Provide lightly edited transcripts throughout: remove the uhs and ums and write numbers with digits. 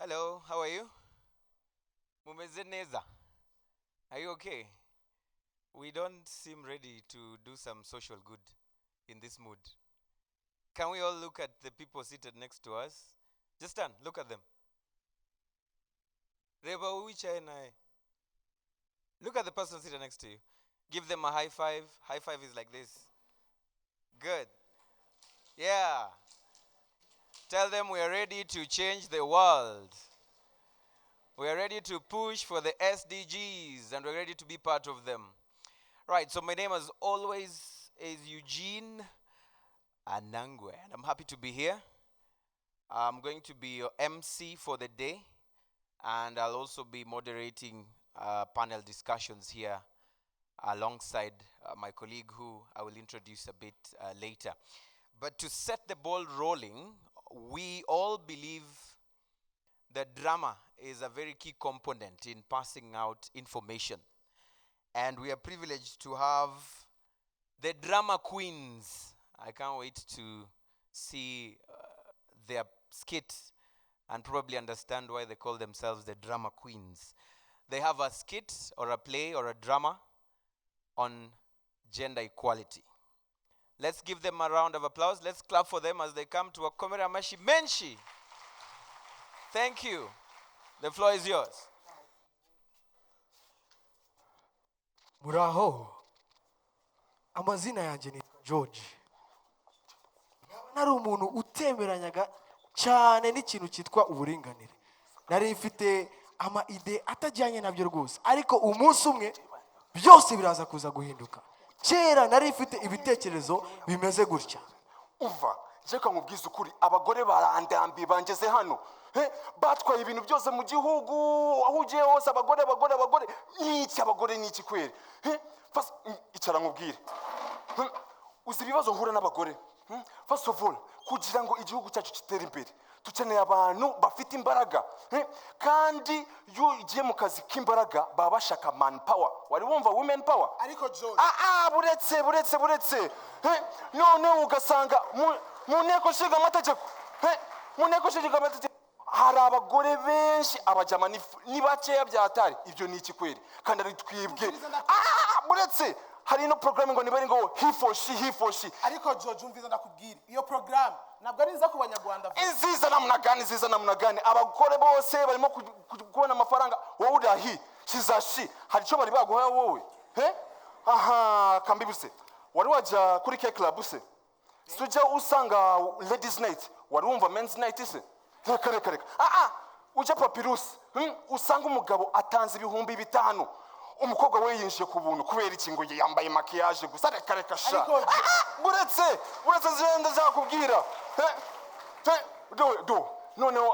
Hello, how are you? Mumeze neza. Are you okay? We don't seem ready to do some social good in this mood. Can we all look at the people seated next to us? Just stand, look at them. Reba uicha and I. Look at the person seated next to you. Give them a high five. High five is like this. Good. Yeah. Tell them we are ready to change the world. We are ready to push for the SDGs and we're ready to be part of them. Right, so my name as always is Eugene Anangwe and I'm happy to be here. I'm going to be your MC for the day and I'll also be moderating panel discussions here alongside my colleague who I will introduce a bit later. But to set the ball rolling, we all believe that drama is a very key component in passing out information. And we are privileged to have the drama queens. I can't wait to see their skit and probably understand why they call themselves the drama queens. They have a skit or a play or a drama on gender equality. Let's give them a round of applause. Let's clap for them as they come to a Komera Mashi Menshi. Thank you. The floor is yours. Muraho. Amazina yanjye ni George. Nari umuntu utemeranyaga cyane n'ikintu cyitwa uburinganire. Nari mfite ide atajyanye nabyo rwose. Ariko umunsi umwe byose biraza kuza guhinduka. Kera nari mfite ibitekerezo bimeze gutya. Uva, jeka nkubwiza ukuri abagore barandambiye bangeze hano. Batwaye ibintu byose mu gihugu aho ugiye hose abagore n'iki abagore n'iki kwere. Icara nkubwire. Uzi ibibazo nkura n'abagore. First of all, kugira ngo igihugu cyacu kitere imbere dukeneye abantu bafite imbaraga kandi iyo ugiye mu kazi k'imbaraga baba bashaka man power. Wari wumva women power? Ariko George buretse none ugasanga mu nteko nshinga amategeko hari abagore benshi abajama ni bakeya byatari. Ibyo ni iki kwere kandi ari twibwe. Buretse hari no programming ngo nibari ngo he for she. Ariko George umviza ndakubwira iyo program nabwo ari nza ku banyarwanda. Iziza namuna gani abagore bose barimo kubona amafaranga wowe urahi shizashi hari cyo bari baguha wowe kambibuse wari waja kuri K club se sujya usanga ladies night wari wumva men's night se reka ujya papyrus usanga umugabo atanze ibihumbi 5 umukobwa we yinjiye ku buntu kubera iki ngo yambaye maquillage gusa reka sha buretse zenda zakubwira noneho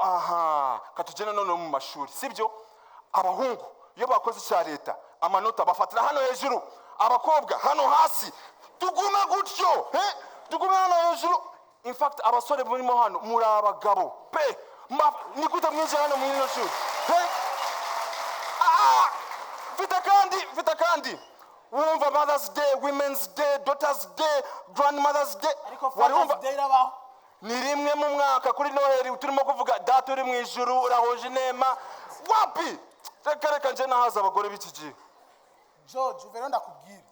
katugena none mu mashuri sibyo abahungu iyo bakoze cya leta amanota bafatira hano hejuru abakobwa hano hasi tugume gutyo tugume hano hejuru. In fact abasore burimo hano muri abagabo pe ni gute mwinjye hano mu ino shuri vita kandi wumva Mother's Day, Women's Day, Daughter's Day, Grandmother's Day. Wari wumva day rabaho ni rimwe mu mwaka kuri Noheli turimo kuvuga data uri mu ijuru urahoje nema wapi reka nje nahaza abagore b'ikigi. George uvero ndakubwira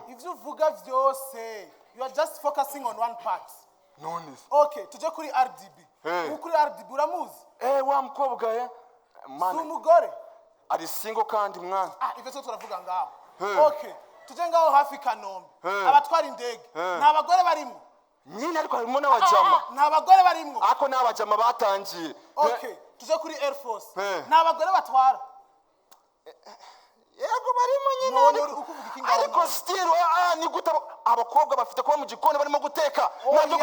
ivyo uvuga vyose you are just focusing on one part. None okay tuje kuri RDB kuri RDB uramuzi wa mukobwa man umugore ari single kandi mwana ivyo cyo turavuga ngaho okay tuje ngaho hafi Kanombe abatwara indege n'abagore barimo nyine ariko harimo n'abajama n'abagore barimo ako n'abajama batangiye okay tuje kuri Air Force n'abagore batwara yego barimo nyine ariko still ni gute abakobwa bafite kuba mu gikoni barimo guteka nabyo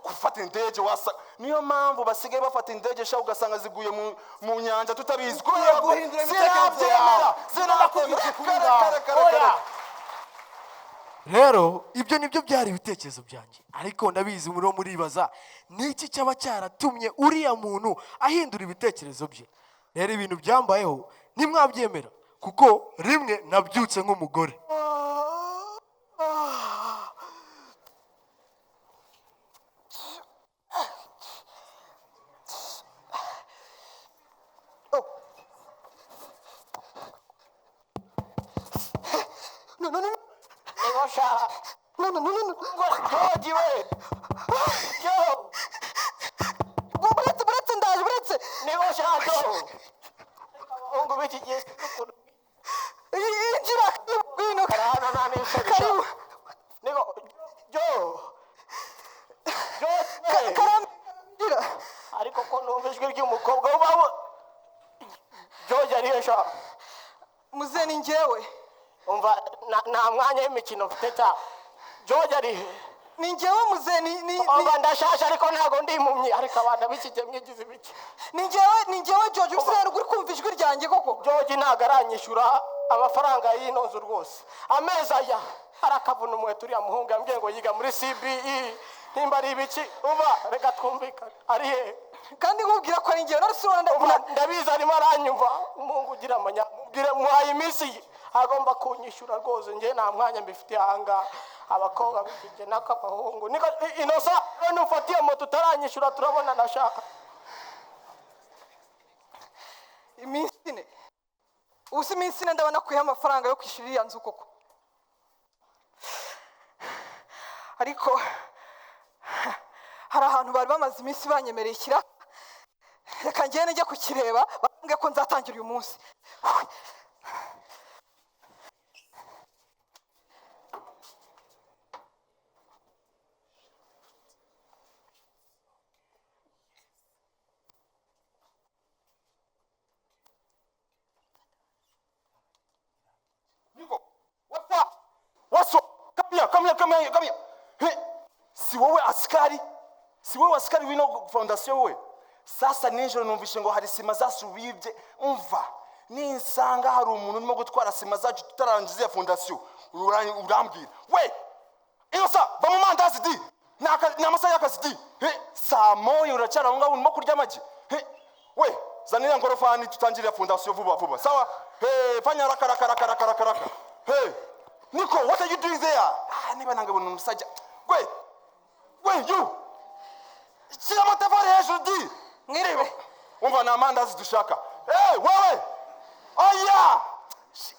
gufata indege wasa niyo mpamvu basigaye bafata indege sha ugasanga ziguye mu nyanja tutabizi kubera guhindura imitekerereze yawe rero ibyo nibyo byari ibitekerezo byanjye ariko ndabizi muribaza niki cyaba cyaratumye uriya muntu ahindura ibitekerezo bye. Rero ibintu byambayeho nimwabyemera kuko rimwe nabyutse nk'umugore. sha no George we yo buretse ndaje buretse niho shato ngo biki gihe injira ngwino karana nane karibu niho yo karamira ariko ko numva ijwi ry'umukobwa ubabo George ariyo sha muze ni njyewe umva nta mwanya w'imikino mfite ta George ari ni njyewe muze ni umva ndashasha ariko ntago ndi impumyi ariko abana b'ikige mwigize ibiki ni njyewe George usanga uri kumva ijwi ryanjye koko George ntago aranyishyura amafaranga y'inozo rwose amezi aya arakavuna umuheto uriya muhungu yambwiye ngo yiga muri CBE nimba ari ibiki uba reka twumvikane ari he kandi nkubwira ko ari njyewe narose ndabizi arimo aranyumva umuhungu ugira amanya mubwire muhaye iminsi agomba kunyishyura rwose njye nta mwanya mbifitiye ahangaha abakobwa b'ikige n'akabahungu inosa nufatiye moto utaranyishyura turabona nashaka iminsi ine ubusa iminsi ine ndabona kwiha amafaranga yo kwishyura iriya nzu koko ariko hari ahantu bari bamaze iminsi banyemereye ikiraka reka ngende njye kukireba bambwiye ko nzatangira uyu munsi Come here. Hey, si wowe askari wino foundation we. Sasa nijoro numvishe ngo hari sima zasubibye umva. Ninsanga hari umuntu urimo gutwara sima zacu tutarangiza foundation. Urambwira. We! Iyo sa va mu mandazi di. N'amasaha y'akazi di. Hey, saa moya uracyara aho ngaho urimo kurya amagi. Hey, we! Zanira ngorofani tutangirira foundation vuba. Sawa? Hey, fanya raka. Hey! Nico, what are you doing there? Niba nangabona umusajja. Wait, you. Shyira amatafari hejuru di. mwirebe Umva na mandazi dushaka. Hey, wewe. Oya.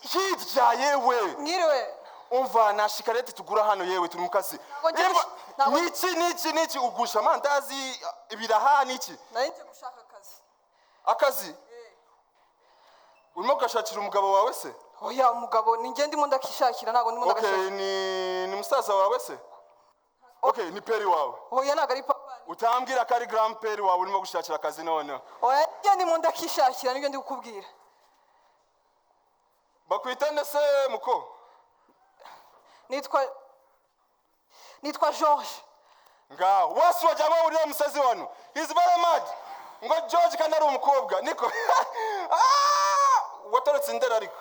Hirya yewe. mwiriwe Umva na shikarete tugura hano yewe turi mu kazi. Niki ugusha mandazi ibiraha niki? nahise gushaka akazi Akazi? Urimo gashakira umugabo wawe se? oya umugabo ni njye ndimo ndakishakira ntago ndimo ndagashaka Okay, ni musaza wawe se? Okay, ni peri wawe. oya ntago ari papa Utambwira ko ari grandpere wawe urimo gushakira akazi none. oya njye ndimo ndakishakira nibyo ndi kukubwira Bakwitane se muko? nitwa George Ngaho wasi wajyamo uriya musazi wano. He's very mad. Ngo George kandi ari umukobwa. Niko. Watoretse indera ariko.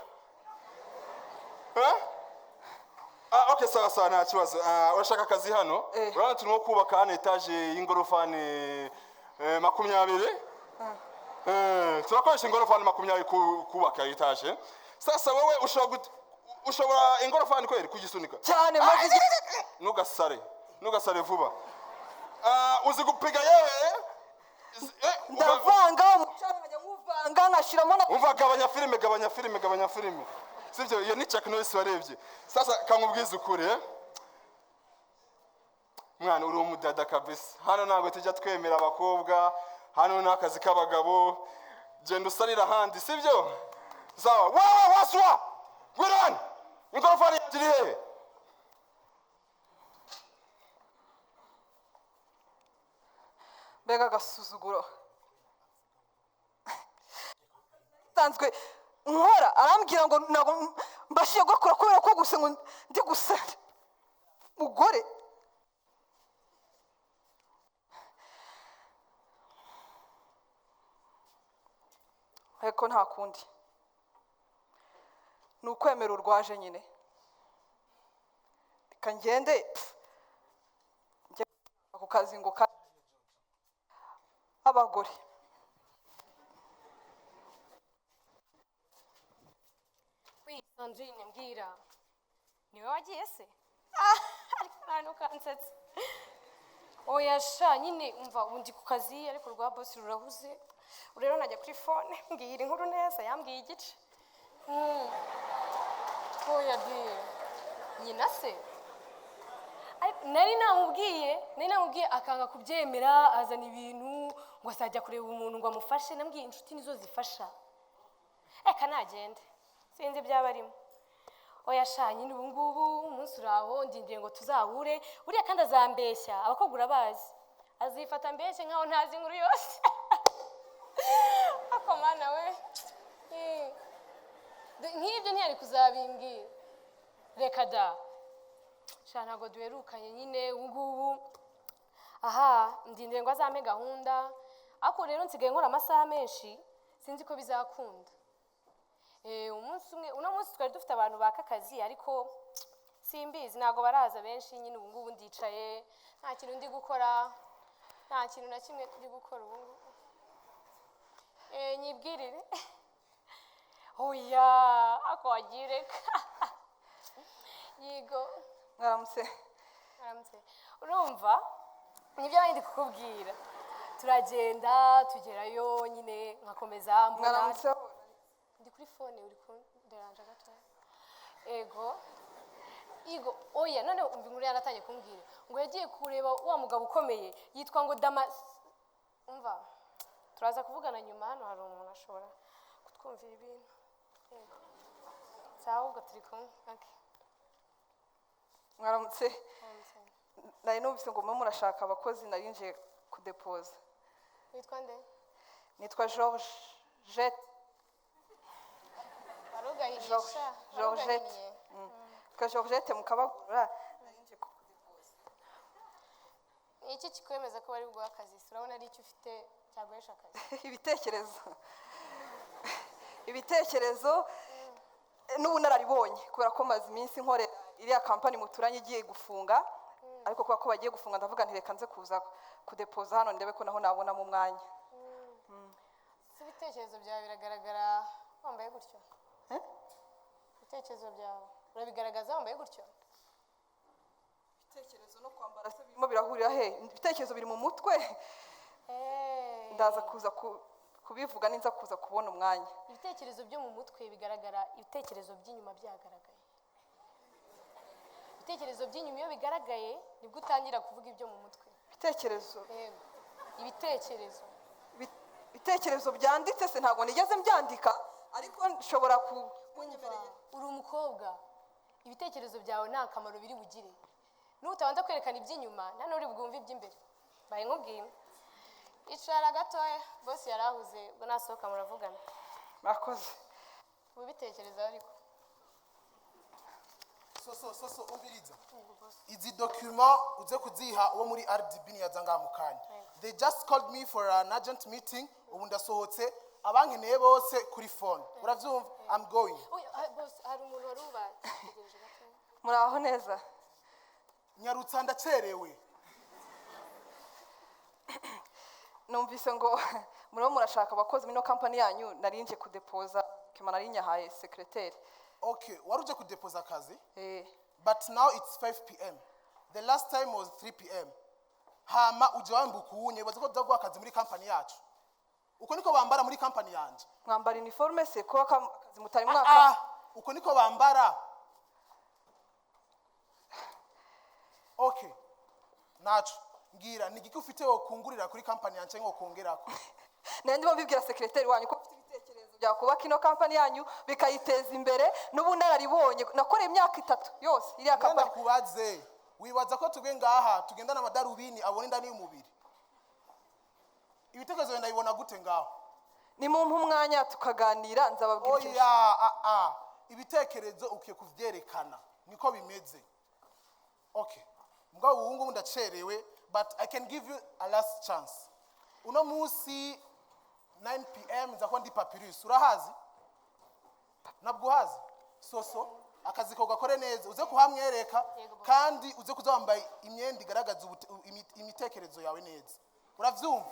Okay, sawa nta kibazo. Urashaka akazi hano? Urabona turimo kubaka hano etage y'ingorofani 20. Turakoresha ingorofani 20 kubaka etage. Sasa wewe ushobora ingorofani kweli kugisunika? cyane maze Nugasare vuba. Uzi gupiga yewe? ndavanga umucanga nkajya nkuvanga nkashiramo na Umva gabanya filime. Sivyo iyo ni Chuck Norris warebye. Sasa kamubwiza ukuri Mwana uri umudada kabisa. Hano ntabwo tujya twemera abakobwa, hano n'akazi k'abagabo. Genda usarira handi, sivyo? Sawa. Wewe waswa. Gwirani. Ingorofani yagiri hehe? mbega gasuzuguro tanzwe nkora arambwira ngo nago mbashiye gukora kubera ko gusa ngo ndi gusa mugore ariko nta kundi ni ukwemera urwaje nyine reka ngende ku kazi ngo abagore Sandrine mbwira niwe wagiye se ariko nta kansetse oya sha nyine umva undi ku kazi ariko rwa boss rurahuze rero najya kuri phone mbwira inkuru neza yambwiye igice oya di nyina se nari namubwiye akanga kubyemera, azana ibintu ngo azajya kureba umuntu ngo amufashe. Nambwiye inshuti nizo zifasha, reka nagende, sinzi ibyaba arimo. Oya sha nyine ubu ngubu umunsi uraho ndindiye ngo tuzahure, buriya kandi azambeshya, abakobwa urabazi, azifata mbeshye nkaho ntazi inkuru yose. Ako mana we, nk'ibyo ntiyari kuzabimbwira, reka da sha ntabwo duherukanye nyine ubu ngubu. Aha ndindiye ngo azampe gahunda, ariko rero nsigaye nkora amasaha menshi, sinzi ko bizakunda. Umunsi umwe, uno munsi twari dufite abantu baka akazi, ariko simbizi ntabwo baraza benshi. Nyine ubu ngubu ndicaye nta kintu ndi gukora, nta kintu na kimwe ndi gukora ubu ngubu. Nyibwirire. Oya ako wagireka. Yigo Mwaramutse. Urumva nibyo ndi kukubwira, turagenda tugerayo nyine nkakomeza mbona. Mwaramutse. Ndi kuri phone uri kunderanja gato. Igo oya none umva inkuru yaratangiye kumbwira ngo yagiye kureba wa mugabo ukomeye yitwa ngo Damas. Umva turaza kuvugana nyuma, hano hari umuntu ashobora kutwumvira ibintu. Sawa ubwo turi kumwe. Mwaramutse. Nari numvise ngo murashaka abakozi, nari nje kudepoza. Witwa nde? Nitwa Georgette. Georgette. Georgette mukabagura, nari nje kudepoza. Iki kikwemeza ko bari bugwa akazi? Urabona ari icyo ufite cyaguhesha akazi? Ibitekerezo n'ubunararibonye, kubera ko maze iminsi nkorera iriya kampani muturanye igiye gufunga, ariko kuba ko bagiye gufunga ndavuga nti reka nze kuza kudepoza hano ndebe ko naho nabona mu mwanya. Ibitekerezo byawe biragaragara wambaye gutyo. Ibitekerezo byawe urabigaragaza wambaye gutyo. Ibitekerezo no kwambara se birimo birahurira he? Ibitekerezo biri mu mutwe. Ndaza kuza kubivuga ninza kuza kubona umwanya. Ibitekerezo byo mu mutwe bigaragara, ibitekerezo by'inyuma byagaragaye. Ibitekerezo by'inyuma iyo bigaragaye nibwo utangira kuvuga ibyo mu mutwe. Ibitekerezo. Ibitekerezo byanditse se ntabwo nigeze mbyandika, ariko nshobora uri umukobwa. Ibitekerezo byawe nta kamaro biri bugire n'utabanza kwerekana iby'inyuma, nta n'uri bwumve iby'imbere. Baye nkubwiye icara gatoya, boss yarahuze, ubwo nasohoka muravugana. Murakoze. Ubitekereza ariko so umbiriza izi document uze kuziha uwo muri RDB niyazanga mukanya. They just called me for an urgent meeting, ubu ndasohotse, abankeneye bose kuri phone. Uravyumva? I'm going. Boss hari umuntu wari ubategereje gato. Muraho neza. Nyarutsa ndacerewe. Numvise ngo murashaka abakozi muri no company yanyu, nari nje kudepoza kema nari nyahaye secretary. Okay, waruje kudepoza akazi? But now it's 5 p.m. The last time was 3 p.m. Hama uje wambuka unye baze ko dagwa akazi muri company yacu. Uko niko bambara muri company yanje. Mwambara uniforme se ko akazi mutari mwaka? Uko niko bambara. Okay. Nacho ngira nigiki ufite wo kungurira kuri company yanje ngo kongerako. Nandi babibwira secretary wanyu ko ufite ibitekerezo bya kubaka ino company yanyu bikayiteza imbere n'ubunararibonye. Nakoreye imyaka 3 yose iriya company. Kubaze wibaza ko tugwe ngaha tugendana amadarubini abone ndani y'umubiri. Ibitekerezo ndabibona gute ngaho? Ni mu mwanya tukaganira nzababwira iki. Ibitekerezo ukiye kuvyerekana niko bimeze. Okay. Mugabo ubu ndacerewe, but I can give you a last chance. Uno musi 9 p.m. nzakwa ndi papyrus. Urahazi? Nabwo hazi. So akazi ko gakore neza uze kuhamwereka kandi uze kuzambaye imyenda igaragaza imitekerezo yawe neza. Uravyumva?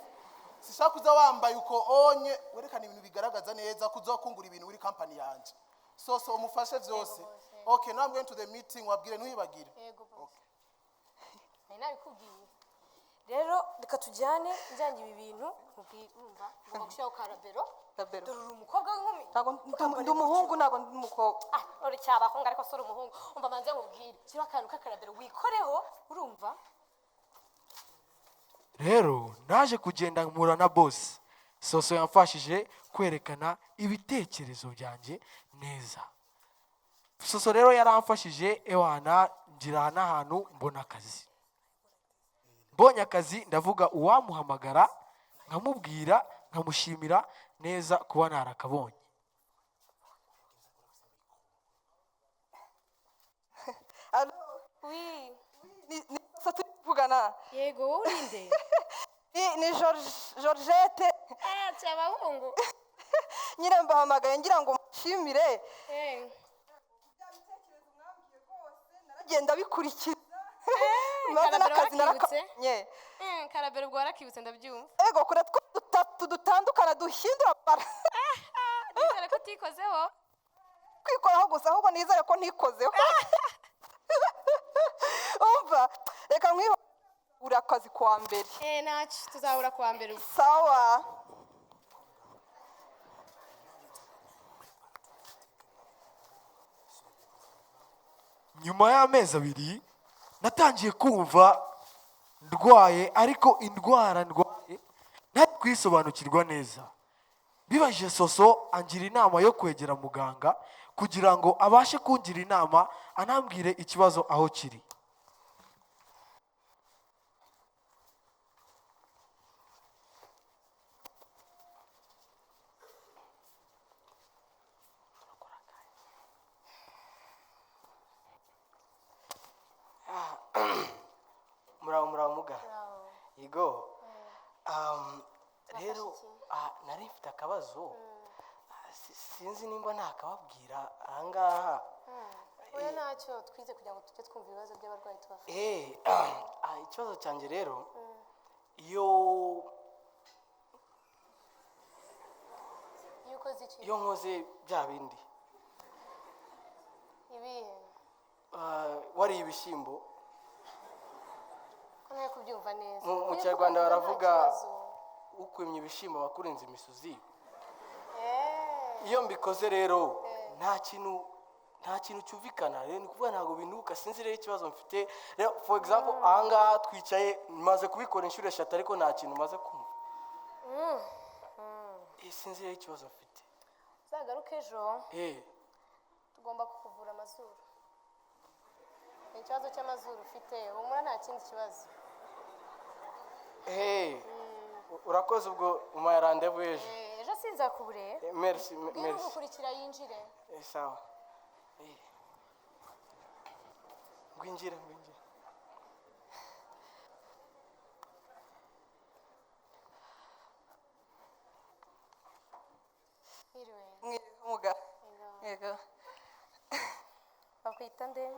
Sishaka kuza wambaye uko onye werekana ibintu bigaragaza neza kuzokungura ibintu muri company yanje. So umufashe vyose. Okay, now I'm going to the meeting, wabwire ntuyibagire. Yego boss. Nabikubwiye. rero reka tujyane njyanye ibi bintu umva ngomba gushyiraho karabero Rabero. dore uri umukobwa w'inkumi Ntabwo ndi umuhungu, ntabwo ndi umukobwa. uri cyabahungu ariko si uri umuhungu umva manze nkubwire shyiraho akantu k'akarabero wikoreho urumva rero naje kugenda mpura na boss soso yamfashije kwerekana ibitekerezo byanjye neza. Soso rero yaramfashije ewana ngira n'ahantu mbona akazi. Mbonye akazi ndavuga uwamuhamagara nkamubwira nkamushimira neza kuba narakabonye. Alo, wi ni so tuvugana. yego wowe urinde Ni Georgette. cyabahungu Nyine mbahamagaye ngira ngo mushimire. Naragenda bikurikiza. Maze n'akazi narakabonye. karabero ubwo warakibutse ndabyumva Ego kure dutatu dutandukana duhindura para. nizere ko utikozeho Kwikoraho gusa ahubwo nizere ko ntikozeho. Umva, reka nkwibura akazi kwa mbere. ntacyo tuzahura kuwa mbere ubu Sawa. Nyuma y'amezi 2 natangiye kumva ndwaye ariko indwara ndwaye ntari kwisobanukirwa neza. Bibajije soso angira inama yo kwegera muganga kugira ngo abashe kungira inama anambwire ikibazo aho kiri. muraho muga yego rero nari mfite akabazo sinzi nimba ntakababwira ahangaha oya ntacyo twize kugira ngo tujye twumva ibibazo by'abarwayi tubafite ikibazo cyanjye rero iyo ukoze iki iyo nkoze bya bindi ibihe wariye ibishyimbo ko nawe kubyumva neza mu kinyarwanda baravuga ukwimye ibishyimbo bakurenza imisuzi. Iyo mbikoze rero nta kintu cyumvikana rero ni kuvuga ntabwo binuka sinzi rero ikibazo mfite rero for example ahangaha twicaye maze kubikora inshuro 3 ariko nta kintu maze kumva sinzi rero ikibazo mfite zagaruke ejo tugomba kukuvura amazuru ikibazo cy'amazuru ufite humura nta kindi kibazo urakoze ubwo umaye rendez-vous ejo ejo sinzakubure merci bwira ugukurikira yinjire sawa ngwinjira iriwe Muga. Yego. bakwita nde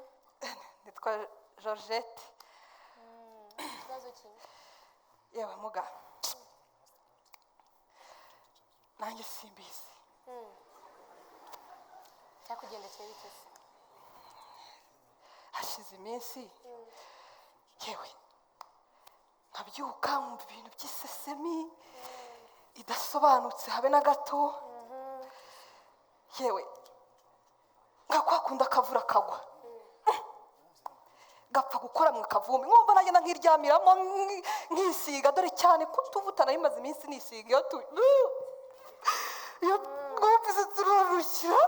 Nitwa Georgette. ikibazo kimwe Yewe muga. Nanjye simbizi. cyakugendekeye bite se Hashize iminsi. Yewe. Nkabyuka nkumva ibintu by'isesemi idasobanutse habe na gato. Yewe. Ngakwakunda kavura kagwa. Gapfa gukora mu kavumbi nkumva nagenda nkiryamiramo nkisiga dore cyane ko tuvuta nayo imaze iminsi nisiga iyo twumvise turarukira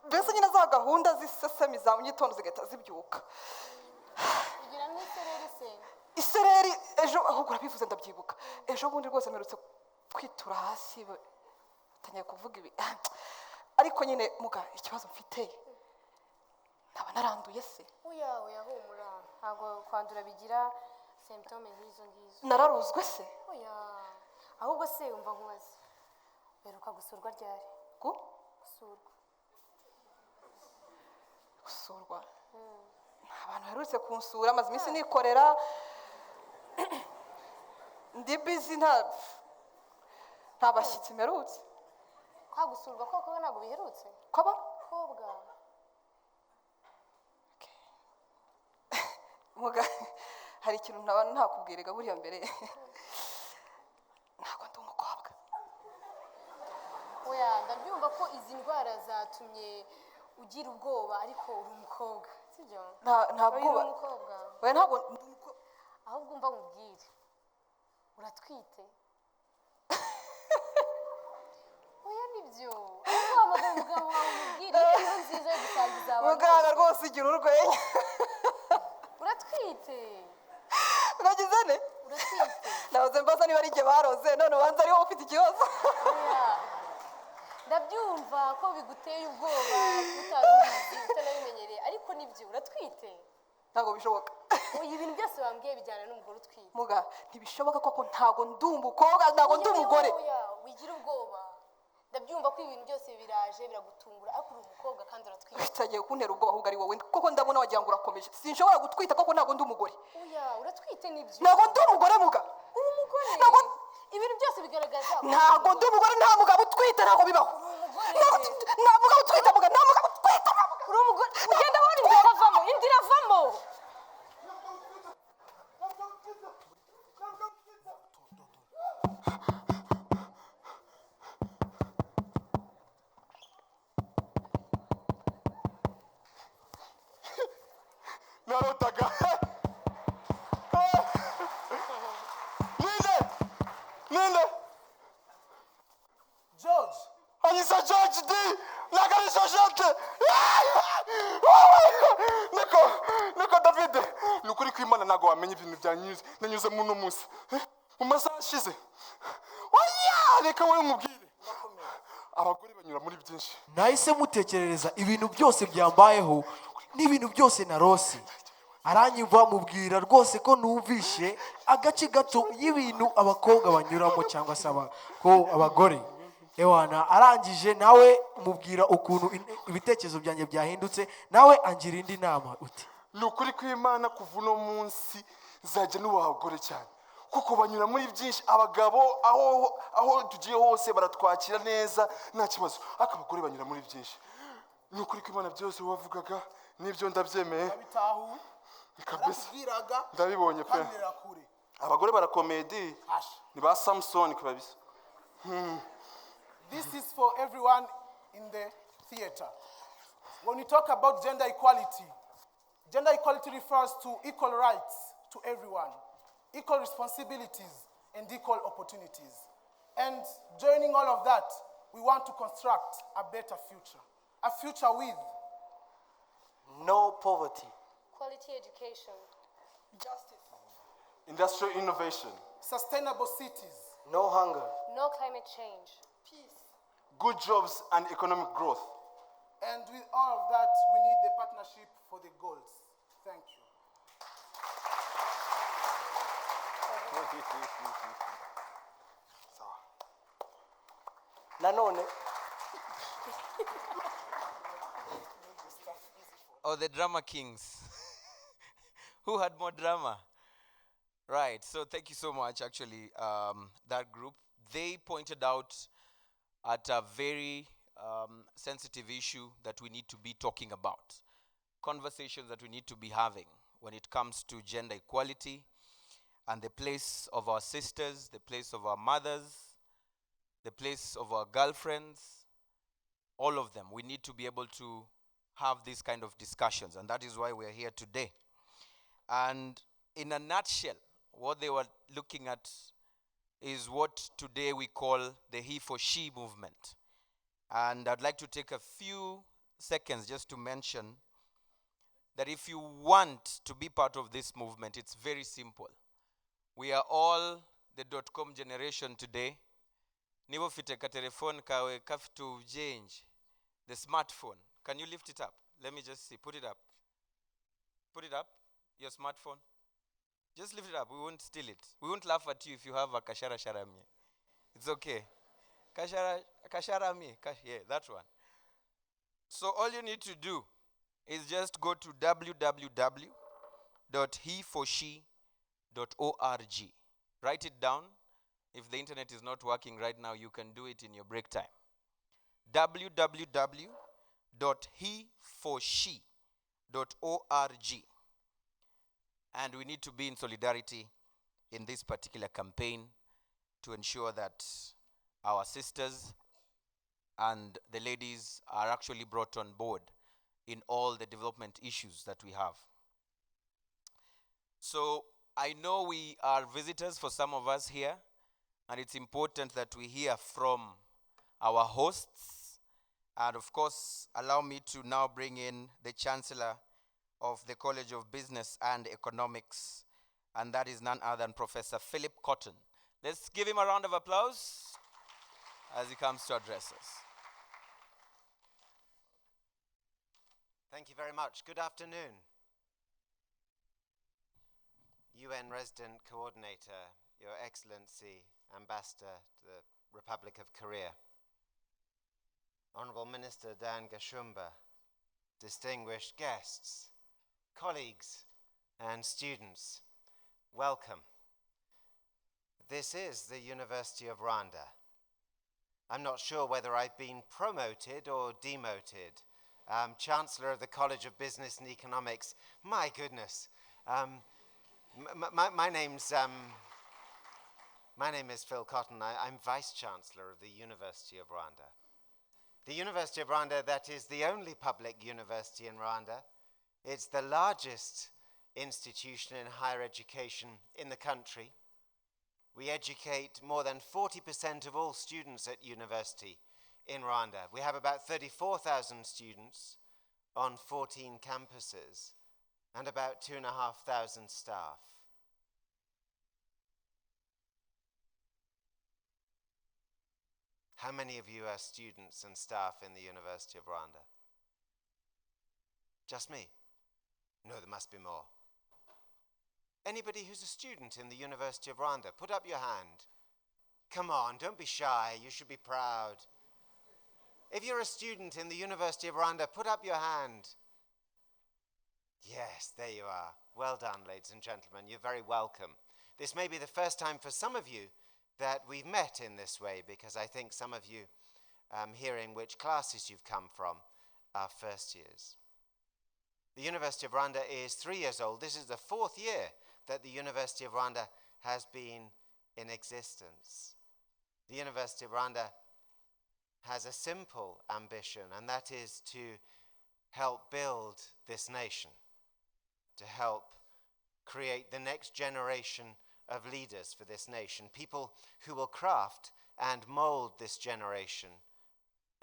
mbese nyine za gahunda z'isesemi za mu gitondo zigahita zibyuka. igira n'isereri se Isereri ejo ahubwo urabivuze ndabyibuka ejo bundi rwose mperutse kwitura hasi batangiye kuvuga ibi ariko nyine muga ikibazo mfite ndaba naranduye se oya humura ntabwo kwandura bigira symptome nk'izo ngizo nararuzwe se oya ahubwo se umva nkubaze beruka gusurwa ryari gusurwa nta bantu baherutse kunsura amaze iminsi nikorera ndi busy nta bashyitsi mperutse kwagusurwa koko ntabwo biherutse kwaba kobwa muga hari ikintu ntaba ntakubwiraga buriya mbere ntabwo ndi umukobwa. oya ndabyumva ko izi ndwara zatumye ugira ubwoba ariko uri umukobwa sibyo ntabwo uri umukobwa oya ntabwo ahubwo umva nkubwire uratwite oya nibyo ahubwo wamagana umugabo wawe umubwire inkuru nziza yo gusangiza abantu muganga rwose ugira urwenya. uratwite uragize ne uratwite nahoze mbaza niba ari igihe baroze none ubanza ariho ufite ikibazo. oya ndabyumva ko biguteye ubwoba utari ubizi utanabimenyereye ariko nibyo uratwite ntabwo bishoboka. oya ibintu byose wambwiye bijyana n'umugore utwite muga ntibishoboka koko ntabwo ndi umukobwa ntabwo ndi umugore. oya wigira ubwoba ndabyumva ko ibintu byose biraje biragutungura ariko uri umukobwa kandi uratwite bitagiye kuntera ubwoba ahubwo ari wowe koko ndabona wagira ngo urakomeje sinshobora gutwita koko ntabwo ndi umugore. oya uratwite nibyo ntabwo ndi umugore muga. uri umugore Ntabwo- ibintu byose bigaragaza ko uri ntabwo ndi umugore nta mugabo utwite ntabwo bibaho. umugore nta mugabo utwite muga nta mugabo utwite nta mugabo. uri umugore ugenda wabona inda itavamo inda iravamo narotaga ninde George, anyisa George D nagarisha jante niko David nukuri kw'Imana ntago wamenye ibintu byanyuze nanyuze mu munsi mu masaha ashize oya reka wowe nkubwire abagore banyura muri byinshi. nahise mutekerereza ibintu byose byambayeho n'ibintu byose narose aranyumva mubwira rwose ko numvishe agace gato y'ibintu abakobwa banyuramo cyangwa se abagore ewana arangije nawe mubwira ukuntu ibitekerezo byanjye byahindutse nawe angira indi nama uti Nukuri kw'Imana kuva uno munsi zajya n'ubagore cyane kuko banyura muri byinshi abagabo aho tugiye hose baratwakira neza nta kibazo ariko abagore banyura muri byinshi. Nukuri kw'Imana byose wavugaga nibyo ndabyemeye bitahu kabisa nakubwiraga ndabibonye pe kamera kure. abagore barakomedi Asha. ni ba Samson kabisa. This is for everyone in the theater. When we talk about gender equality refers to equal rights to everyone, equal responsibilities, and equal opportunities. And joining all of that, we want to construct a better future. A future with No poverty. quality education justice. Industrial innovation, sustainable cities, No hunger. no climate change Peace. good jobs and economic growth. and with all of that, we need the partnership for the goals. Thank you. Nanone. Oh, the drama kings. Who had more drama? Right. So thank you so much. Actually, that group, they pointed out at a very sensitive issue that we need to be talking about. Conversations that we need to be having when it comes to gender equality and the place of our sisters, the place of our mothers, the place of our girlfriends, all of them. We need to be able to have these kind of discussions, and that is why we are here today. And in a nutshell, what they were looking at is what today we call the he for she movement. And I'd like to take a few seconds just to mention that if you want to be part of this movement, it's very simple. We are all the .com generation today. Nivo fiteka telephone kawe kafitu change. The smartphone. Can you lift it up? Let me just see. Put it up. Put it up. Your smartphone. Just lift it up. We won't steal it. We won't laugh at you if you have a kashara sharami. It's okay. Kasharami. Yeah, that one. So all you need to do is just go to www.heforshe.org. Write it down. If the internet is not working right now, you can do it in your break time. www.heforshe.org. And we need to be in solidarity in this particular campaign to ensure that our sisters and the ladies are actually brought on board in all the development issues that we have. So I know we are visitors for some of us here, and it's important that we hear from our hosts. And of course, allow me to now bring in the Chancellor of the College of Business and Economics, and that is none other than Professor Philip Cotton. Let's give him a round of applause as he comes to address us. Thank you very much. Good afternoon. UN Resident Coordinator, Your Excellency, Ambassador to the Republic of Korea, Honorable Minister Dan Gashumba, distinguished guests, colleagues, and students, welcome. This is the University of Rwanda. I'm not sure whether I've been promoted or demoted. Chancellor of the College of Business and Economics. My goodness. My name is Phil Cotton. I'm Vice Chancellor of the University of Rwanda. The University of Rwanda, that is the only public university in Rwanda. It's the largest institution in higher education in the country. We educate more than 40% of all students at university in Rwanda. We have about 34,000 students on 14 campuses and about 2,500 staff. How many of you are students and staff in the University of Rwanda? Just me? No, there must be more. Anybody who's a student in the University of Rwanda, put up your hand. Come on, don't be shy, you should be proud. If you're a student in the University of Rwanda, put up your hand. Yes, there you are. Well done, ladies and gentlemen, you're very welcome. This may be the first time for some of you that we've met in this way, because I think some of you, hearing which classes you've come from, are first years. The University of Rwanda is 3 years old. This is the 4th year that the University of Rwanda has been in existence. The University of Rwanda has a simple ambition, and that is to help build this nation, to help create the next generation of leaders for this nation, people who will craft and mold this generation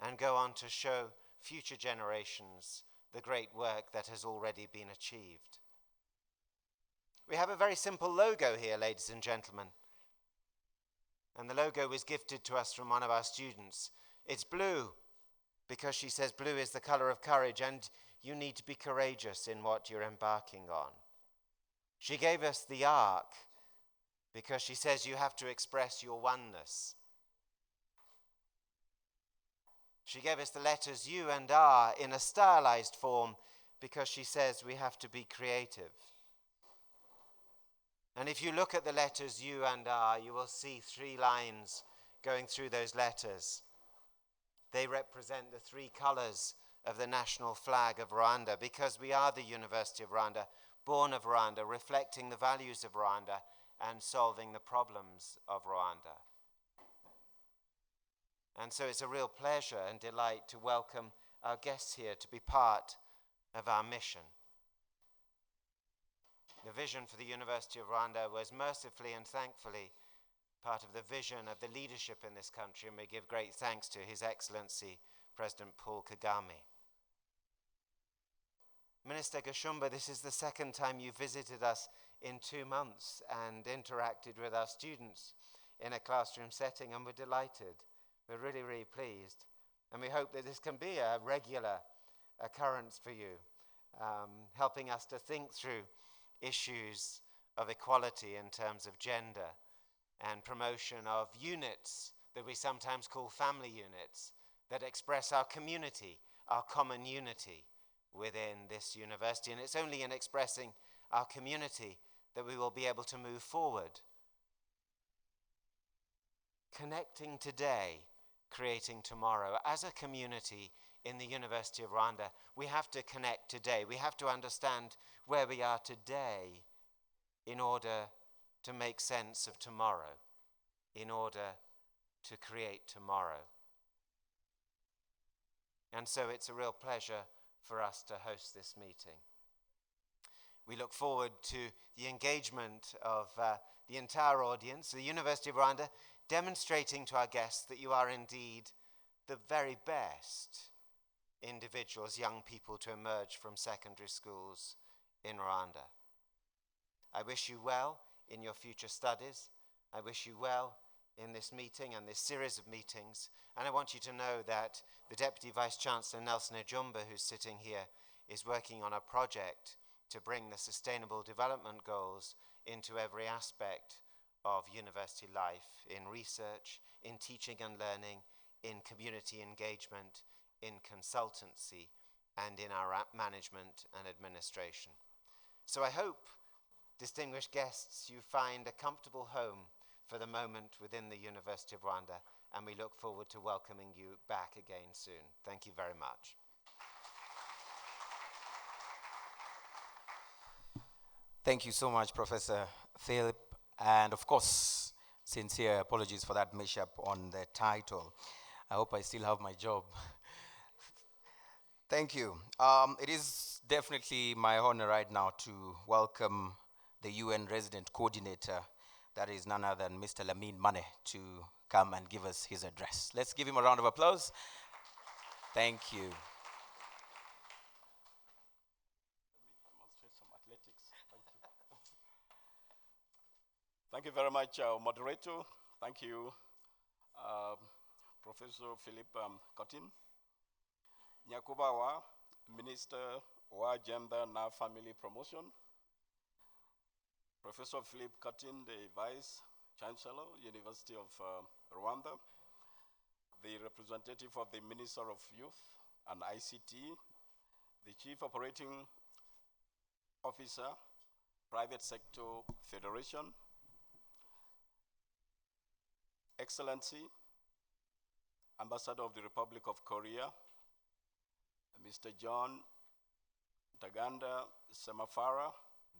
and go on to show future generations the great work that has already been achieved. We have a very simple logo here, ladies and gentlemen. And the logo was gifted to us from one of our students. It's blue because she says blue is the color of courage and you need to be courageous in what you're embarking on. She gave us the arc because she says you have to express your oneness. She gave us the letters U and R in a stylized form because she says we have to be creative. And if you look at the letters U and R, you will see 3 lines going through those letters. They represent the 3 colors of the national flag of Rwanda, because we are the University of Rwanda, born of Rwanda, reflecting the values of Rwanda and solving the problems of Rwanda. And so it's a real pleasure and delight to welcome our guests here to be part of our mission. The vision for the University of Rwanda was mercifully and thankfully part of the vision of the leadership in this country, and we give great thanks to His Excellency President Paul Kagame. Minister Gashumba, this is the 2nd time you visited us in 2 months and interacted with our students in a classroom setting, and we're delighted. We're really, really pleased. And we hope that this can be a regular occurrence for you, helping us to think through issues of equality in terms of gender and promotion of units that we sometimes call family units that express our community, our common unity within this university. And it's only in expressing our community that we will be able to move forward. Connecting today, creating tomorrow. As a community in the University of Rwanda, we have to connect today. We have to understand where we are today in order to make sense of tomorrow, in order to create tomorrow. And so it's a real pleasure for us to host this meeting. We look forward to the engagement of the entire audience, the University of Rwanda, demonstrating to our guests that you are indeed the very best individuals, young people, to emerge from secondary schools in Rwanda. I wish you well in your future studies. I wish you well in this meeting and this series of meetings. And I want you to know that the Deputy Vice-Chancellor, Nelson Ejumba, who's sitting here, is working on a project to bring the Sustainable Development Goals into every aspect of university life, in research, in teaching and learning, in community engagement, in consultancy, and in our management and administration. So I hope, distinguished guests, you find a comfortable home for the moment within the University of Rwanda, and we look forward to welcoming you back again soon. Thank you very much. Thank you so much, Professor Philip. And of course, sincere apologies for that mishap on the title. I hope I still have my job. Thank you. It is definitely my honor right now to welcome the UN Resident Coordinator, that is none other than Mr. Lamine Mane, to come and give us his address. Let's give him a round of applause. Thank you. Thank you very much, moderator. Thank you, Professor Philip Cottin. Nyakubawa, Minister wa Gender na Family Promotion. Professor Philip Cottin, the Vice Chancellor, University of Rwanda. The representative of the Minister of Youth and ICT. The Chief Operating Officer, Private Sector Federation. Excellency, Ambassador of the Republic of Korea, Mr. John Taganda Semafara,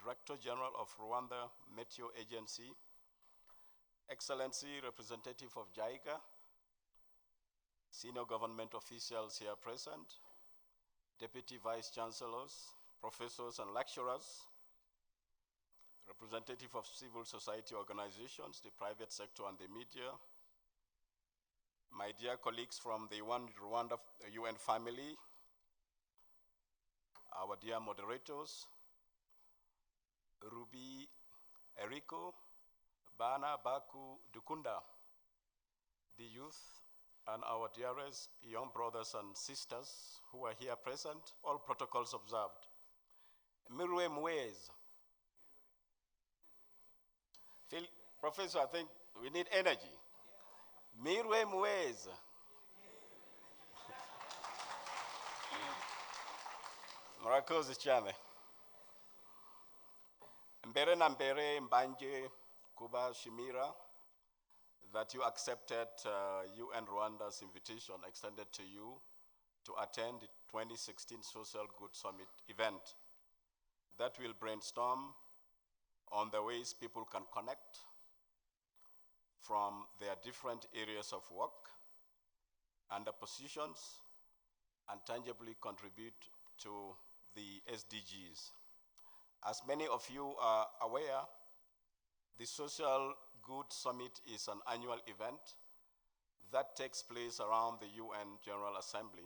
Director General of Rwanda Meteo Agency, Excellency, Representative of JICA, senior government officials here present, Deputy Vice Chancellors, professors and lecturers, representative of civil society organizations, the private sector and the media, my dear colleagues from the One Rwanda UN family, our dear moderators, Ruby Eriko, Bana Baku Dukunda, the youth, and our dearest young brothers and sisters who are here present, all protocols observed. Mirwe Mwez. Professor, I think we need energy. Mirwe Mwez. Murakoze cyane. Mbere na mbere mbanje kuba shimira that you accepted UN Rwanda's invitation extended to you to attend the 2016 Social Good Summit event that will brainstorm on the ways people can connect from their different areas of work and the positions and tangibly contribute to the SDGs. As many of you are aware, the Social Good Summit is an annual event that takes place around the UN General Assembly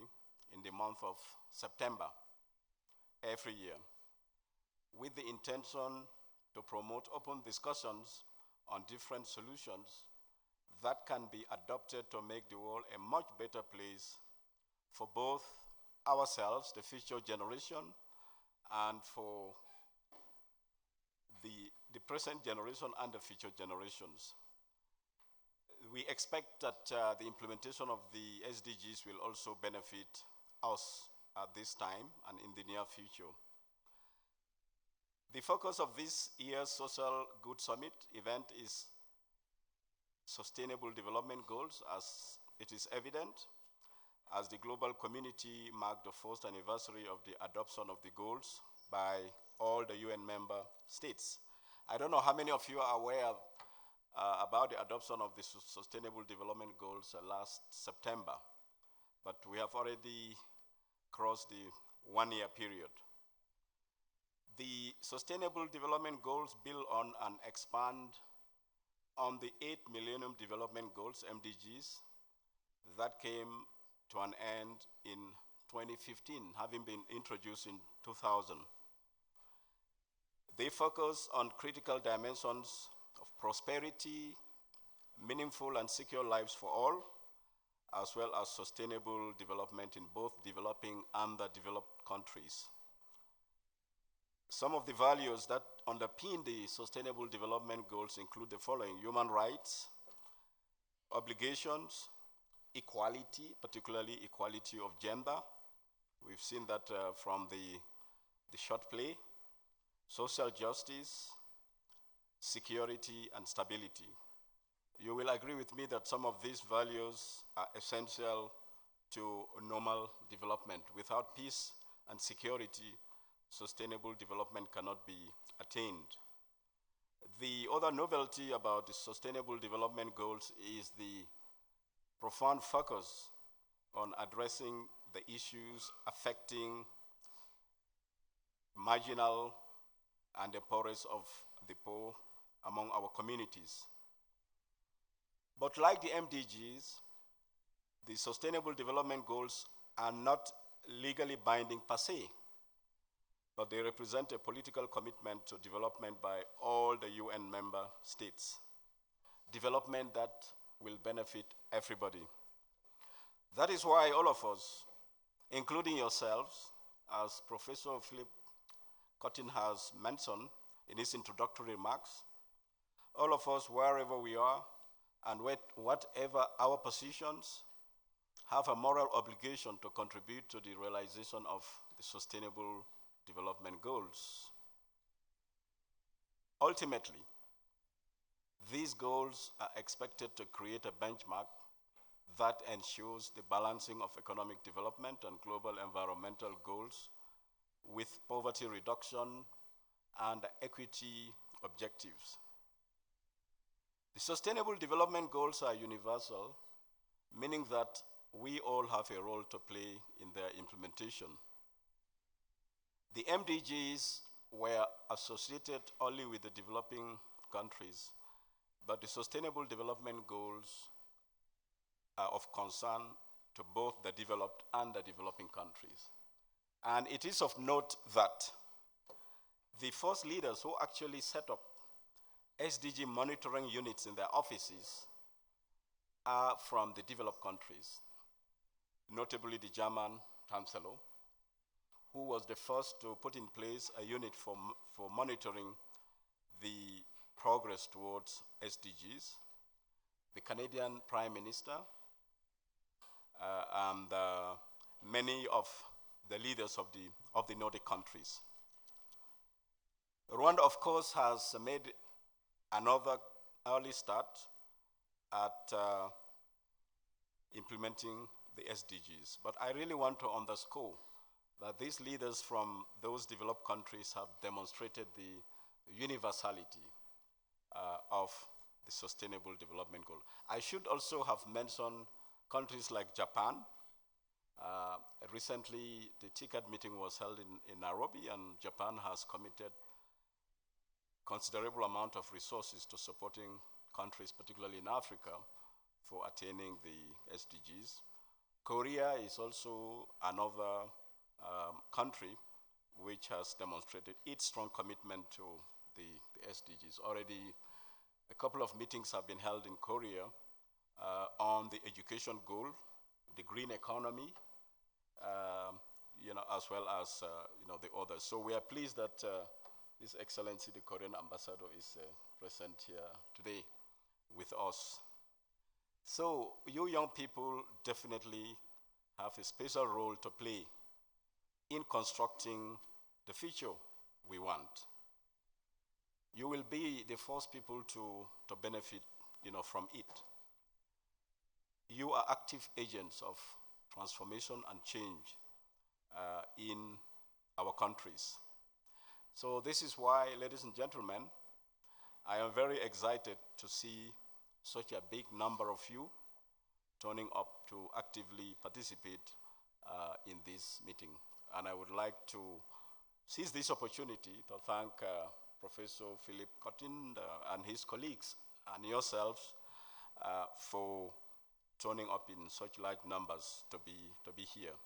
in the month of September every year, with the intention to promote open discussions on different solutions that can be adopted to make the world a much better place for both ourselves, the future generation, and for the present generation and the future generations. We expect that the implementation of the SDGs will also benefit us at this time and in the near future. The focus of this year's Social Good Summit event is Sustainable Development Goals, as it is evident, as the global community marked the first anniversary of the adoption of the goals by all the UN member states. I don't know how many of you are aware about the adoption of the Sustainable Development Goals last September, but we have already crossed the 1-year period. The Sustainable Development Goals build on and expand on the 8 Millennium Development Goals, MDGs, that came to an end in 2015, having been introduced in 2000. They focus on critical dimensions of prosperity, meaningful and secure lives for all, as well as sustainable development in both developing and the developed countries. Some of the values that underpin the Sustainable Development Goals include the following: human rights, obligations, equality, particularly equality of gender. We've seen that from the short play. Social justice, security, and stability. You will agree with me that some of these values are essential to normal development. Without peace and security, sustainable development cannot be attained. The other novelty about the Sustainable Development Goals is the profound focus on addressing the issues affecting marginal and the poorest of the poor among our communities. But like the MDGs, the Sustainable Development Goals are not legally binding per se, but they represent a political commitment to development by all the UN member states. Development that will benefit everybody. That is why all of us, including yourselves, as Professor Philip Cotton has mentioned in his introductory remarks, all of us, wherever we are and whatever our positions, have a moral obligation to contribute to the realization of the Sustainable Development Goals. Ultimately, these goals are expected to create a benchmark that ensures the balancing of economic development and global environmental goals with poverty reduction and equity objectives. The Sustainable Development Goals are universal, meaning that we all have a role to play in their implementation. The MDGs were associated only with the developing countries, but the Sustainable Development Goals are of concern to both the developed and the developing countries. And it is of note that the first leaders who actually set up SDG monitoring units in their offices are from the developed countries, notably the German Chancellor, who was the first to put in place a unit for monitoring the progress towards SDGs, the Canadian Prime Minister, and many of the leaders of the Nordic countries. Rwanda, of course, has made another early start at implementing the SDGs. But I really want to underscore that these leaders from those developed countries have demonstrated the universality of the Sustainable Development Goal. I should also have mentioned countries like Japan. Recently, the TICAD meeting was held in Nairobi, and Japan has committed considerable amount of resources to supporting countries, particularly in Africa, for attaining the SDGs. Korea is also another country which has demonstrated its strong commitment to the SDGs. Already, a couple of meetings have been held in Korea on the education goal, the green economy, as well as the others. So we are pleased that His Excellency, the Korean Ambassador, is present here today with us. So you young people definitely have a special role to play in constructing the future we want. You will be the first people to benefit from it. You are active agents of transformation and change in our countries. So this is why, ladies and gentlemen, I am very excited to see such a big number of you turning up to actively participate in this meeting. And I would like to seize this opportunity to thank Professor Philip Cotton and his colleagues and yourselves for turning up in such large numbers to be here.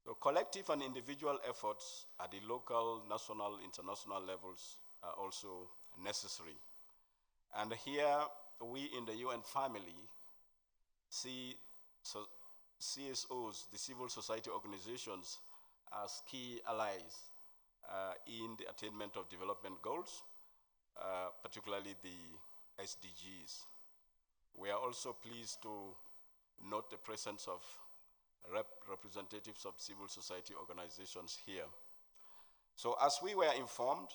So collective and individual efforts at the local, national, international levels are also necessary. And here we in the UN family see CSOs, the civil society organizations, as key allies in the attainment of development goals, particularly the SDGs. We are also pleased to note the presence of representatives of civil society organizations here. So as we were informed,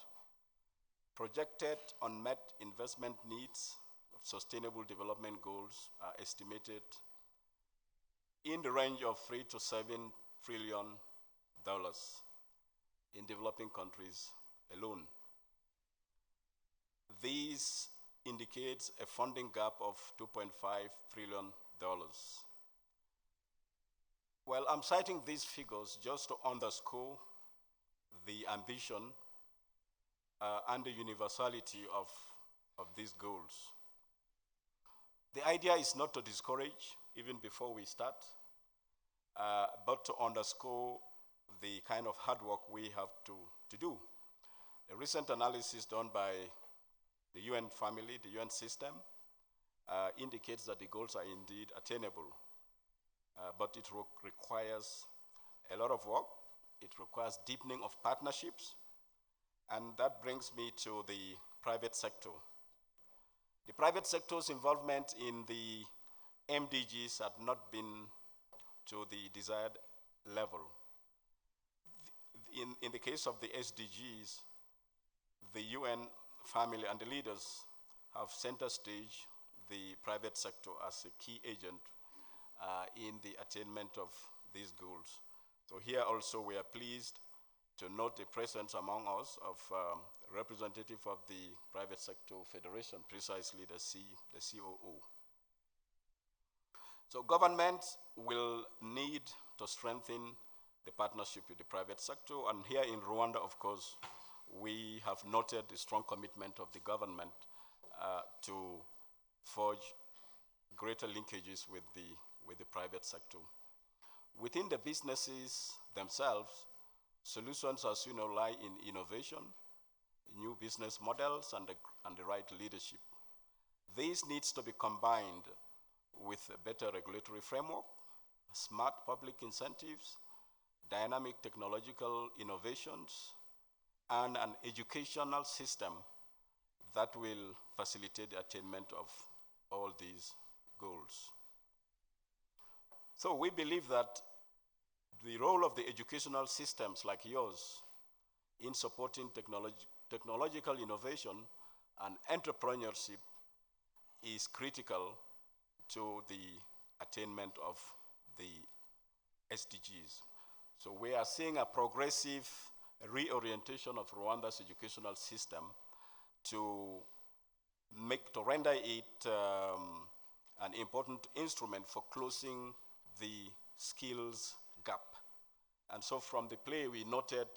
projected unmet investment needs of sustainable development goals are estimated in the range of $3 to $7 trillion in developing countries alone. This indicates a funding gap of $2.5 trillion. Well, I'm citing these figures just to underscore the ambition and the universality of these goals. The idea is not to discourage, even before we start, but to underscore the kind of hard work we have to do. A recent analysis done by the UN family, the UN system, indicates that the goals are indeed attainable, but it requires a lot of work. It requires deepening of partnerships, and that brings me to the private sector. The private sector's involvement in the MDGs had not been to the desired level. In the case of the SDGs, the UN family and the leaders have center stage the private sector as a key agent in the attainment of these goals. So here also we are pleased to note the presence among us of representative of the Private Sector Federation, precisely the COO. So government will need to strengthen the partnership with the private sector, and here in Rwanda, of course, we have noted the strong commitment of the government to forge greater linkages with the private sector. Within the businesses themselves, solutions, as you know, lie in innovation, new business models, and the right leadership. This needs to be combined with a better regulatory framework, smart public incentives, dynamic technological innovations, and an educational system that will facilitate the attainment of all these goals. So we believe that the role of the educational systems like yours in supporting technological innovation and entrepreneurship is critical to the attainment of the SDGs. So we are seeing a progressive reorientation of Rwanda's educational system to render it an important instrument for closing the skills gap. And so from the play, we noted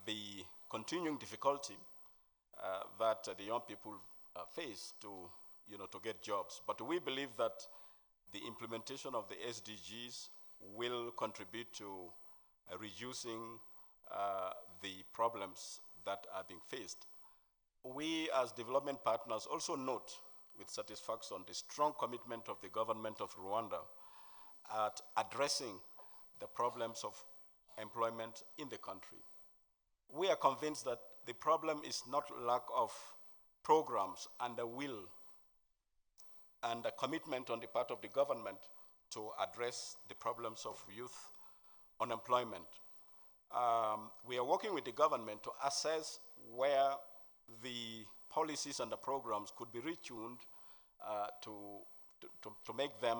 the continuing difficulty that the young people face to get jobs. But we believe that the implementation of the SDGs will contribute to reducing the problems that are being faced. We as development partners also note with satisfaction the strong commitment of the government of Rwanda at addressing the problems of employment in the country. We are convinced that the problem is not lack of programs and the will and the commitment on the part of the government to address the problems of youth unemployment. We are working with the government to assess where the policies and the programs could be retuned to make them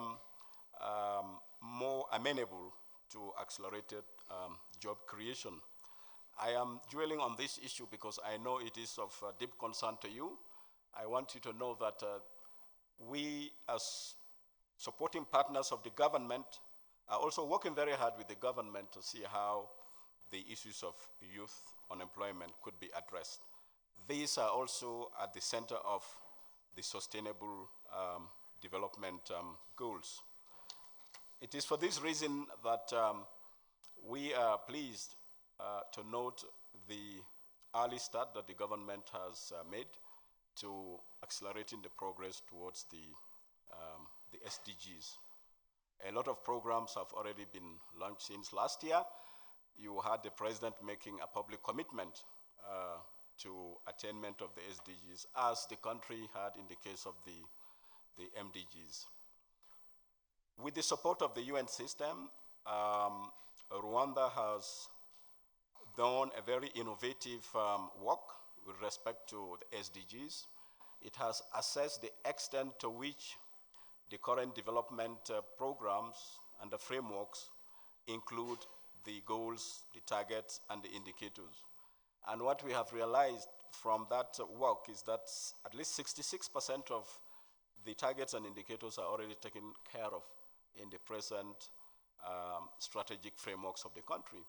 more amenable to accelerated job creation. I am dwelling on this issue because I know it is of deep concern to you. I want you to know that we, as supporting partners of the government, are also working very hard with the government to see how the issues of youth unemployment could be addressed. These are also at the center of the sustainable development goals. It is for this reason that we are pleased to note the early start that the government has made to accelerating the progress towards the SDGs. A lot of programs have already been launched since last year. You had the president making a public commitment to attainment of the SDGs, as the country had in the case of the MDGs. With the support of the UN system, Rwanda has done a very innovative work with respect to the SDGs. It has assessed the extent to which the current development programs and the frameworks include the goals, the targets, and the indicators. And what we have realized from that work is that at least 66% of the targets and indicators are already taken care of in the present strategic frameworks of the country,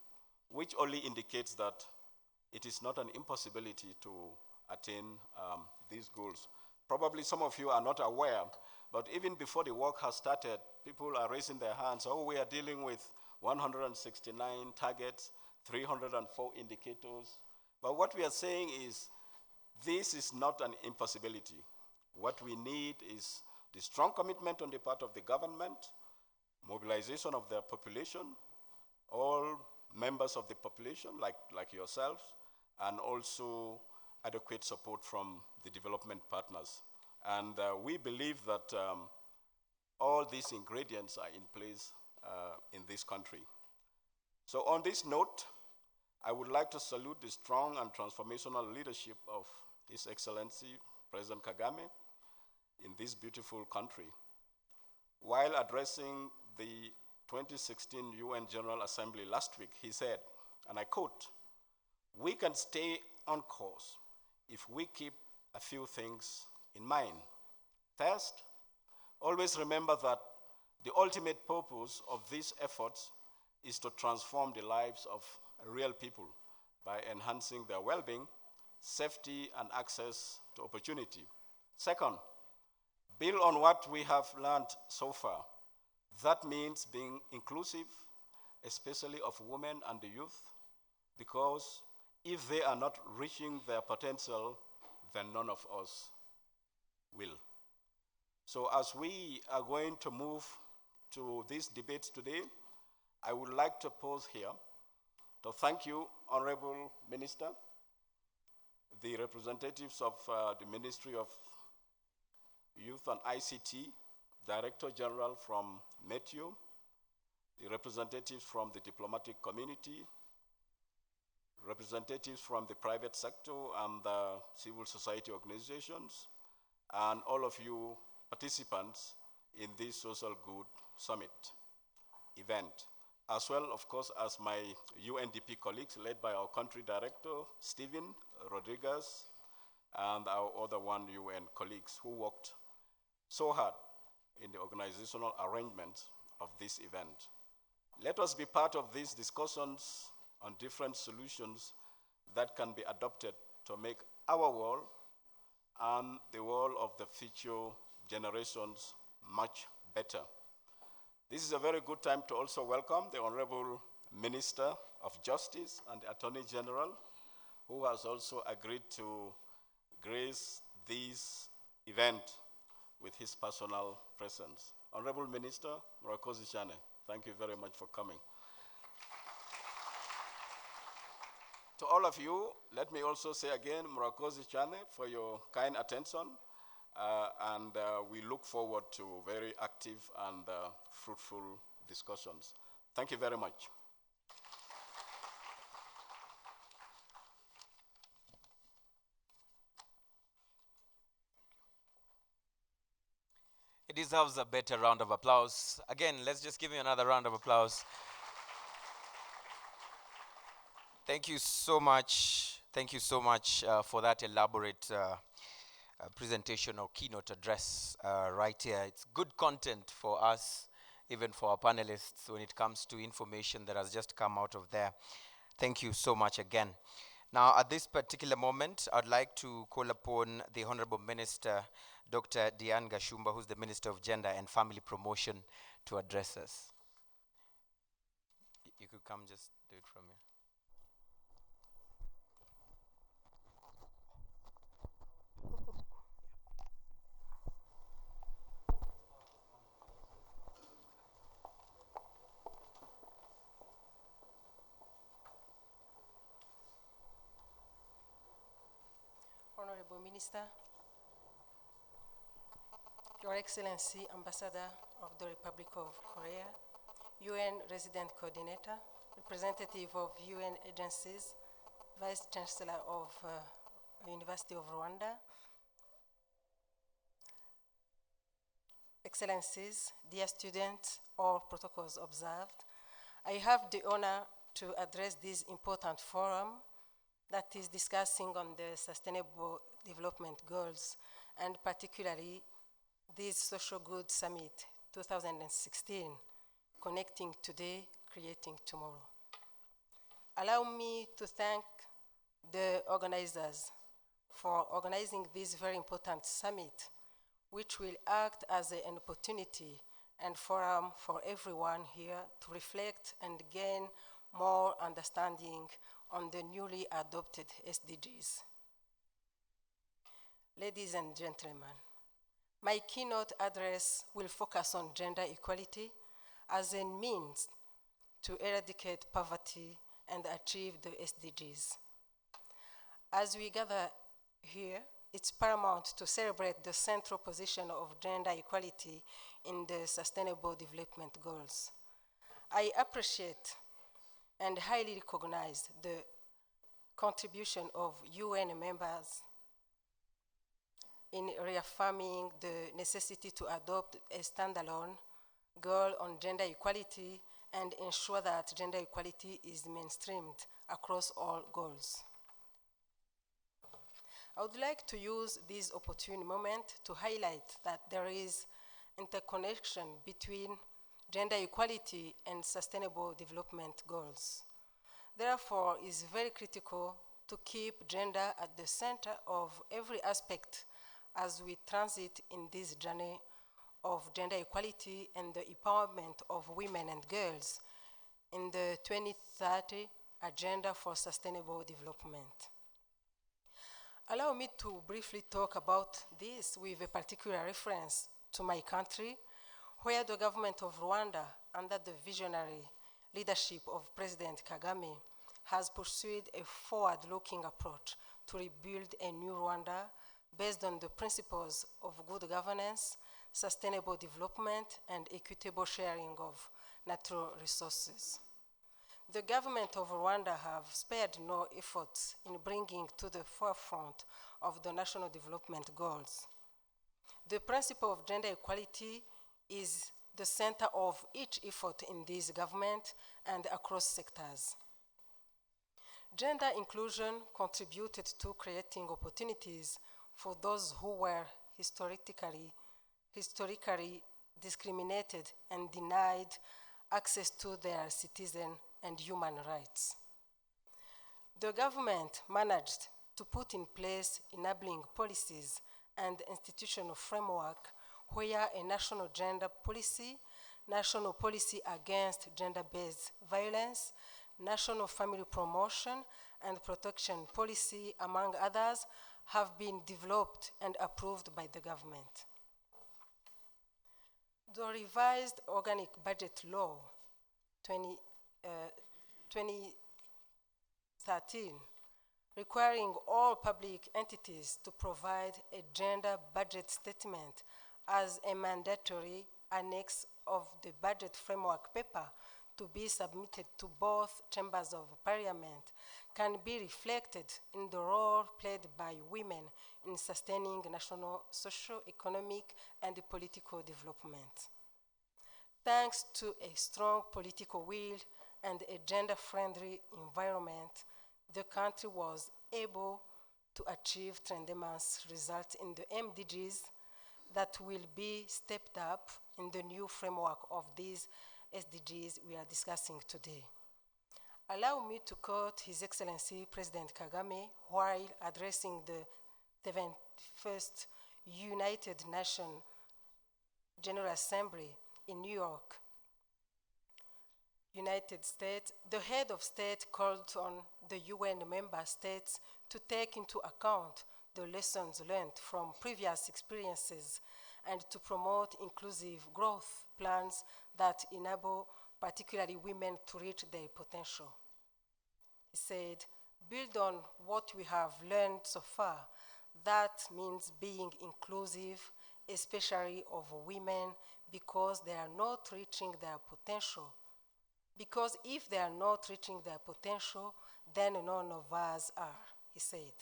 which only indicates that it is not an impossibility to attain these goals. Probably some of you are not aware, but even before the work has started, people are raising their hands. Oh, we are dealing with 169 targets, 304 indicators. But what we are saying is, this is not an impossibility. What we need is the strong commitment on the part of the government, mobilization of their population, all members of the population, like yourselves, and also adequate support from the development partners. And we believe that all these ingredients are in place in this country. So on this note, I would like to salute the strong and transformational leadership of His Excellency President Kagame in this beautiful country. While addressing the 2016 UN General Assembly last week, he said, and I quote, "We can stay on course if we keep a few things in mind. First, always remember that the ultimate purpose of these efforts is to transform the lives of real people by enhancing their well-being, safety, and access to opportunity. Second, build on what we have learned so far. That means being inclusive, especially of women and the youth, because if they are not reaching their potential, then none of us will." So as we are going to move to these debates today, I would like to pause here to thank you, Honorable Minister, the representatives of the Ministry of Youth and ICT, Director General from METIO, the representatives from the diplomatic community, representatives from the private sector and the civil society organizations, and all of you participants in this Social Good Summit event, as well, of course, as my UNDP colleagues led by our country director, Stephen Rodriguez, and our other one UN colleagues who worked so hard in the organizational arrangements of this event. Let us be part of these discussions on different solutions that can be adopted to make our world and the world of the future generations much better. This is a very good time to also welcome the Honorable Minister of Justice and the Attorney General, who has also agreed to grace this event with his personal presence. Honorable Minister Murakoze Chane, thank you very much for coming. To all of you, let me also say again, Murakoze Chane, for your kind attention, and we look forward to very active and fruitful discussions. Thank you very much. It deserves a better round of applause. Again, let's just give him another round of applause. Thank you so much. Thank you so much for that elaborate presentation or keynote address right here. It's good content for us, even for our panelists, when it comes to information that has just come out of there. Thank you so much again. Now, at this particular moment, I'd like to call upon the Honorable Minister, Dr. Diane Gashumba, who's the Minister of Gender and Family Promotion, to address us. You could come just do it from here. Honorable Minister, Your Excellency, Ambassador of the Republic of Korea, UN Resident Coordinator, representative of UN agencies, Vice Chancellor of University of Rwanda, Excellencies, dear students, all protocols observed, I have the honor to address this important forum that is discussing on the Sustainable Development Goals, and particularly this Social Good Summit 2016, Connecting Today, Creating Tomorrow. Allow me to thank the organizers for organizing this very important summit, which will act as an opportunity and forum for everyone here to reflect and gain more understanding on the newly adopted SDGs. Ladies and gentlemen, my keynote address will focus on gender equality as a means to eradicate poverty and achieve the SDGs. As we gather here, it's paramount to celebrate the central position of gender equality in the Sustainable Development Goals. I appreciate and highly recognize the contribution of UN members in reaffirming the necessity to adopt a standalone goal on gender equality and ensure that gender equality is mainstreamed across all goals. I would like to use this opportune moment to highlight that there is interconnection between gender equality and sustainable development goals. Therefore, it is very critical to keep gender at the center of every aspect as we transit in this journey of gender equality and the empowerment of women and girls in the 2030 Agenda for Sustainable Development. Allow me to briefly talk about this with a particular reference to my country, where the government of Rwanda, under the visionary leadership of President Kagame, has pursued a forward-looking approach to rebuild a new Rwanda based on the principles of good governance, sustainable development, and equitable sharing of natural resources. The government of Rwanda have spared no efforts in bringing to the forefront of the national development goals. The principle of gender equality is the center of each effort in this government and across sectors. Gender inclusion contributed to creating opportunities for those who were historically discriminated and denied access to their citizen and human rights. The government managed to put in place enabling policies and institutional framework where a national gender policy, national policy against gender-based violence, national family promotion and protection policy, among others, have been developed and approved by the government. The revised organic budget law 2013, requiring all public entities to provide a gender budget statement as a mandatory annex of the budget framework paper to be submitted to both chambers of parliament, can be reflected in the role played by women in sustaining national socio-economic and political development. Thanks to a strong political will and a gender-friendly environment, the country was able to achieve tremendous results in the MDGs that will be stepped up in the new framework of these SDGs we are discussing today. Allow me to quote His Excellency President Kagame while addressing the 71st United Nations General Assembly in New York, United States. The head of state called on the UN member states to take into account the lessons learned from previous experiences and to promote inclusive growth plans that enable particularly women to reach their potential. He said, build on what we have learned so far. That means being inclusive, especially of women, because they are not reaching their potential. Because if they are not reaching their potential, then none of us are, he said.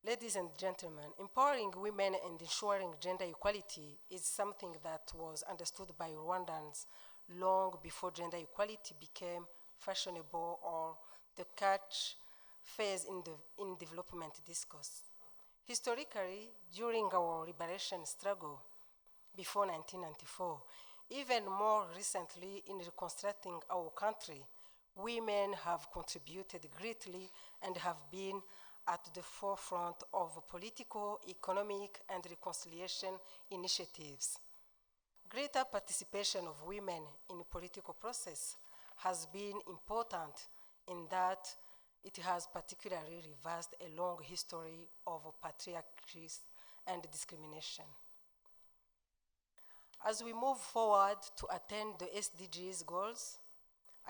Ladies and gentlemen, empowering women and ensuring gender equality is something that was understood by Rwandans long before gender equality became fashionable or the catch phase in development discourse. Historically, during our liberation struggle before 1994, even more recently in reconstructing our country, women have contributed greatly and have been at the forefront of political, economic, and reconciliation initiatives. Greater participation of women in the political process has been important in that it has particularly reversed a long history of patriarchy and discrimination. As we move forward to attain the SDGs goals,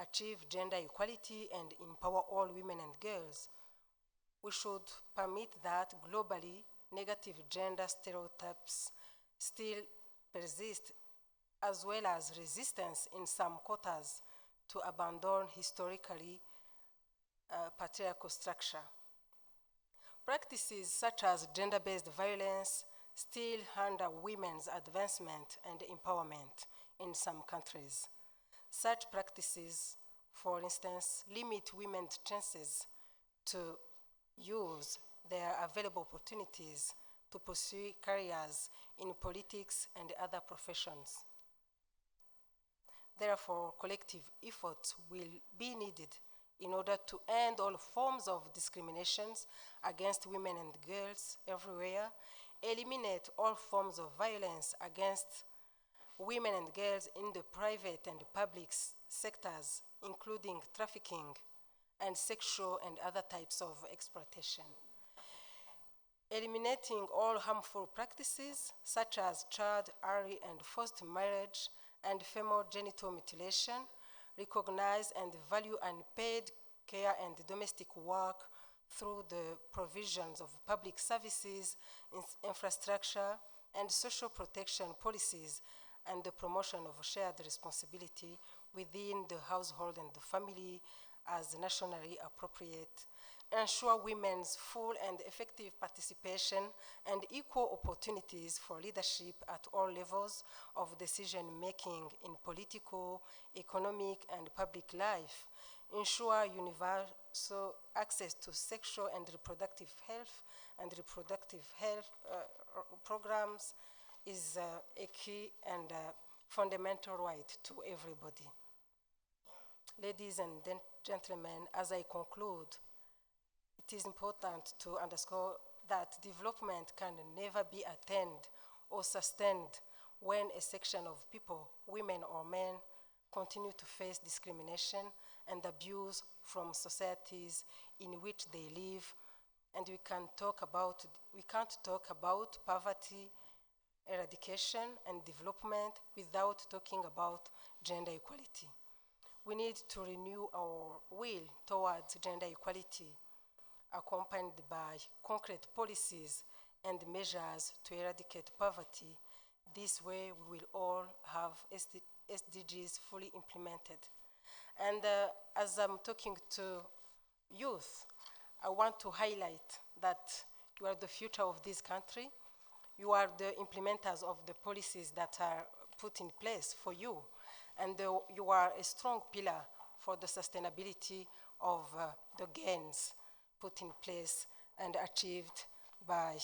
achieve gender equality and empower all women and girls, we should permit that globally negative gender stereotypes still persist, as well as resistance in some quarters to abandon historically patriarchal structure. Practices such as gender-based violence still hinder women's advancement and empowerment in some countries. Such practices, for instance, limit women's chances to use their available opportunities to pursue careers in politics and other professions. Therefore, collective efforts will be needed in order to end all forms of discriminations against women and girls everywhere, eliminate all forms of violence against women and girls in the private and public sectors, including trafficking and sexual and other types of exploitation. Eliminating all harmful practices such as child, early and forced marriage and female genital mutilation, recognize and value unpaid care and domestic work through the provisions of public services, infrastructure, and social protection policies, and the promotion of shared responsibility within the household and the family as nationally appropriate. Ensure women's full and effective participation and equal opportunities for leadership at all levels of decision-making in political, economic, and public life. Ensure universal access to sexual and reproductive health programs is a key and fundamental right to everybody. Ladies and gentlemen, as I conclude, it is important to underscore that development can never be attained or sustained when a section of people, women or men, continue to face discrimination and abuse from societies in which they live, and we can't talk about poverty eradication and development without talking about gender equality. We need to renew our will towards gender equality, accompanied by concrete policies and measures to eradicate poverty. This way, we will all have SDGs fully implemented. And as I'm talking to youth, I want to highlight that you are the future of this country. You are the implementers of the policies that are put in place for you. And you are a strong pillar for the sustainability of the gains put in place and achieved by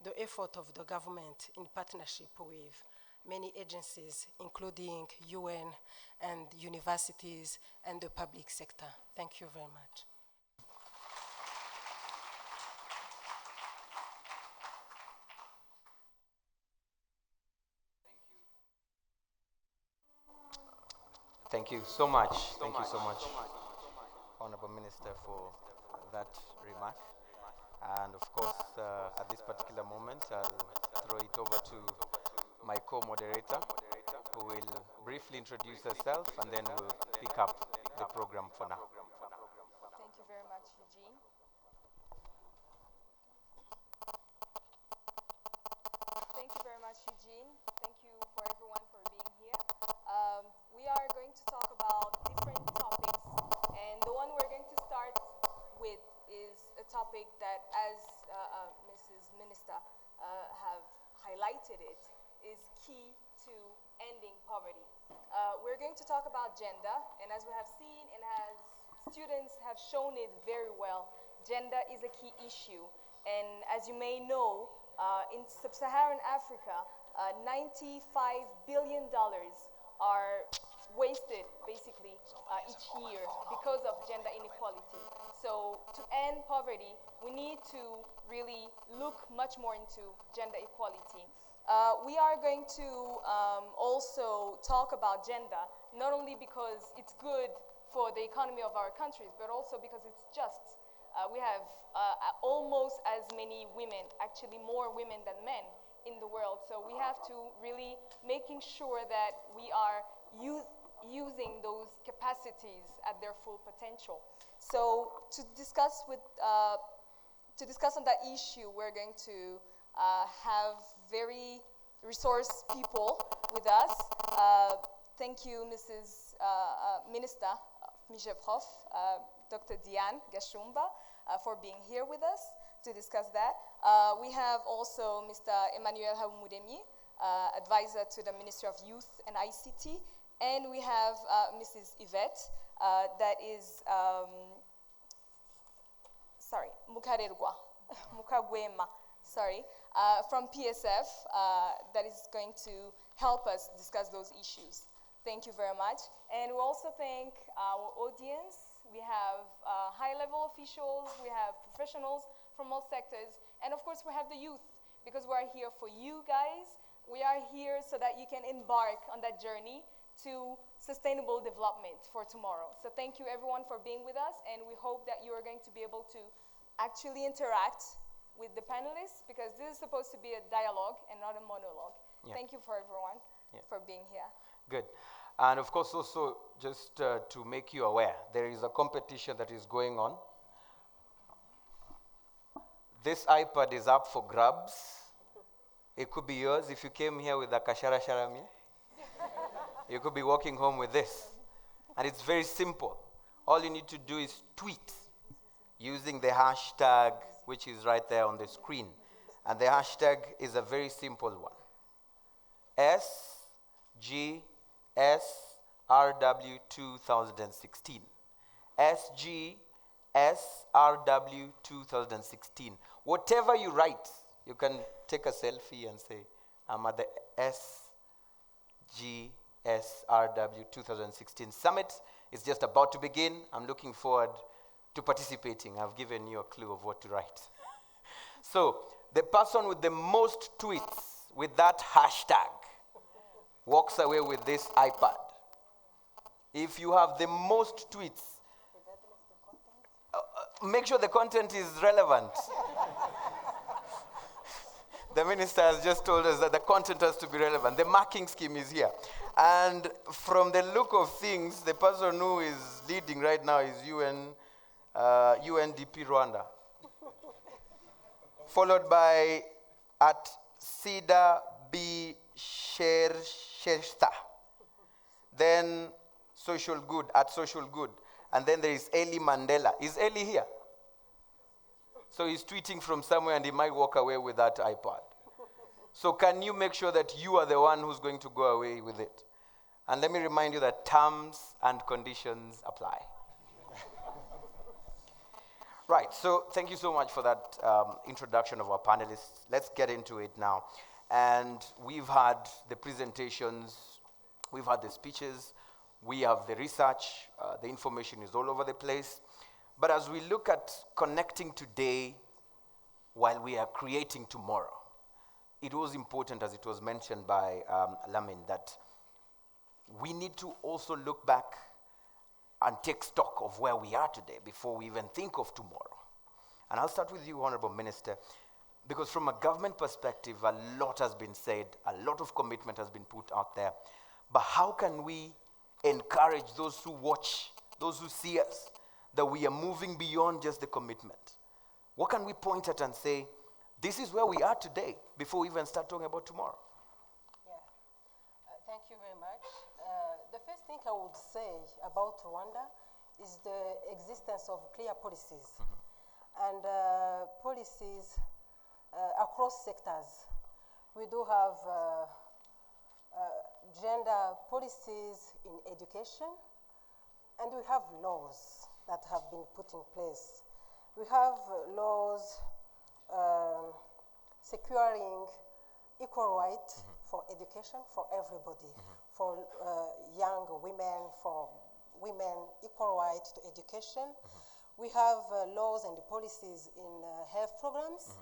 the effort of the government in partnership with many agencies, including UN and universities and the public sector. Thank you very much. Thank you so much. Thank you so much, Honorable Minister, for that remark. And of course, at this particular moment, I'll throw it over to my co-moderator, who will briefly introduce herself, and then we'll pick up the program for now. Thank you very much, Eugene. Thank you very much, Eugene. Thank you for everyone for being here. We are going to talk about different topics, and the one we're going to start with is a topic that, as Mrs. Minister have highlighted it, is key to ending poverty. We're going to talk about gender, and as we have seen and as students have shown it very well, gender is a key issue. And as you may know, in sub-Saharan Africa, $95 billion are wasted basically each year because of gender inequality. So to end poverty, we need to really look much more into gender equality. We are going to also talk about gender, not only because it's good for the economy of our countries, but also because it's just. We have almost as many women, actually more women than men in the world. So we have to really making sure that we are using those capacities at their full potential. So to discuss on that issue, we're going to have very resource people with us. Thank you, Mrs. Minister Mijeprof, Dr. Diane Gashumba, for being here with us to discuss that. We have also Mr. Emmanuel Haumudemi, advisor to the Ministry of Youth and ICT. And we have Mrs. Yvette, that is, Mukagwema, from PSF, that is going to help us discuss those issues. Thank you very much. And we also thank our audience. We have high-level officials, we have professionals from all sectors, and of course we have the youth, because we're here for you guys. We are here so that you can embark on that journey to sustainable development for tomorrow. So thank you everyone for being with us, and we hope that you are going to be able to actually interact with the panelists, because this is supposed to be a dialogue and not a monologue. Yeah. Thank you for everyone for being here. Good. And of course also, just to make you aware, there is a competition that is going on. This iPad is up for grabs. It could be yours if you came here with a Kashara Sharami. You could be walking home with this. And it's very simple. All you need to do is tweet using the hashtag, which is right there on the screen. And the hashtag is a very simple one. SGSRW 2016. SGSRW 2016. Whatever you write, you can take a selfie and say, I'm at the SGSRW 2016 summit. It's just about to begin. I'm looking forward to participating. I've given you a clue of what to write. So the person with the most tweets with that hashtag walks away with this iPad. If you have the most tweets, make sure the content is relevant. The minister has just told us that the content has to be relevant. The marking scheme is here. And from the look of things, the person who is leading right now is UNDP Rwanda. Followed by at Sida B. Shershta. Then Social Good, at Social Good. And then there is Eli Mandela. Is Eli here? So he's tweeting from somewhere and he might walk away with that iPad. So can you make sure that you are the one who's going to go away with it? And let me remind you that terms and conditions apply. Right, so thank you so much for that introduction of our panelists. Let's get into it now. And we've had the presentations, we've had the speeches, we have the research, the information is all over the place. But as we look at connecting today while we are creating tomorrow, it was important, as it was mentioned by Lamin, that we need to also look back and take stock of where we are today before we even think of tomorrow. And I'll start with you, Honorable Minister, because from a government perspective, a lot has been said, a lot of commitment has been put out there. But how can we encourage those who watch, those who see us, that we are moving beyond just the commitment? What can we point at and say, this is where we are today, before we even start talking about tomorrow? Yeah, thank you very much. The first thing I would say about Rwanda is the existence of clear policies. And policies across sectors. We do have gender policies in education, and we have laws that have been put in place. We have laws securing equal right for education for everybody, for young women, for women, equal right to education. We have laws and policies in health programs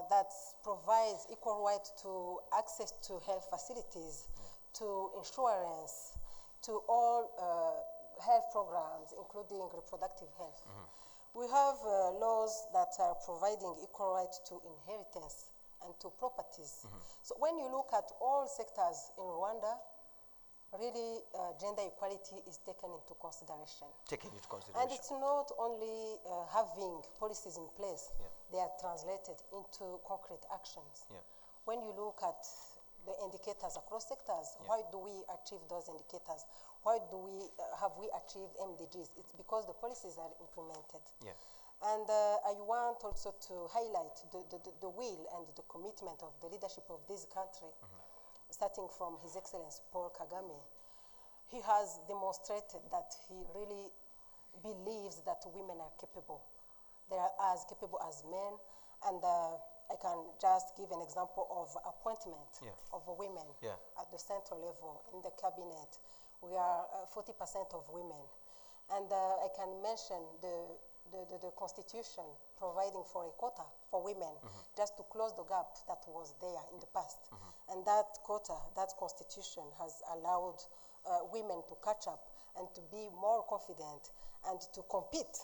that provides equal right to access to health facilities, to insurance, to all health programs, including reproductive health. We have laws that are providing equal right to inheritance and to properties. So when you look at all sectors in Rwanda, really gender equality is taken into consideration. Taken into consideration. And it's not only having policies in place, they are translated into concrete actions. When you look at the indicators across sectors, why do we achieve those indicators? Why do we, have we achieved MDGs? It's because the policies are implemented. And I want also to highlight the will and the commitment of the leadership of this country, starting from His Excellency Paul Kagame. He has demonstrated that he really believes that women are capable. They are as capable as men, and I can just give an example of appointment of women at the central level in the cabinet. We are 40% of women. And I can mention the constitution providing for a quota for women, just to close the gap that was there in the past. And that quota, that constitution has allowed women to catch up and to be more confident and to compete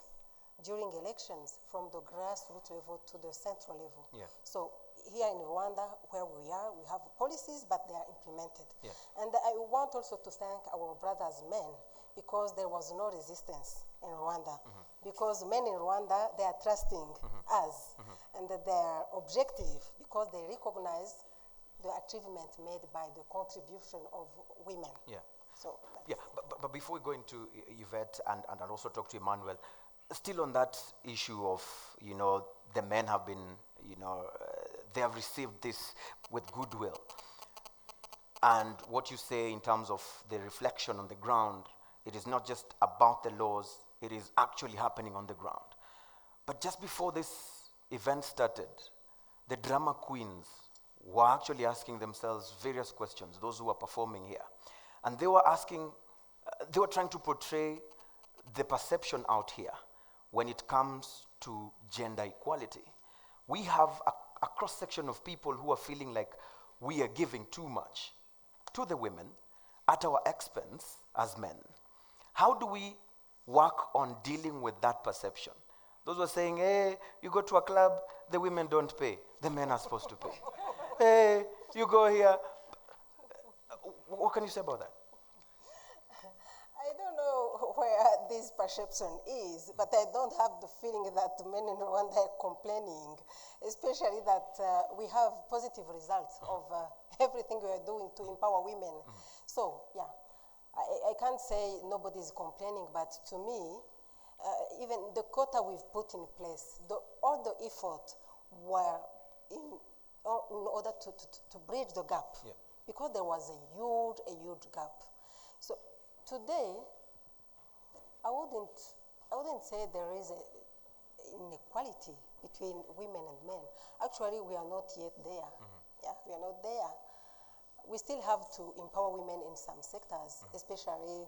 during elections from the grassroots level to the central level. So here in Rwanda, where we are, we have policies, but they are implemented. And I want also to thank our brothers men, because there was no resistance in Rwanda. Because men in Rwanda, they are trusting us, and that they are objective, because they recognize the achievement made by the contribution of women. So but before we go into Yvette and also talk to Emmanuel, still on that issue of, the men have been, they have received this with goodwill. And what you say in terms of the reflection on the ground, it is not just about the laws, it is actually happening on the ground. But just before this event started, the drama queens were actually asking themselves various questions, those who are performing here. And they were asking, they were trying to portray the perception out here when it comes to gender equality. We have a cross-section of people who are feeling like we are giving too much to the women at our expense as men. How do we work on dealing with that perception? Those who are saying, hey, you go to a club, the women don't pay, the men are supposed to pay. Hey, you go here. What can you say about that? I don't know where this perception is, but I don't have the feeling that men in Rwanda are complaining, especially that we have positive results of everything we are doing to empower women. So, yeah, I can't say nobody's complaining, but to me, even the quota we've put in place, all the effort were in order to bridge the gap, because there was a huge gap. So today, I wouldn't say there is inequality between women and men. Actually, we are not yet there. Yeah, we are not there. We still have to empower women in some sectors, especially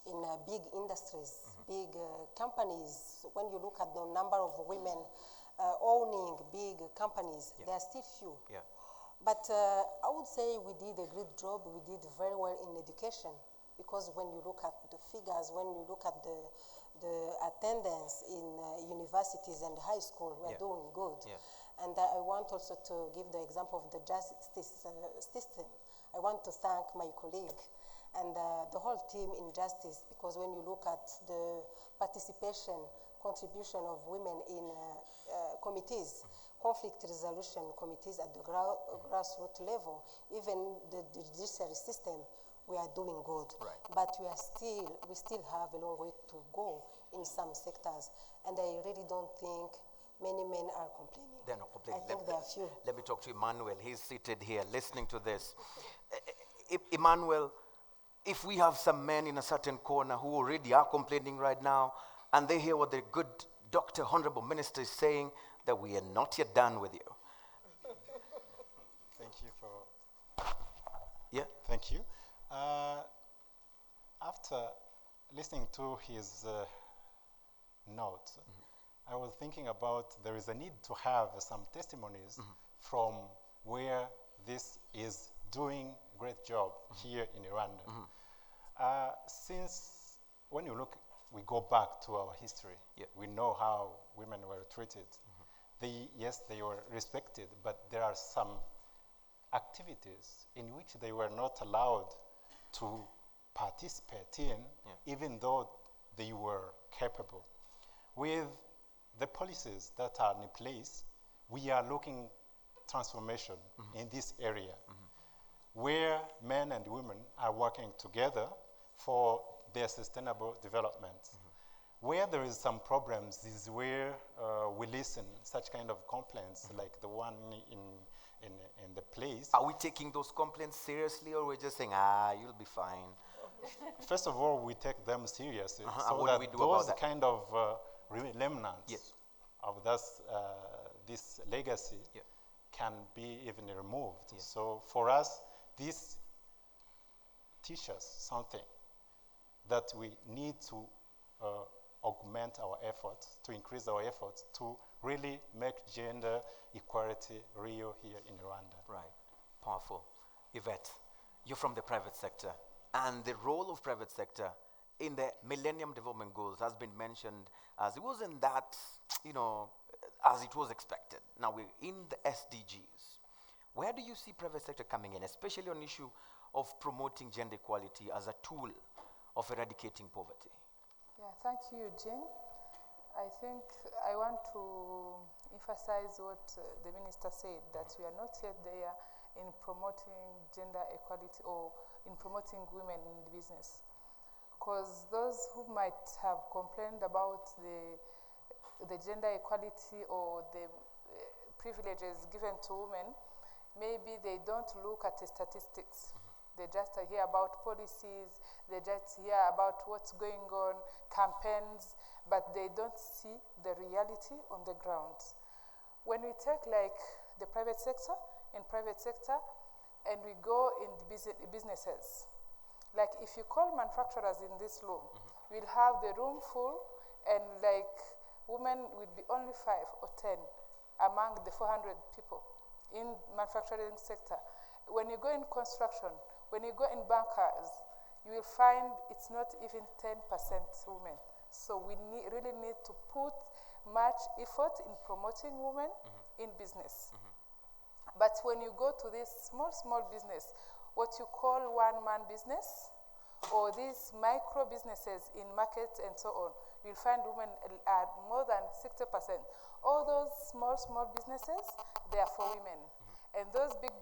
in big industries, big companies. When you look at the number of women owning big companies, they are still few. Yeah. But I would say we did a great job. We did very well in education, because when you look at the figures, when you look at the attendance in universities and high school, we are doing good. Yeah. And I want also to give the example of the justice system. I want to thank my colleague and the whole team in justice, because when you look at the participation, contribution of women in committees, conflict resolution committees at the grassroots level, even the judiciary system, we are doing good. Right. But we still have a long way to go in some sectors, and I really don't think many men are complaining. They're not complaining. I think there are few. Let me talk to Emmanuel. He's seated here listening to this. Emmanuel, if we have some men in a certain corner who already are complaining right now, and they hear what the good Dr. Honorable Minister is saying, that we are not yet done with you. Thank you for. Yeah? Thank you. After listening to his note, I was thinking about there is a need to have some testimonies from where this is doing great job here in Rwanda. Since when you look, we go back to our history. Yeah. We know how women were treated. Yes, they were respected, but there are some activities in which they were not allowed to participate in, even though they were capable. With the policies that are in place, we are looking transformation in this area, where men and women are working together for their sustainable development. Where there is some problems is where we listen such kind of complaints, like the one in the place. Are we taking those complaints seriously, or we're just saying, you'll be fine? First of all, we take them seriously, And so what that do we do about those that? kind of remnants Yes. of this legacy can be even removed. So for us, this teaches something that we need to augment our efforts, to increase our efforts to really make gender equality real here in Rwanda. Right. Powerful. Yvette, you're from the private sector, and the role of private sector in the Millennium Development Goals has been mentioned as it wasn't that, as it was expected. Now we're in the SDGs. Where do you see private sector coming in, especially on issue of promoting gender equality as a tool of eradicating poverty? Yeah, thank you, Eugene. I think I want to emphasize what the minister said, that we are not yet there in promoting gender equality or in promoting women in the business. Because those who might have complained about the gender equality or the privileges given to women, maybe they don't look at the statistics. They just hear about policies, they just hear about what's going on, campaigns, but they don't see the reality on the ground. When we take like the private sector, and we go in the businesses, like if you call manufacturers in this room, we'll have the room full, and like women will be only 5 or 10 among the 400 people in manufacturing sector. When you go in construction, when you go in bankers, you will find it's not even 10% women. So we really need to put much effort in promoting women in business. But when you go to this small business, what you call one-man business, or these micro businesses in markets and so on, you'll find women are more than 60%. All those small businesses, they are for women. And those big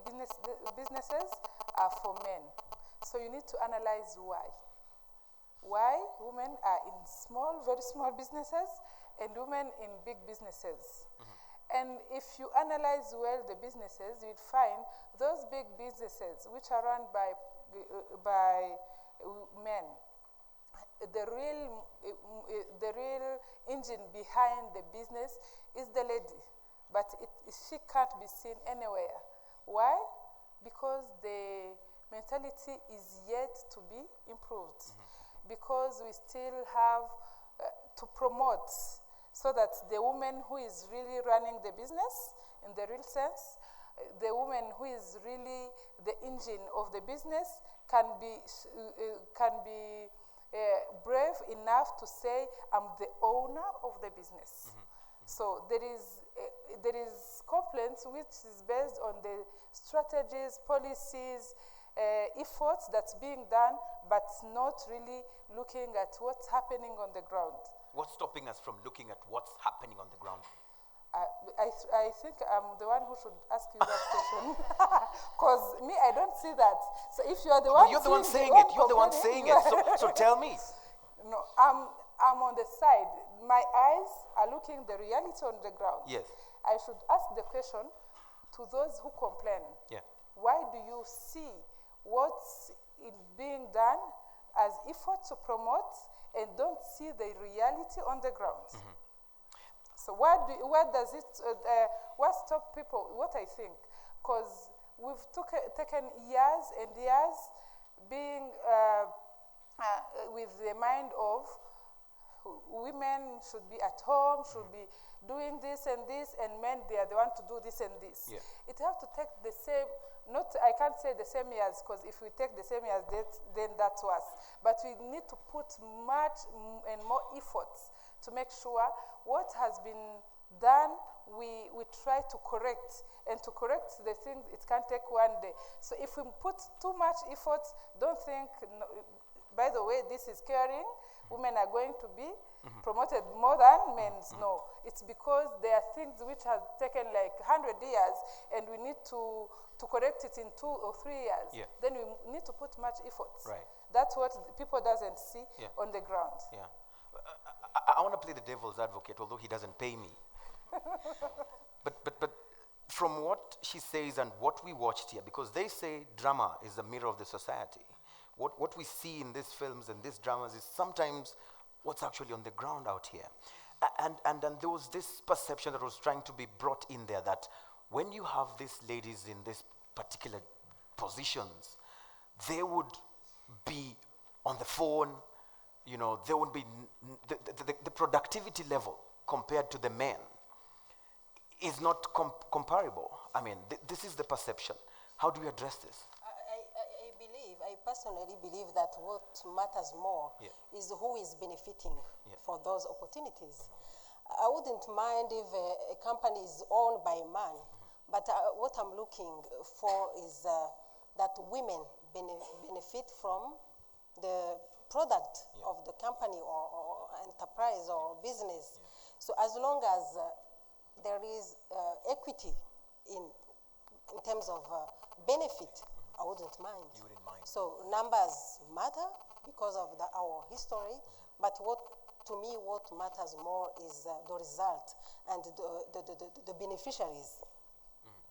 businesses are for men. So you need to analyze why. Why women are in very small businesses and women in big businesses. And if you analyze well the businesses, you'd find those big businesses which are run by men, the real engine behind the business is the lady, but she can't be seen anywhere. Why? Because the mentality is yet to be improved. Because we still have to promote so that the woman who is really running the business in the real sense, the woman who is really the engine of the business can be brave enough to say, I'm the owner of the business. So there is complaints which is based on the strategies, policies, efforts that's being done, but not really looking at what's happening on the ground. What's stopping us from looking at what's happening on the ground? I think I'm the one who should ask you that question. Because me, I don't see that. So if you are the one, But you're the one saying it. You're the one saying it. So tell me. No, I'm on the side. My eyes are looking the reality on the ground. Yes. I should ask the question to those who complain. Yeah. Why do you see what's being done as effort to promote and don't see the reality on the ground? So what stop people? What I think, because we've taken years and years being with the mind of women should be at home, should be doing this, and men, they are the one to do this and this. Yeah. It have to take the same, I can't say the same years, because if we take the same years, then that's worse. But we need to put much and more efforts to make sure what has been done, we try to correct. And to correct the things, it can take one day. So if we put too much effort, don't think, no, by the way, this is caring, women are going to be promoted more than men. No, it's because there are things which have taken like 100 years and we need to correct it in 2 or 3 years. Yeah. Then we need to put much effort. Right. That's what people doesn't see on the ground. Yeah. I want to play the devil's advocate, although he doesn't pay me. But from what she says and what we watched here, because they say drama is the mirror of the society. What we see in these films and these dramas is sometimes what's actually on the ground out here. And there was this perception that was trying to be brought in there that when you have these ladies in these particular positions, they would be on the phone, you know, there would be the productivity level compared to the men is not comparable. I mean, this is the perception. How do we address this? I personally believe that what matters more is who is benefiting for those opportunities. I wouldn't mind if a company is owned by a man, but what I'm looking for is that women benefit from the product of the company or enterprise or business. So as long as there is equity in terms of benefit, I wouldn't mind. You wouldn't mind. So numbers matter because of our history, but to me what matters more is the result and the beneficiaries.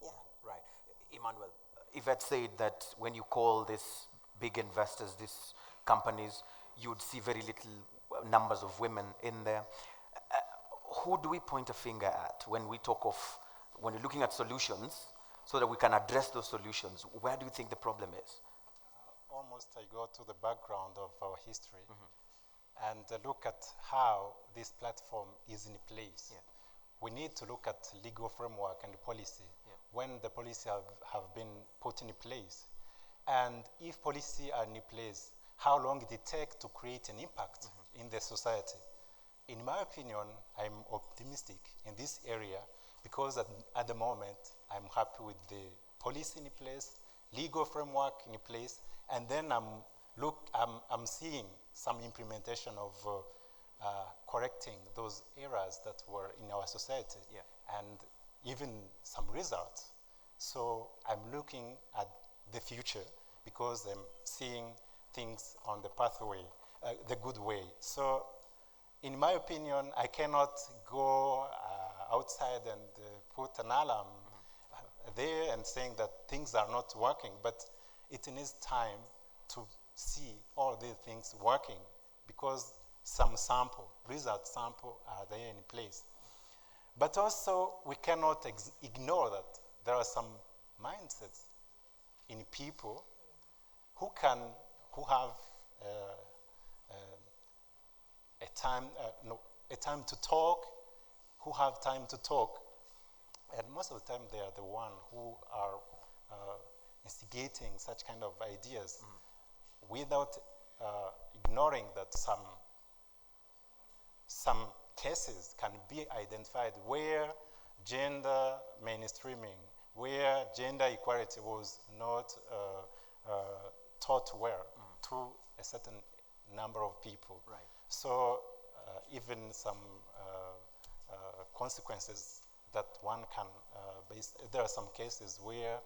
Yeah. Right. Emmanuel, Yvette said that when you call these big investors, these companies, you would see very little numbers of women in there. Who do we point a finger at when we talk of, when you're looking at solutions, so that we can address those solutions? Where do you think the problem is? Almost I go to the background of our history and look at how this platform is in place. We need to look at legal framework and policy when the policy have been put in place. And if policy are in place, how long did it take to create an impact in the society? In my opinion, I'm optimistic in this area because at the moment, I'm happy with the policy in place, legal framework in place, and then I'm seeing some implementation of correcting those errors that were in our society, and even some results. So I'm looking at the future because I'm seeing things on the pathway, the good way. So in my opinion, I cannot go outside and put an alarm there and saying that things are not working, but it needs time to see all these things working because some result sample are there in place. But also, we cannot ignore that there are some mindsets in people who have a time to talk, who have time to talk, and most of the time they are the one who are instigating such kind of ideas without ignoring that some cases can be identified where gender mainstreaming, where gender equality was not taught well to a certain number of people. Right. So even some consequences that one can base, there are some cases where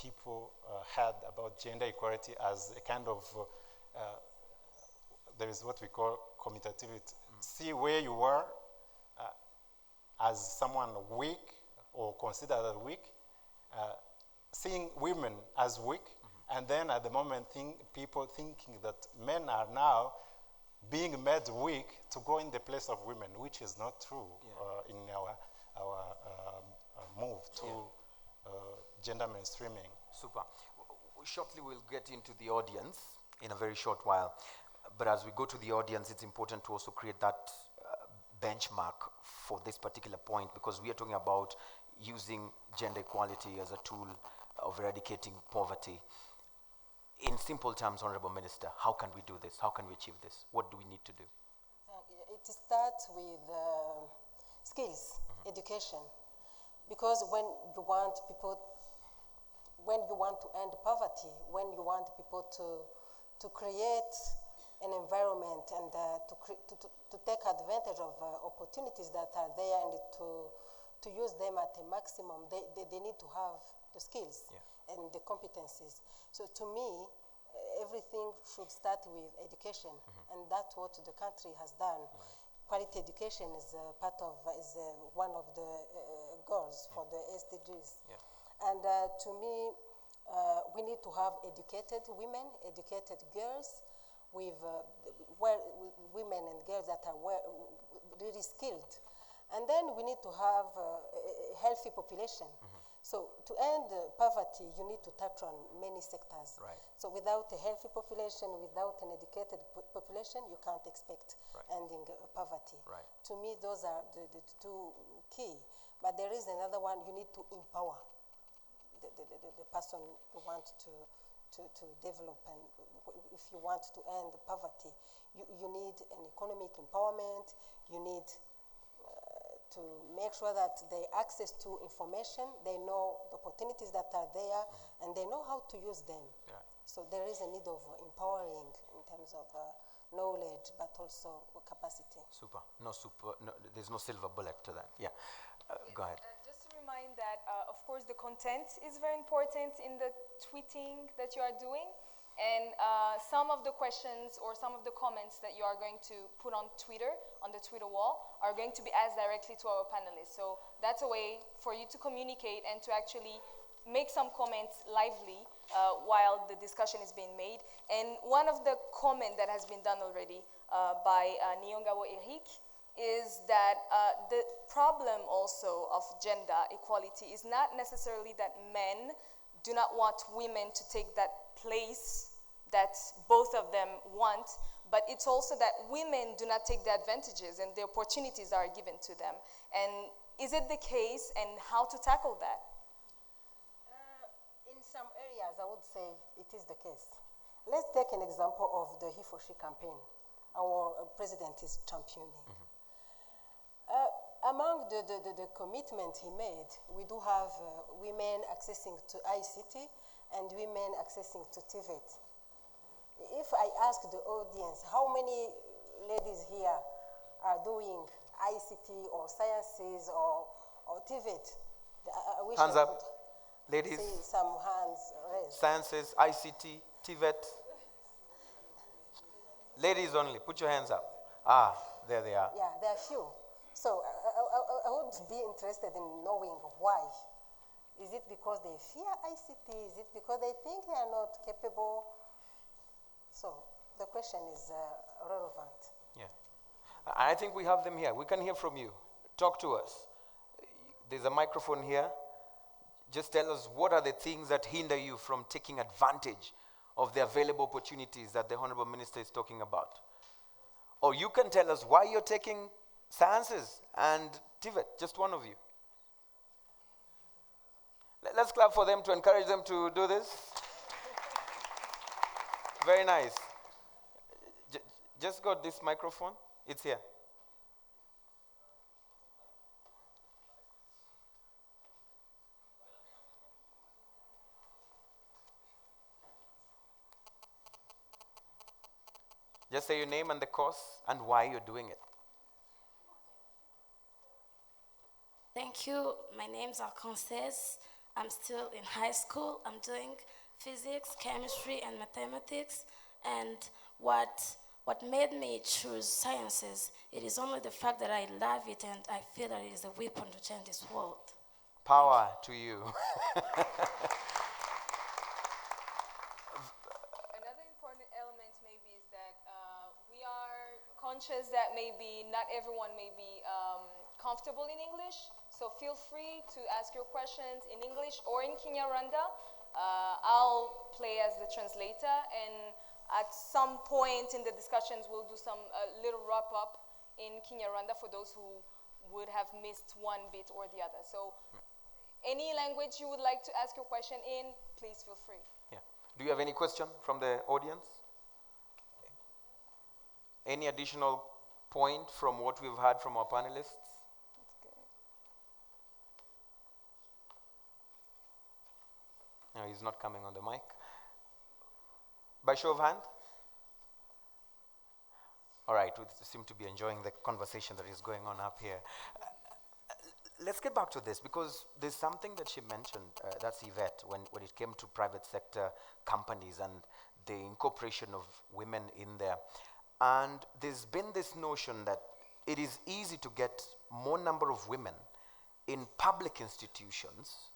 people had about gender equality as a kind of, there is what we call commutativity. See where you were as someone weak or considered as weak, seeing women as weak, and then at the moment people thinking that men are now being made weak to go in the place of women, which is not true in our move to gender mainstreaming. Super. Shortly we'll get into the audience in a very short while. But as we go to the audience, it's important to also create that benchmark for this particular point, because we are talking about using gender equality as a tool of eradicating poverty. In simple terms, Honorable Minister, how can we do this? How can we achieve this? What do we need to do? It starts with skills, education. Because when you want to end poverty, when you want people to create an environment and to take advantage of opportunities that are there and to use them at a maximum, they need to have the skills and the competencies. So to me, everything should start with education, and that's what the country has done. Quality education is one of the goals for the SDGs. And to me, we need to have educated women, educated girls, with women and girls that are really skilled. And then we need to have a healthy population. So to end poverty, you need to touch on many sectors. Right. So without a healthy population, without an educated population, you can't expect ending poverty. Right. To me, those are the two key. But there is another one, you need to empower the person you want to develop, and if you want to end poverty, you need an economic empowerment, you need to make sure that they access to information, they know the opportunities that are there, and they know how to use them. So there is a need of empowering in terms of knowledge, but also capacity. Super. No, there's no silver bullet to that. Yeah. Go ahead. Just to remind that, of course, the content is very important in the tweeting that you are doing. And some of the questions or some of the comments that you are going to put on Twitter, on the Twitter wall, are going to be asked directly to our panelists. So that's a way for you to communicate and to actually make some comments lively while the discussion is being made. And one of the comments that has been done already by Niyongabo Eric is that the problem also of gender equality is not necessarily that men do not want women to take that place that both of them want, but it's also that women do not take the advantages and the opportunities are given to them. And is it the case, and how to tackle that? In some areas, I would say it is the case. Let's take an example of the He for She campaign our president is championing. Among the commitment he made, we do have women accessing to ICT and women accessing to TVET. If I ask the audience, how many ladies here are doing ICT or sciences or TVET? I wish Hands I up, could ladies. see some hands raised. Sciences, ICT, TVET. Ladies only, put your hands up. Ah, there they are. Yeah, there are few. So I would be interested in knowing why. Is it because they fear ICT? Is it because they think they are not capable? So the question is relevant. Yeah. I think we have them here. We can hear from you. Talk to us. There's a microphone here. Just tell us what are the things that hinder you from taking advantage of the available opportunities that the Honorable Minister is talking about. Or you can tell us why you're taking sciences and TVET, just one of you. Let's clap for them to encourage them to do this. Very nice. Just got this microphone. It's here. Just say your name and the course and why you're doing it. Thank you. My name's Alconces. I'm still in high school. I'm doing physics, chemistry, and mathematics. And what made me choose sciences, it is only the fact that I love it and I feel that it is a weapon to change this world. Power to you. Another important element maybe is that we are conscious that maybe not everyone may be comfortable in English. So feel free to ask your questions in English or in Kinyarwanda. I'll play as the translator, and at some point in the discussions, we'll do some little wrap-up in Kinyarwanda for those who would have missed one bit or the other. So any language you would like to ask your question in, please feel free. Yeah. Do you have any question from the audience? Any additional point from what we've heard from our panelists? No, he's not coming on the mic. By show of hand? All right, we seem to be enjoying the conversation that is going on up here. Let's get back to this, because there's something that she mentioned, that's Yvette, when it came to private sector companies and the incorporation of women in there. And there's been this notion that it is easy to get more number of women in public institutions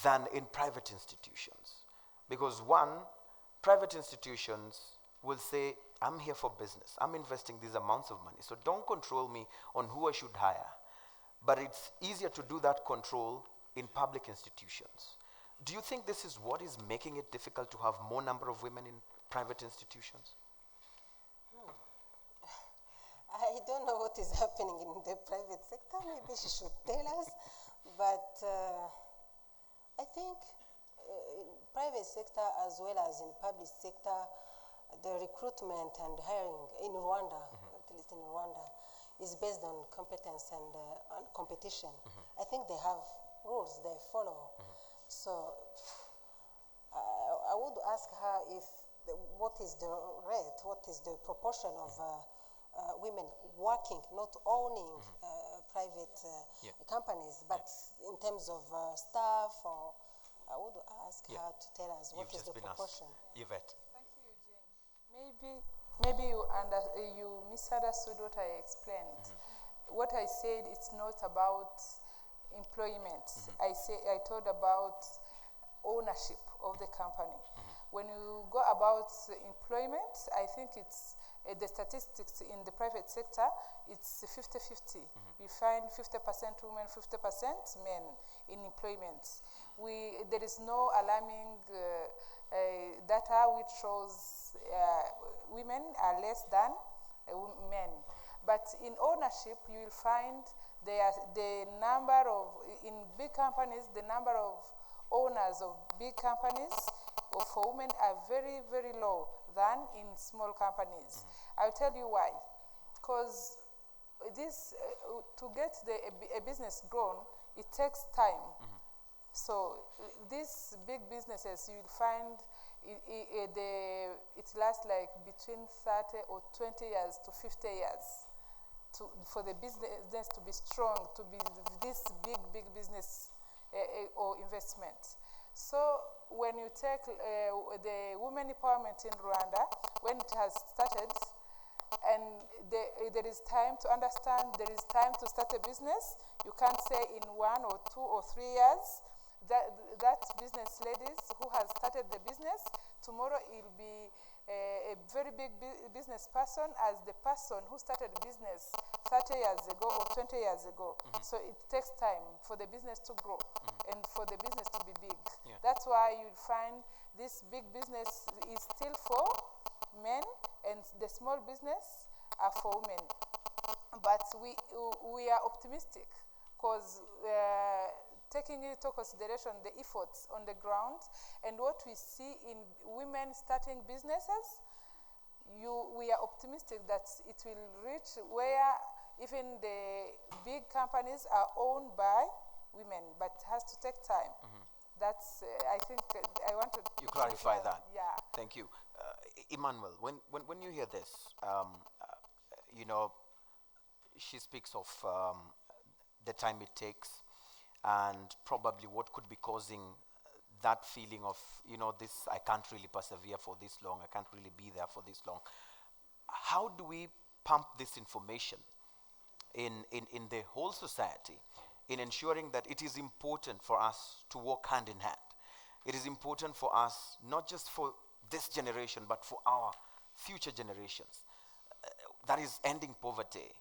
than in private institutions. Because one, private institutions will say, I'm here for business. I'm investing these amounts of money. So don't control me on who I should hire. But it's easier to do that control in public institutions. Do you think this is what is making it difficult to have more number of women in private institutions? I don't know what is happening in the private sector. Maybe she should tell us. But I think in private sector as well as in public sector, the recruitment and hiring in Rwanda, at least in Rwanda, is based on competence and on competition. I think they have rules they follow. So I would ask her if what is the rate, what is the proportion of women working, not owning private companies, but in terms of staff, or I would ask her to tell us what is the proportion. Yvette. Thank you, Eugene. Maybe you misunderstood what I explained. What I said, it's not about employment. I told about ownership of the company. When you go about employment, I think it's the statistics in the private sector, it's 50-50. You find 50% women, 50% men in employment. There is no alarming data which shows women are less than men. But in ownership, you will find the number of, in big companies, the number of owners of big companies for women are very, very low than in small companies. I'll tell you why. Because this, to get a business grown, it takes time. So these big businesses, you'll find it lasts like between 30 or 20 years to 50 years for the business to be strong, to be this big business or investment. So when you take the women empowerment in Rwanda, when it has started, and there is time to understand, there is time to start a business. You can't say in 1 or 2 or 3 years that business ladies who has started the business, tomorrow it will be a very big business person as the person who started business 30 years ago or 20 years ago. So it takes time for the business to grow and for the business to be big. Yeah. That's why you find this big business is still for men and the small business are for women. But we are optimistic because taking into consideration the efforts on the ground and what we see in women starting businesses, we are optimistic that it will reach where even the big companies are owned by women, but it has to take time. That's, I think, I wanted to You clarify that. Yeah. Thank you. Emmanuel, when you hear this, she speaks of the time it takes and probably what could be causing that feeling of, this, I can't really persevere for this long, I can't really be there for this long. How do we pump this information in the whole society in ensuring that it is important for us to work hand in hand? It is important for us, not just for this generation, but for our future generations. That is ending poverty.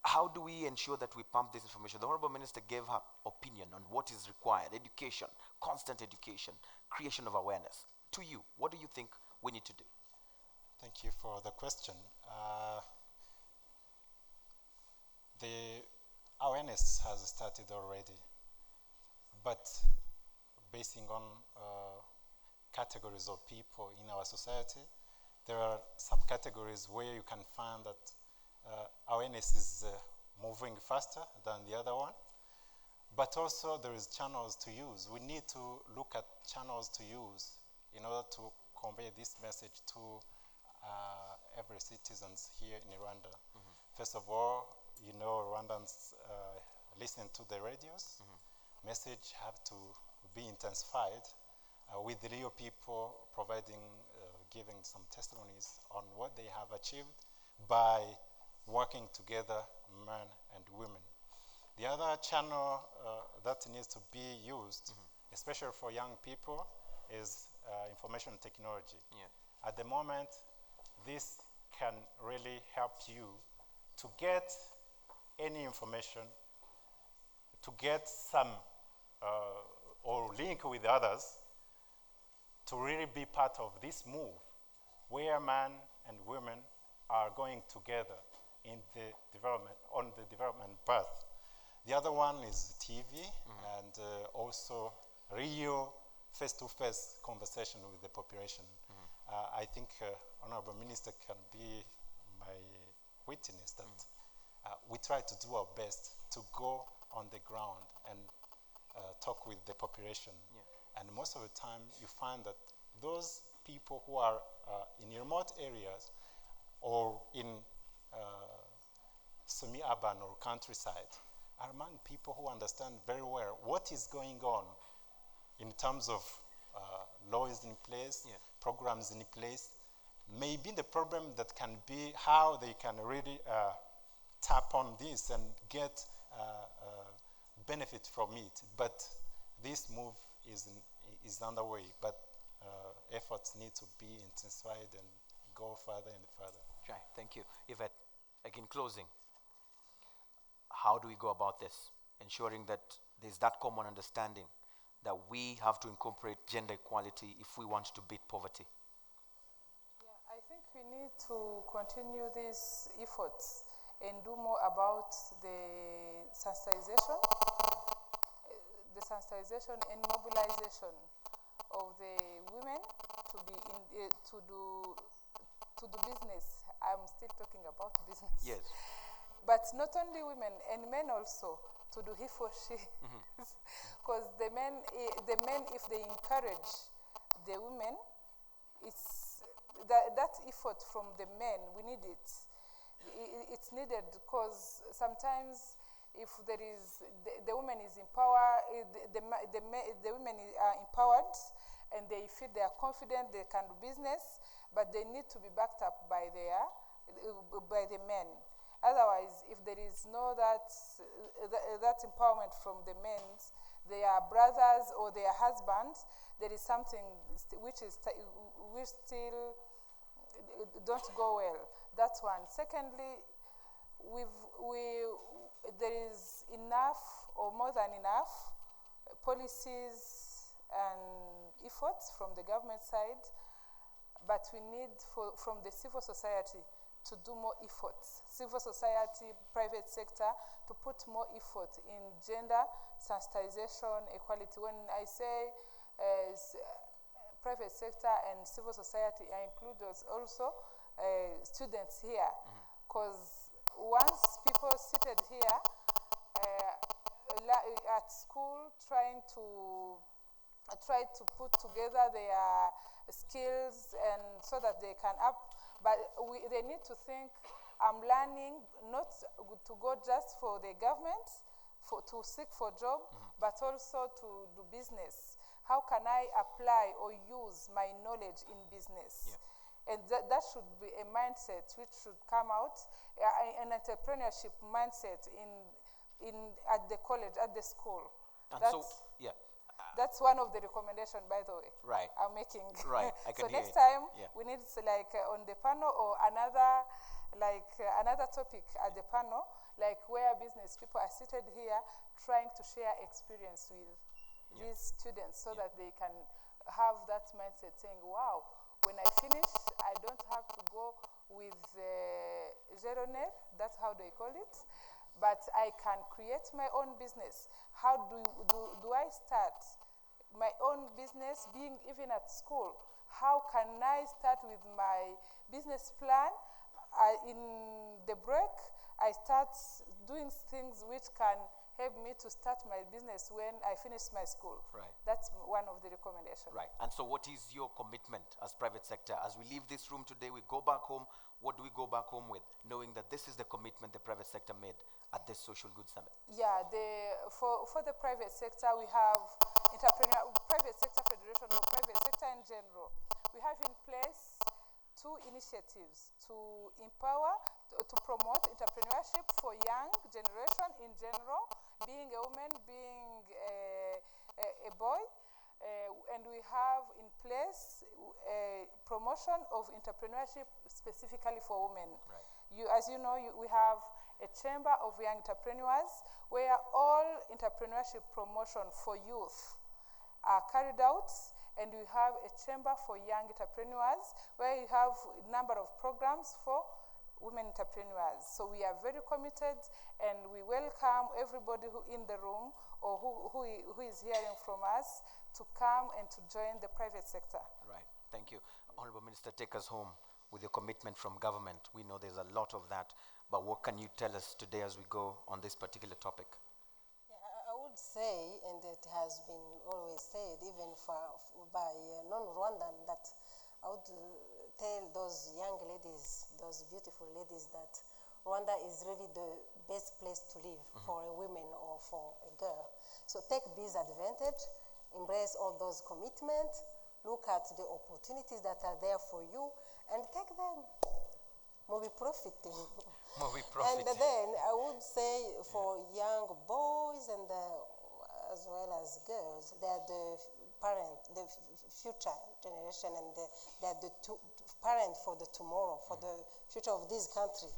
How do we ensure that we pump this information? The Honorable Minister gave her opinion on what is required: education, constant education, creation of awareness. To you, what do you think we need to do? Thank you for the question. The awareness has started already, but basing on categories of people in our society, there are some categories where you can find that awareness is moving faster than the other one, but also there is channels to use. We need to look at channels to use in order to convey this message to every citizens here in Rwanda. First of all, Rwandans listen to the radios. Message have to be intensified with the real people providing, giving some testimonies on what they have achieved by working together, men and women. The other channel that needs to be used, especially for young people, is information technology. Yeah. At the moment, this can really help you to get any information, to get some or link with others, to really be part of this move where men and women are going together in the development, on the development path. The other one is TV and also real face-to-face conversation with the population. I think Honorable Minister can be my witness that we try to do our best to go on the ground and talk with the population. Yeah. And most of the time you find that those people who are in remote areas or in semi-urban or countryside are among people who understand very well what is going on in terms of laws in place, programs in place. Maybe the problem that can be how they can really tap on this and get benefit from it. But this move is underway, but efforts need to be intensified and go further and further. Right, thank you. Yvette, again, closing. How do we go about this? Ensuring that there's that common understanding that we have to incorporate gender equality if we want to beat poverty. Yeah, I think we need to continue these efforts and do more about the sensitization and mobilization of the women to be in to do business. I'm still talking about business. Yes. But not only women and men also to do he for she, because the men, if they encourage the women, it's that effort from the men. We need it. It's needed because sometimes if there is the woman is empowered, the women are empowered, and they feel they are confident they can do business, but they need to be backed up by the men. Otherwise, if there is no that empowerment from the men, their brothers or their husbands, there is something which still don't go well. That's one. Secondly, there is enough or more than enough policies and efforts from the government side, but we need from the civil society to do more efforts. Civil society, private sector, to put more effort in gender sensitization, equality. When I say private sector and civil society, I include also students here, because once people seated here at school trying to put together their skills and so that they can but they need to think, I'm learning not to go just for the government, to seek for job, but also to do business. How can I apply or use my knowledge in business? Yeah. And that should be a mindset which should come out, an entrepreneurship mindset at the college, at the school. And that's one of the recommendations, by the way. Right. I'm making. Right. I can so hear next time Yeah. we need on the panel or another topic at the panel, like where business people are seated here trying to share experience with these students so that they can have that mindset saying, wow, when I finish, I don't have to go with zero net, that's how they call it, but I can create my own business. How do I start my own business, being even at school? How can I start with my business plan? In the break, I start doing things which can help me to start my business when I finish my school. Right. That's one of the recommendations. Right. And so what is your commitment as private sector? As we leave this room today, we go back home, what do we go back home with? Knowing that this is the commitment the private sector made at this Social Good Summit. Yeah, for the private sector, we have private sector federation or private sector in general. We have in place 2 initiatives to empower, to promote entrepreneurship for young generation in general, being a woman, being a boy, and we have in place a promotion of entrepreneurship specifically for women. Right. As you know, we have a chamber of young entrepreneurs where all entrepreneurship promotion for youth are carried out, and we have a chamber for young entrepreneurs where you have a number of programs for women entrepreneurs. So we are very committed, and we welcome everybody who in the room or who is hearing from us to come and to join the private sector. Right, thank you. Honorable Minister, take us home with your commitment from government. We know there's a lot of that, but what can you tell us today as we go on this particular topic? I would say, and it has been always said, even by non-Rwandan, that I would tell those young ladies, those beautiful ladies, that Rwanda is really the best place to live for a woman or for a girl. So take this advantage, embrace all those commitments, look at the opportunities that are there for you, and take them. We'll be profiting. And then I would say for young boys and as well as girls, they're the future generation, and they're the parent for the tomorrow, for the future of this country.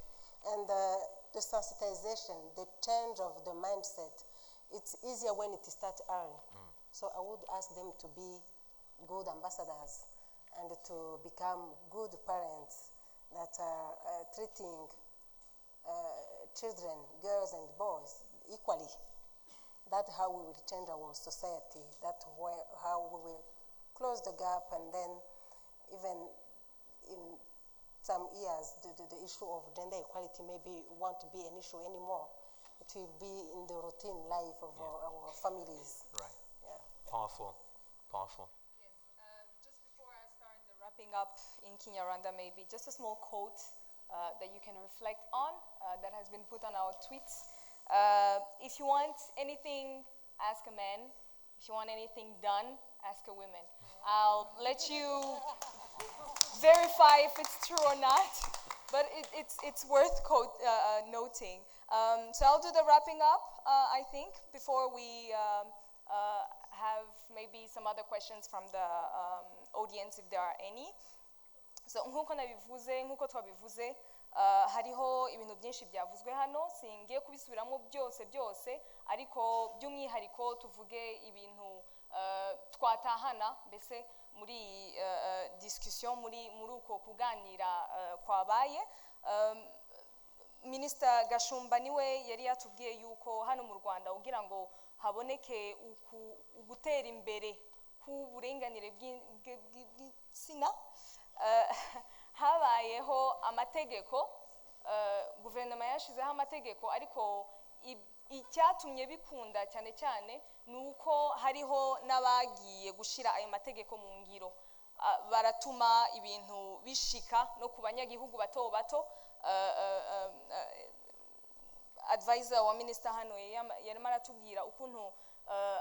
And the sensitization, the change of the mindset, it's easier when it starts early. So I would ask them to be good ambassadors and to become good parents that are treating children, girls and boys equally. That's how we will change our society. That's how we will close the gap, and then even in some years, the issue of gender equality maybe won't be an issue anymore. It will be in the routine life of our families. Right. Yeah. Powerful, powerful. Yes. Just before I start the wrapping up in Kinyarwanda, maybe just a small quote that you can reflect on that has been put on our tweets. If you want anything, ask a man. If you want anything done, ask a woman. I'll let you verify if it's true or not, but it's worth noting. So I'll do the wrapping up, I think, before we have maybe some other questions from the audience, if there are any. So, nk'uko twabivuze hariho ibintu byinshi byavuzwe hano singiye kubisubiramo byose ariko by'umwihariko tuvuge ibintu twatahana mbese muri discussion muri uko kuganira kwabaye. Minister Gashumba niwe yari yatubwiye yuko hano mu Rwanda ugira ngo haboneke ugutera imbere k'uburenganire bw'igitsina habayeho amategeko, guverinoma yashizeho amategeko, ariko icyatumye bikunda cyane cyane ni uko hariho n'abagiye gushyira ayo mategeko mu ngiro, baratuma ibintu bishika no ku banyagihugu bato bato. Advisor wa minister hano yarimo aratubwira ukuntu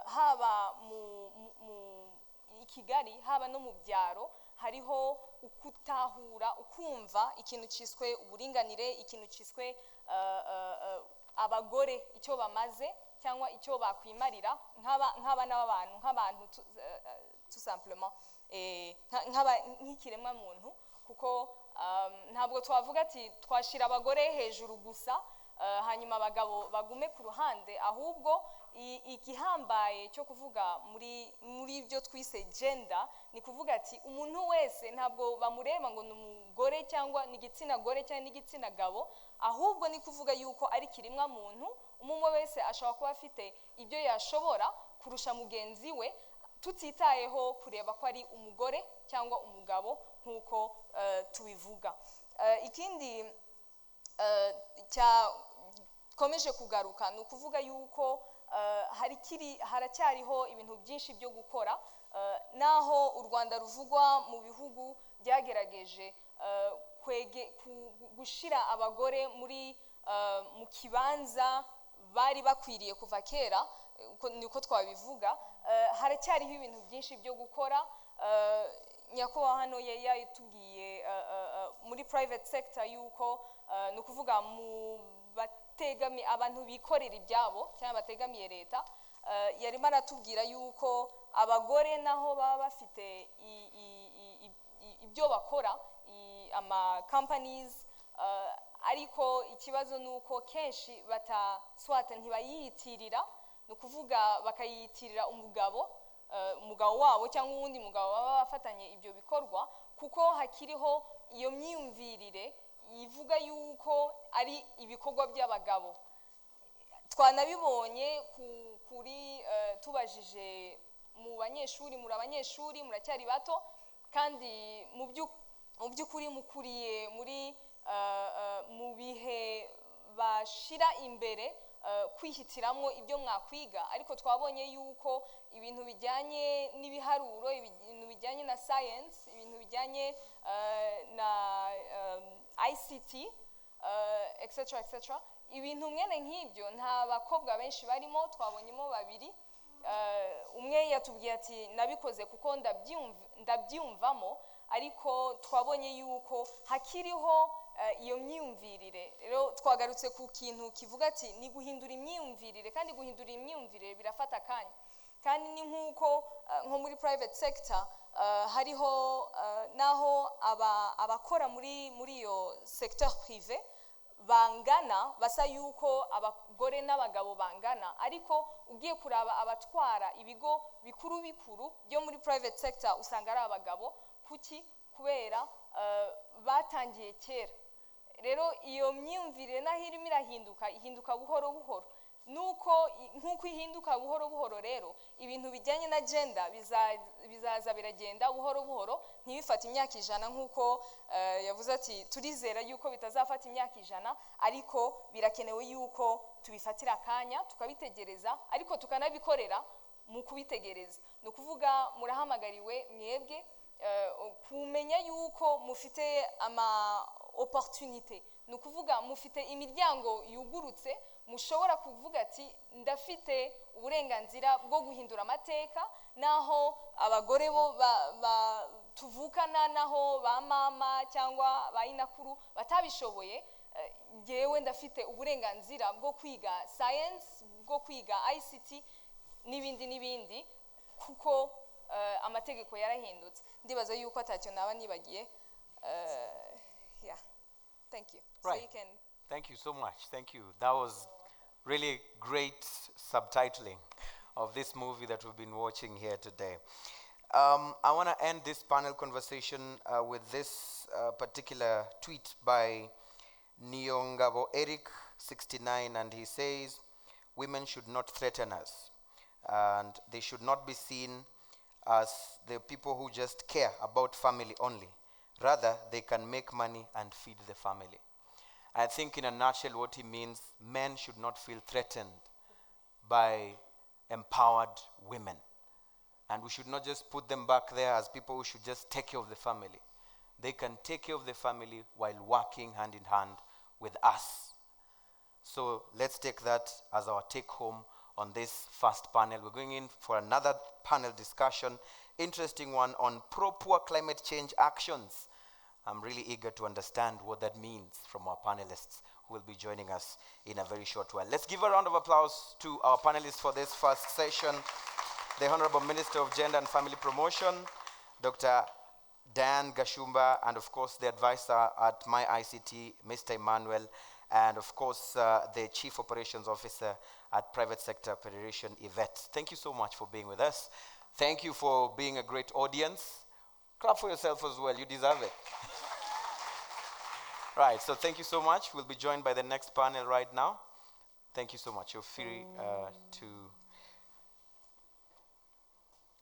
haba mu Kigali haba no mu byaro hariho ukutahura ukumva ikintu cyiswe uburinganire, ikintu cyiswe abagore icyo bamaze cyangwa icyo bakwimarira nk'abantu tout simplement nk'ikiremwa muntu, kuko ntabwo twavuga ati twashira abagore hejuru gusa hanyuma abagabo bagume ku ruhande, ahubwo igihambaye cyo kuvuga muri ibyo twise gender ni kuvuga ati umuntu wese ntabwo bamureba ngo ni umugore cyangwa ni igitsina gore cyangwa ni igitsina gabo, ahubwo ni kuvuga yuko ari kiremwa muntu, umwe wese ashobora kuba afite ibyo yashobora kurusha mugenzi we, tutitayeho kureba ko ari umugore cyangwa umugabo nk'uko tubivuga. Ikindi cyakomeje kugaruka ni ukuvuga yuko haracyariho ibintu byinshi byo gukora, naho u Rwanda ruvugwa mu bihugu byagerageje gushyira abagore mu kibanza bari bakwiriye kuva kera, niko twabivuga, haracyariho ibintu byinshi byo gukora. Nyakubahwa hano yatubwiye muri private sector yuko ni ukuvuga mu abantu bikorera ibyabo cyangwa bategamiye leta, yarimo aratubwira yuko abagore naho baba bafite ibyo bakora ama companies, ariko ikibazo ni uko kenshi ntibayiyitirira, ni ukuvuga bakayiyitirira umugabo wabo cyangwa uwundi mugabo baba bafatanye ibyo bikorwa, kuko hakiriho iyo myumvirire ivuga yuko ari ibikorwa by'abagabo. Twanabibonye kuri tubajije mu banyeshuri, muri abanyeshuri muracyari bato kandi mu by'ukuri mukuriye mu bihe bashira imbere kwihitiramo ibyo mwakwiga, ariko twabonye yuko ibintu bijyanye n'ibiharuro, ibintu bijyanye na science, ibintu bijyanye na ICT, etc. Ibintu mwene nk'ibyo nta bakobwa benshi barimo, twabonyemo babiri. Umwe yatubwiye ati nabikoze kuko ndabyumvamo, ariko twabonye yuko hakiriho iyo myumvirire. Rero twagarutse ku kintu kivuga ati ni guhindura imyumvirire, kandi guhindura imyumvirire birafata akanya, kandi ni nk'uko nko muri private sector hariho naho abakora muri iyo secteur privé bangana, basa yuko abagore n'abagabo bangana, ariko ugiye kuraba abatwara ibigo bikuru byo muri private sector usanga ari abagabo. Kuki? Kubera batangiye kera. Rero iyo myumvire naho irimo ihinduka buhoro buhoro, nk'uko ihinduka buhoro buhoro, rero ibintu bijyanye na gender bizaza biragenda buhoro buhoro, ntibifate imyaka 100 nk'uko yavuze ati turizera yuko bitazafata imyaka 100, ariko birakenewe yuko tubifatira akanya tukabitegereza, ariko tukanabikorera mu kubitegereza. Ni ukuvuga murahamagariwe mwebwe kumenya yuko mufite opportunité, ni ukuvuga mufite imiryango yugurutse, mushobora kuvuga ati ndafite uburenganzira bwo guhindura amateka, naho abagore bo tuvukana, naho ba mama cyangwa ba inakuru batabishoboye, ngewe ndafite uburenganzira bwo kwiga science, bwo kwiga ICT n'ibindi, kuko amategeko yarahindutse. Ndibaza yuko atacyo naba nibagiye. Yeah, thank you. Right. So you can. Thank you so much. Thank you. That was really great subtitling of this movie that we've been watching here today. I want to end this panel conversation with this particular tweet by Niongabo Eric 69, and he says, women should not threaten us, and they should not be seen as the people who just care about family only. Rather, they can make money and feed the family. I think in a nutshell what he means, men should not feel threatened by empowered women. And we should not just put them back there as people who should just take care of the family. They can take care of the family while working hand in hand with us. So let's take that as our take home on this first panel. We're going in for another panel discussion, interesting one on pro-poor climate change actions. I'm really eager to understand what that means from our panelists who will be joining us in a very short while. Let's give a round of applause to our panelists for this first session. The Honorable Minister of Gender and Family Promotion, Dr. Dan Gashumba, and of course the advisor at My ICT, Mr. Emmanuel, and of course the Chief Operations Officer at Private Sector Federation, Yvette. Thank you so much for being with us. Thank you for being a great audience. Clap for yourself as well, you deserve it. Right, so thank you so much. We'll be joined by the next panel right now. Thank you so much. You're free to...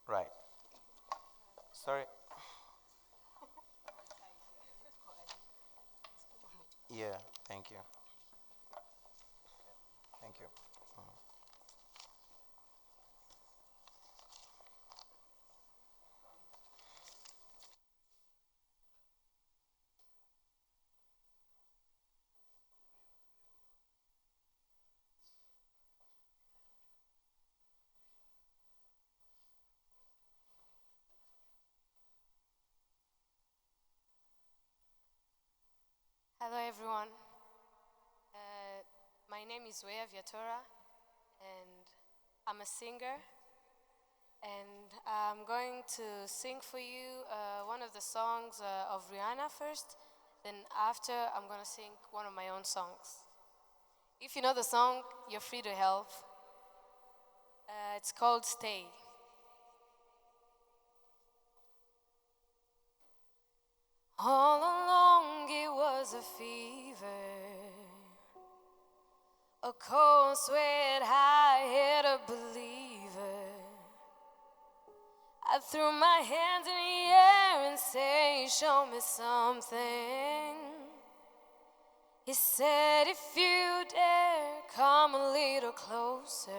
Right. Sorry. Yeah, thank you. Thank you. Hello, everyone. My name is Wea Viatora, and I'm a singer. And I'm going to sing for you one of the songs of Rihanna first. Then after, I'm going to sing one of my own songs. If you know the song, you're free to help. It's called Stay. All along it was a fever, a cold sweat, high head, a believer. I threw my hands in the air and say, show me something. He said, if you dare, come a little closer.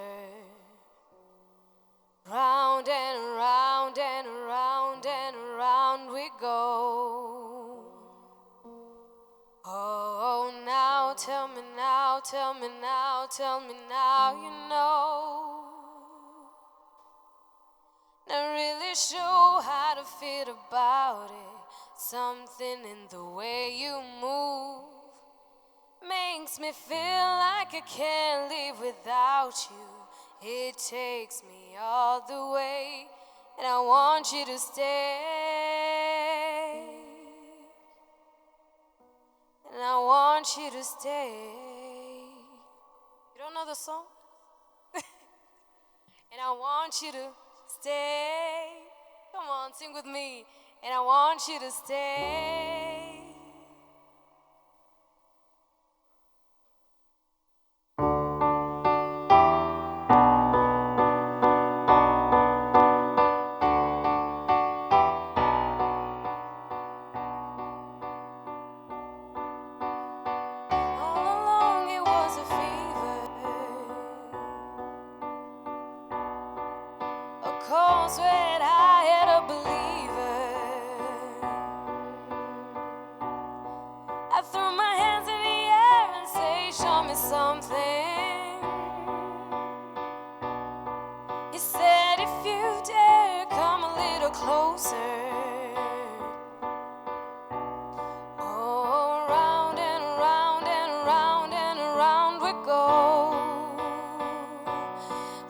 Round and round and round and round we go. Oh, now tell me now, tell me now, tell me now, you know. Not really sure how to feel about it. Something in the way you move makes me feel like I can't live without you. It takes me all the way, and I want you to stay. And I want you to stay. You don't know the song? And I want you to stay. Come on, sing with me. And I want you to stay. All along it was a fever, a cold sweat, I had a believer. I threw my hands in the air and say, show me something. He said, if you dare, come a little closer. Oh, round and round and round and round we go.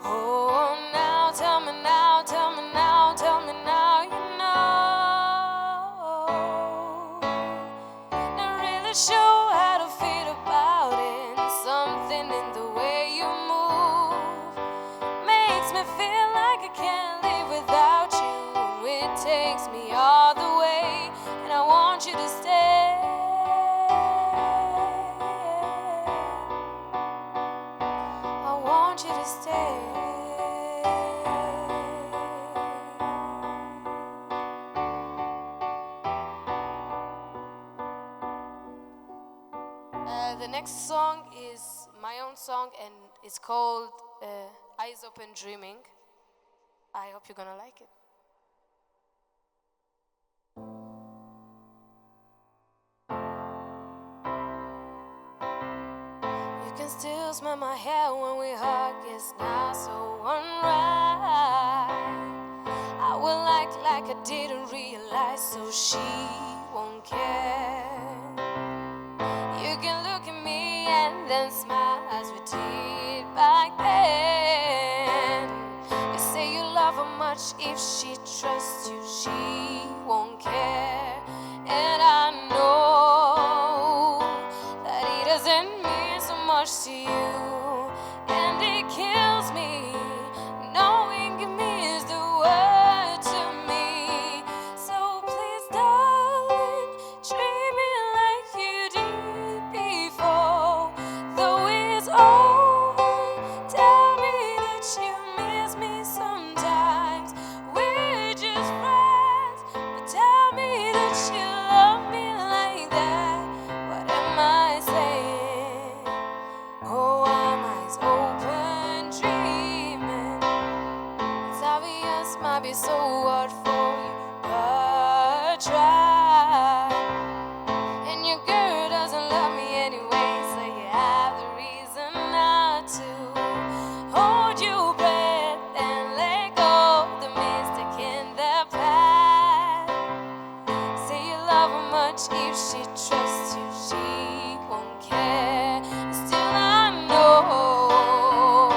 Oh, now tell me now, tell me now, tell me now, you know. takes me all the way, and I want you to stay. I want you to stay. The next song is my own song, and it's called Eyes Open Dreaming. I hope you're gonna like it. You can still smell my hair when we hug, it's not so unright. I will act like I didn't realize, so she won't care. You can look at me and then smile as we did back then. You say you love her much, if she trusts you, she won't care. And I know that it doesn't mean so much to you, and it kills me knowing it means the world to me. So please, darling, treat me like you did before. Though it's over, tell me that you miss me sometimes. We're just friends, but tell me that you love me like that. What am I saying? Oh, I'm eyes open, dreaming. It's obvious, might be so hard for you, but try. And your girl doesn't love me anyway, so you have the reason not to. Hold your breath and let go the mistake in the past. Say you love her much, if she trusts you, she won't care. Still I know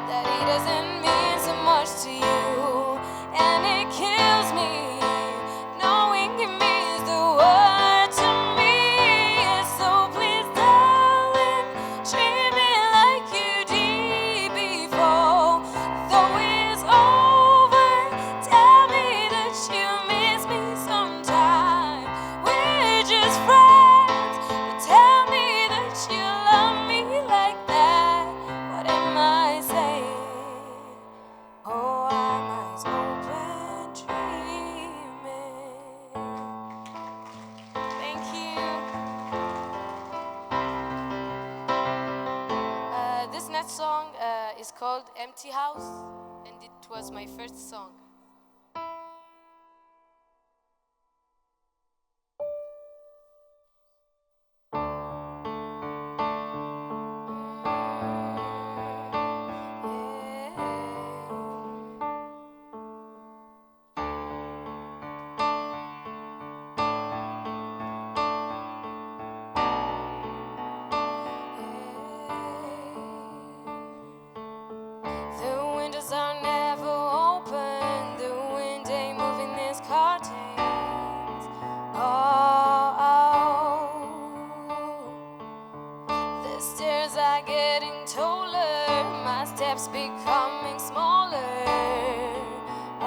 that it doesn't mean so much to you, and it kills me knowing it means the world to me. So please, darling, treat me like you did before. Though it's over, tell me that you miss me sometime. We're just friends, but tell me that you love me like that. What am I saying? Oh, I'm eyes open, dreaming. Thank you. This next song is called Empty House, and it was my first song. The windows are never open, the wind ain't moving these curtains. Oh, the stairs are getting taller, my steps becoming smaller. Oh,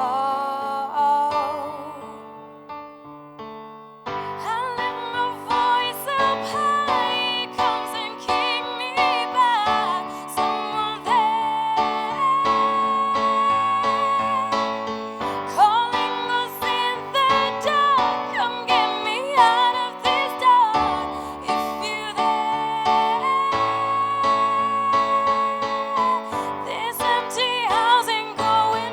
I lift my voice up high, it comes and keep me back. Someone there calling us in the dark. Come get me out of this dark. If you're there, this empty house ain't going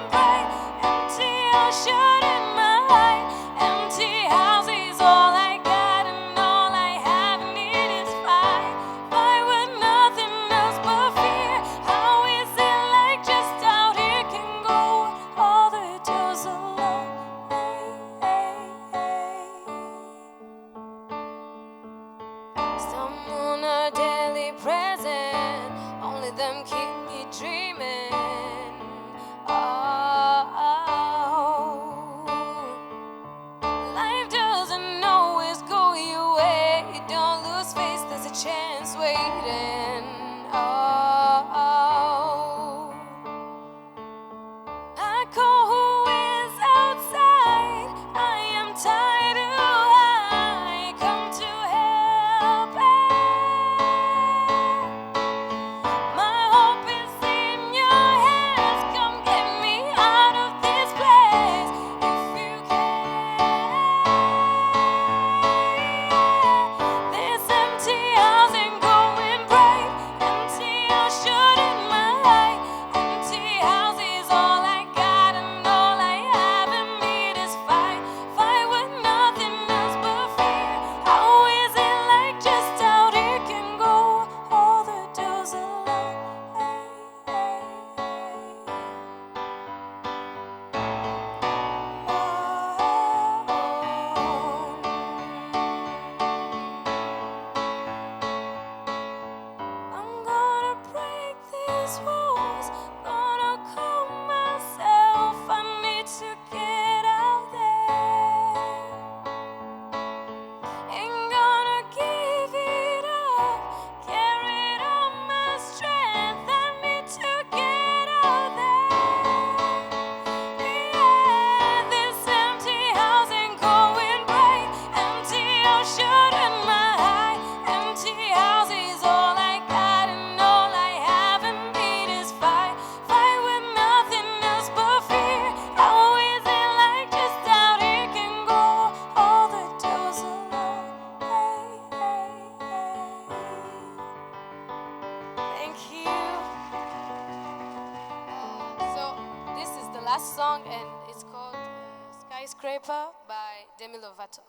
these walls. Gonna calm myself. I need to get out there. Ain't gonna give it up. Carried all my strength. I need to get out there. Yeah, this empty house ain't going right. Empty ocean in my eye. Empty house is all I got, and all I have and need is fight. Fight with nothing else but fear. How is it like just out here can go all the doors alone? Hey, hey, hey. Thank you. So this is the last song, and it's called Skyscraper by Demi Lovato.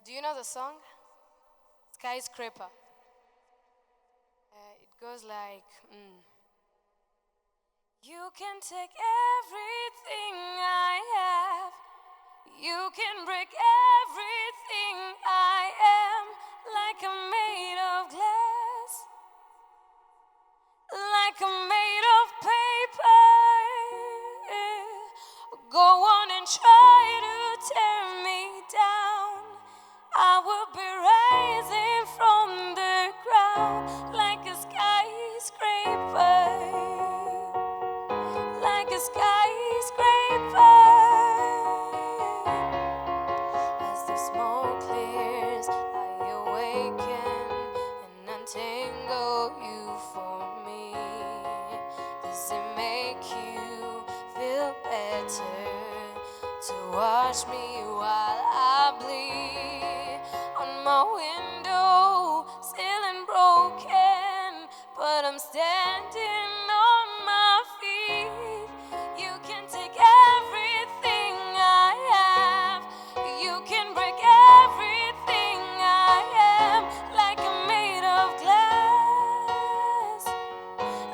Do you know the song? Skyscraper. It goes like, You can take everything I have. You can break everything I am. Like I'm made of glass. Like I'm made of paper. Go on and try to tear me down. I will be rising from the ground like a skyscraper. Like a skyscraper. As the smoke clears, I awaken and untangle you for me. Does it make you feel better to watch me while I bleed? On my window, ceiling broken, but I'm standing on my feet. You can take everything I have. You can break everything I am. Like I'm made of glass.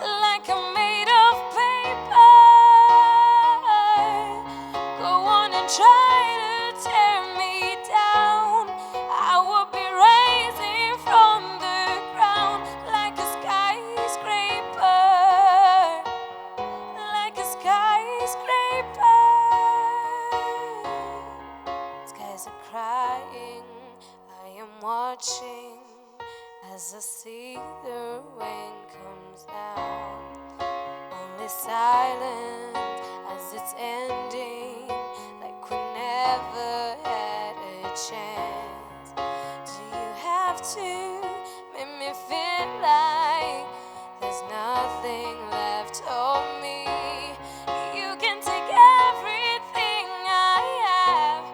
Like I'm made of paper. Go on and try to tear me down. I will be rising from the ground like a skyscraper. Like a skyscraper. Skies are crying. I am watching as I see the rain comes down. Only silent as it's ending, like we never had a chance. Do you have to make me feel like there's nothing left of me? You can take everything I have.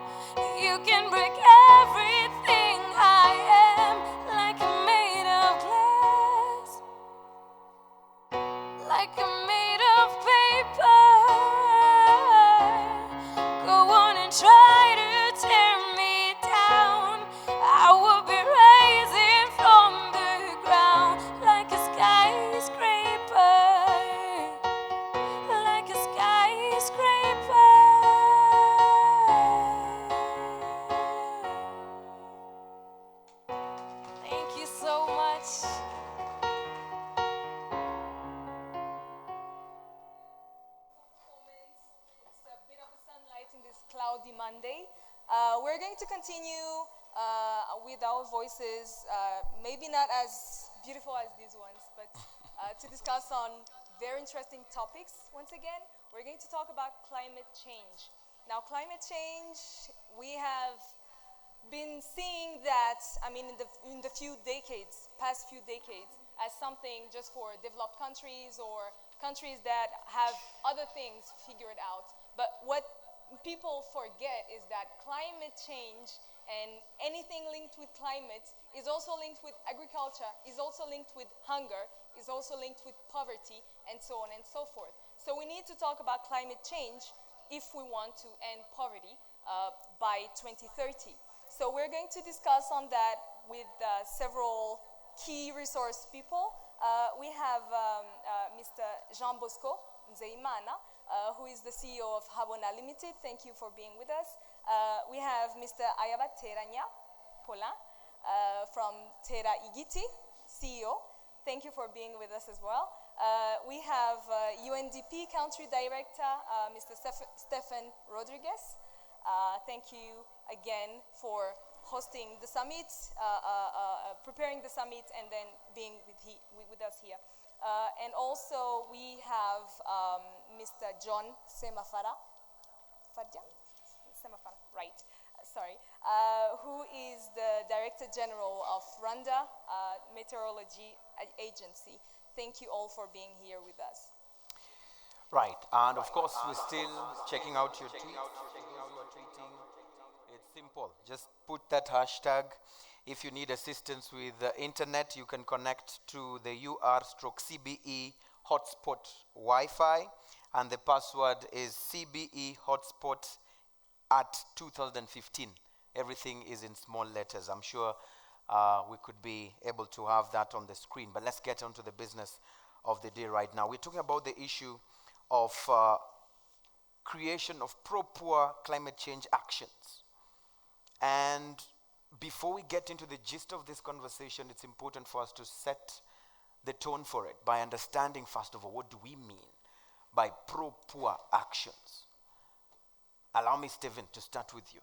You can break everything I am. Like I'm made of glass. Like I'm made of paper. Go on and try to tear me down. I will be rising from the ground like a skyscraper. Like a skyscraper. Thank you so much. It's a bit of a sunlight in this cloudy Monday. We're going to continue with our voices, maybe not as beautiful as these ones, but to discuss on very interesting topics. Once again, we're going to talk about climate change. Now, climate change, we have been seeing that, in the past few decades, as something just for developed countries or countries that have other things figured out. But what people forget is that climate change and anything linked with climate is also linked with agriculture, is also linked with hunger, is also linked with poverty, and so on and so forth. So we need to talk about climate change if we want to end poverty by 2030. So we're going to discuss on that with several key resource people. We have Mr. Jean Bosco Nzeimana, who is the CEO of Habona Limited. Thank you for being with us. We have Mr. Ayabateranya Paulin from Terra Igiti, CEO. Thank you for being with us as well. We have UNDP Country Director, Mr. Stefan Rodriguez. Thank you again for hosting the summit, preparing the summit, and then being with us here. And also we have Mr. John Semafara, right, sorry, who is the Director General of Rwanda Meteorology Agency. Thank you all for being here with us. Right, and of course we're still checking out your tweets. It's simple, just put that hashtag. If you need assistance with the internet, you can connect to the UR/CBE hotspot Wi-Fi, and the password is CBE hotspot at 2015. Everything is in small letters. I'm sure we could be able to have that on the screen, but let's get on to the business of the day right now. We're talking about the issue of creation of pro-poor climate change actions. And before we get into the gist of this conversation, it's important for us to set the tone for it by understanding, first of all, what do we mean by pro-poor actions? Allow me, Stephen, to start with you.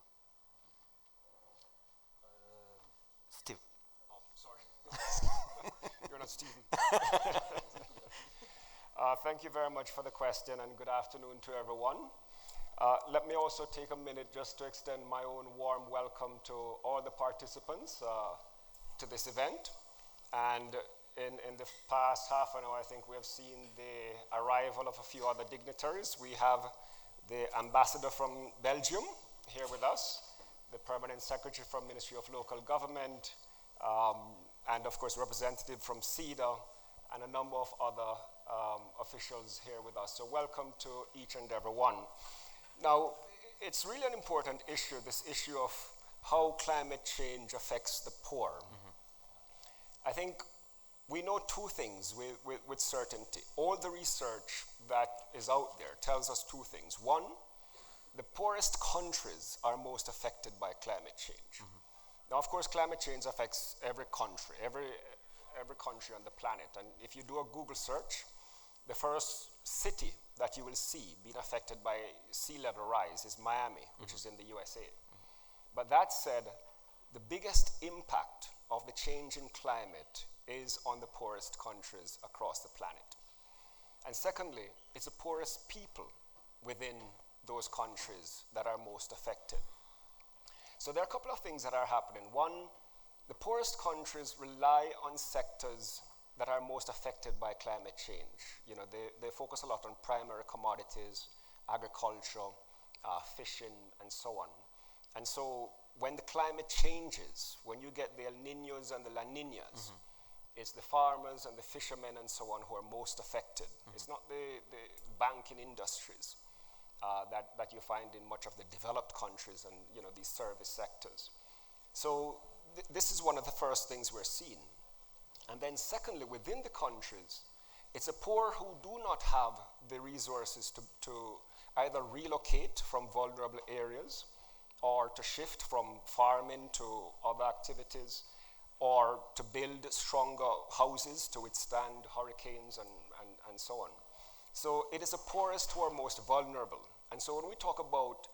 Steve. Oh, sorry. You're not Stephen. Thank you very much for the question, and good afternoon to everyone. Let me also take a minute just to extend my own warm welcome to all the participants to this event. And in the past half an hour, I think we have seen the arrival of a few other dignitaries. We have the ambassador from Belgium here with us, the permanent secretary from Ministry of Local Government, and of course representative from CEDA, and a number of other officials here with us. So welcome to each and every one. Now, it's really an important issue, this issue of how climate change affects the poor. I think we know two things with certainty. All the research that is out there tells us two things. One, the poorest countries are most affected by climate change. Now, of course, climate change affects every country, every country on the planet. And if you do a Google search, the first city that you will see being affected by sea level rise is Miami, which is in the USA. But that said, the biggest impact of the change in climate is on the poorest countries across the planet. And secondly, it's the poorest people within those countries that are most affected. So there are a couple of things that are happening. One, the poorest countries rely on sectors that are most affected by climate change. You know, they focus a lot on primary commodities, agriculture, fishing, and so on. And so when the climate changes, when you get the El Niños and the La Niñas, it's the farmers and the fishermen and so on who are most affected. It's not the banking industries that you find in much of the developed countries and, you know, these service sectors. So this is one of the first things we're seeing. And then secondly, within the countries, it's the poor who do not have the resources to either relocate from vulnerable areas or to shift from farming to other activities or to build stronger houses to withstand hurricanes and so on. So it is the poorest who are most vulnerable. And so when we talk about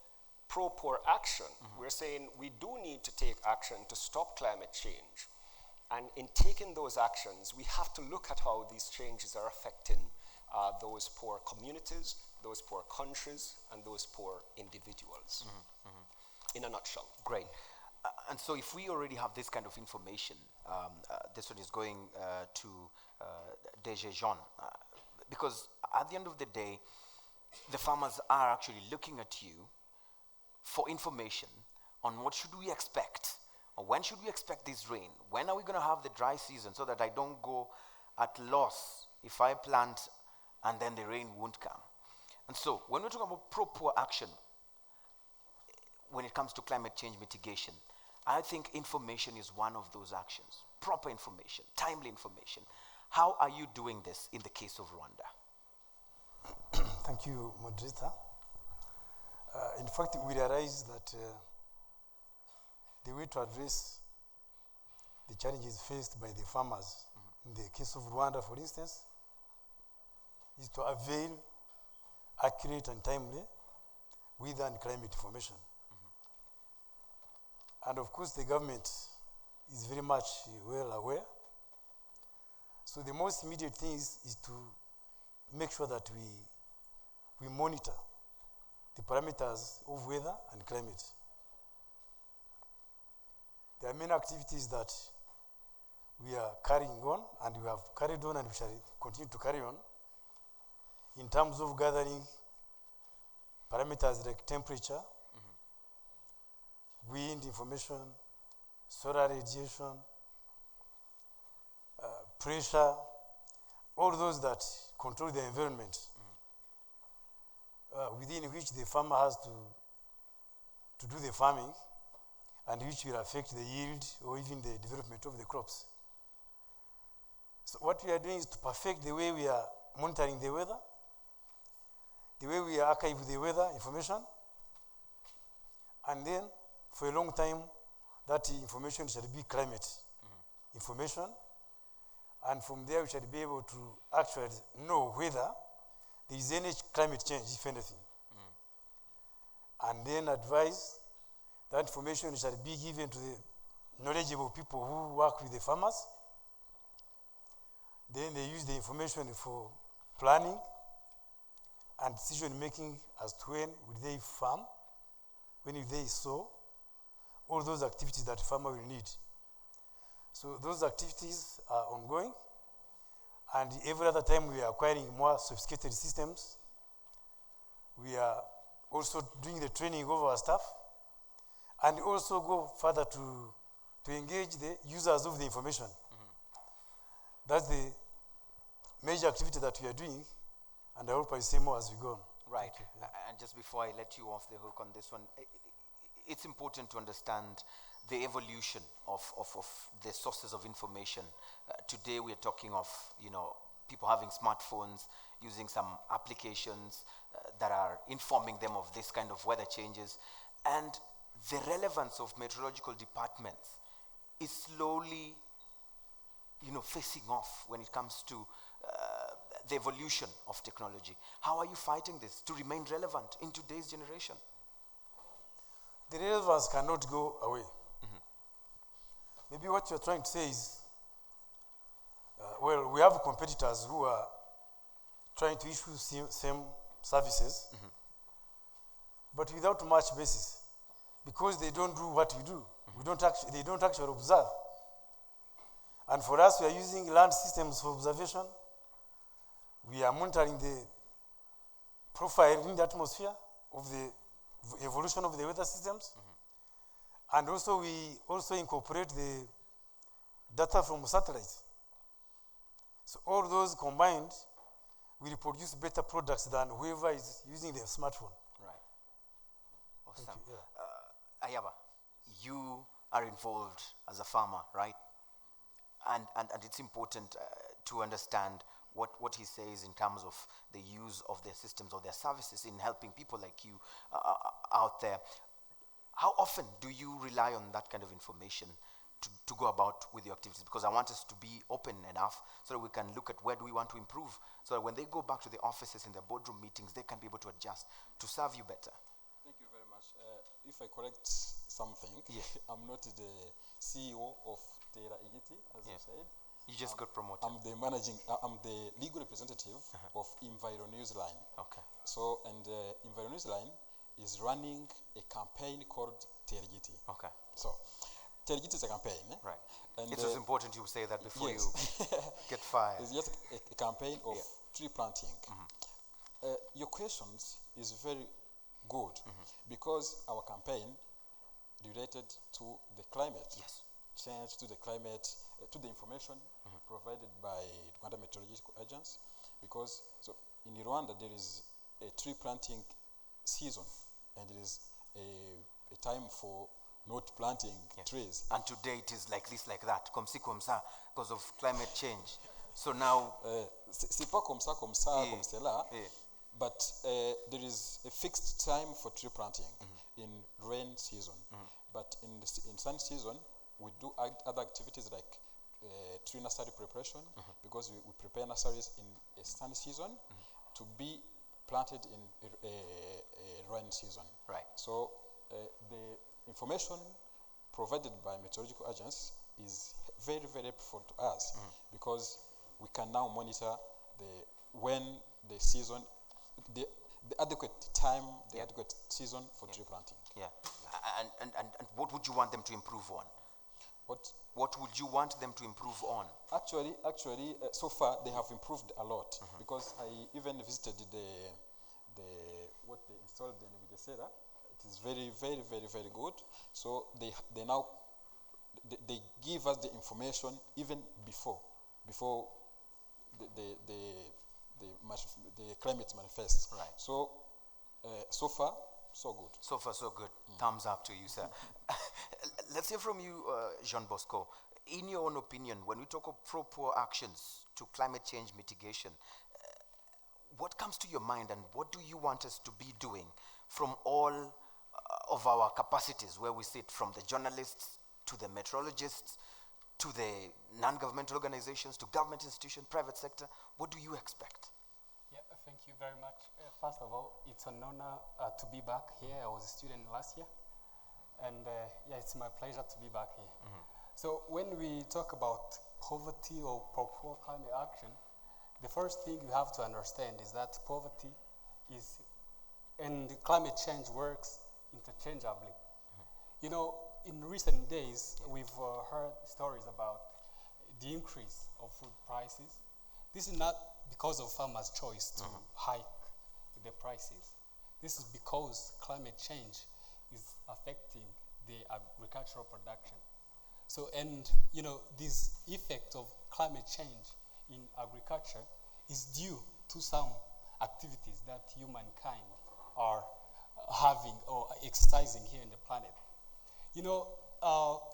pro-poor action, we're saying we do need to take action to stop climate change. And in taking those actions, we have to look at how these changes are affecting those poor communities, those poor countries, and those poor individuals. In a nutshell. Great. And so if we already have this kind of information, this one is going to DG Jean, because at the end of the day, the farmers are actually looking at you for information on what should we expect, or when should we expect this rain, when are we going to have the dry season, so that I don't go at loss if I plant and then the rain won't come. And so when we talk about proper action, when it comes to climate change mitigation, I think information is one of those actions. Proper information, timely information. How are you doing this in the case of Rwanda? Thank you, moderator. In fact, we realize that the way to address the challenges faced by the farmers, in the case of Rwanda, for instance, is to avail accurate and timely weather and climate information. And of course, the government is very much well aware. So the most immediate thing is to make sure that we monitor the parameters of weather and climate. There are many activities that we are carrying on, and we have carried on, and we shall continue to carry on in terms of gathering parameters like temperature, wind information, solar radiation, pressure, all those that control the environment, within which the farmer has to do the farming, and which will affect the yield or even the development of the crops. So what we are doing is to perfect the way we are monitoring the weather, the way we archive the weather information, and then for a long time, that information shall be climate information, and from there we shall be able to actually know whether there is any climate change, if anything. And then advise that information shall be given to the knowledgeable people who work with the farmers. Then they use the information for planning and decision making as to when will they farm, when will they sow, all those activities that farmer will need. So those activities are ongoing, and every other time we are acquiring more sophisticated systems. We are also doing the training of our staff, and also go further to engage the users of the information. That's the major activity that we are doing, and I hope I say more as we go on. Right. And just before I let you off the hook on this one, it's important to understand the evolution of the sources of information. Today we are talking of, people having smartphones, using some applications that are informing them of this kind of weather changes. And the relevance of meteorological departments is slowly, facing off when it comes to the evolution of technology. How are you fighting this to remain relevant in today's generation? The relevance cannot go away. Maybe what you're trying to say is, we have competitors who are trying to issue same services, but without much basis, because they don't do what we do. They don't actually observe. And for us, we are using land systems for observation. We are monitoring the profile in the atmosphere of the evolution of the weather systems. And also we also incorporate the data from satellites. So all those combined will produce better products than whoever is using their smartphone. Right. Awesome. Ayaba, you are involved as a farmer, right? And it's important to understand what he says in terms of the use of their systems or their services in helping people like you out there. How often do you rely on that kind of information to go about with your activities? Because I want us to be open enough so that we can look at where do we want to improve, so that when they go back to the offices in their boardroom meetings, they can be able to adjust to serve you better. Thank you very much. If I correct something, I'm not the CEO of Tera Igiti, as you said. You just got promoted. I'm the legal representative of Enviro Newsline. Okay. So, and Enviro Newsline is running a campaign called Terigiti. Okay. So, Terigiti is a campaign. Right. And it was important you say that before you get fired. It's just a campaign of tree planting. Your questions is very good because our campaign related to the climate change, to the climate, to the information provided by Rwanda Meteorological Agency, because so in Rwanda there is a tree planting season, and there is a time for not planting trees. And today it is like this, like that, comme ci, comme ça, because of climate change. So now, c'est pas comme ça, comme cela, but there is a fixed time for tree planting in rain season. But in sun season, we do other activities like tree nursery preparation, because we prepare nurseries in a sun season to be planted in a rain season. Right. So the information provided by meteorological agents is very, very helpful to us, because we can now monitor when the season, the adequate time, the adequate season for tree planting. Yeah. And what would you want them to improve on? What would you want them to improve on? Actually, so far they have improved a lot, because I even visited what they installed in Videsera. It is very, very, very, very good. So they now give us the information even before the climate manifests. Right. So so far so good. So far so good. Thumbs up to you, sir. Let's hear from you, Jean Bosco. In your own opinion, when we talk of proper actions to climate change mitigation, what comes to your mind, and what do you want us to be doing from all of our capacities where we sit, from the journalists to the meteorologists to the non-governmental organizations to government institutions, private sector? What do you expect? Yeah, thank you very much. First of all, it's an honor to be back here. I was a student last year, and yeah, it's my pleasure to be back here. So when we talk about poverty or poor climate action, the first thing you have to understand is that poverty is, and climate change works interchangeably. You know, in recent days, we've heard stories about the increase of food prices. This is not because of farmers' choice to hike the prices. This is because climate change is affecting the agricultural production. So, and you know, this effect of climate change in agriculture is due to some activities that humankind are having or exercising here in the planet. You know,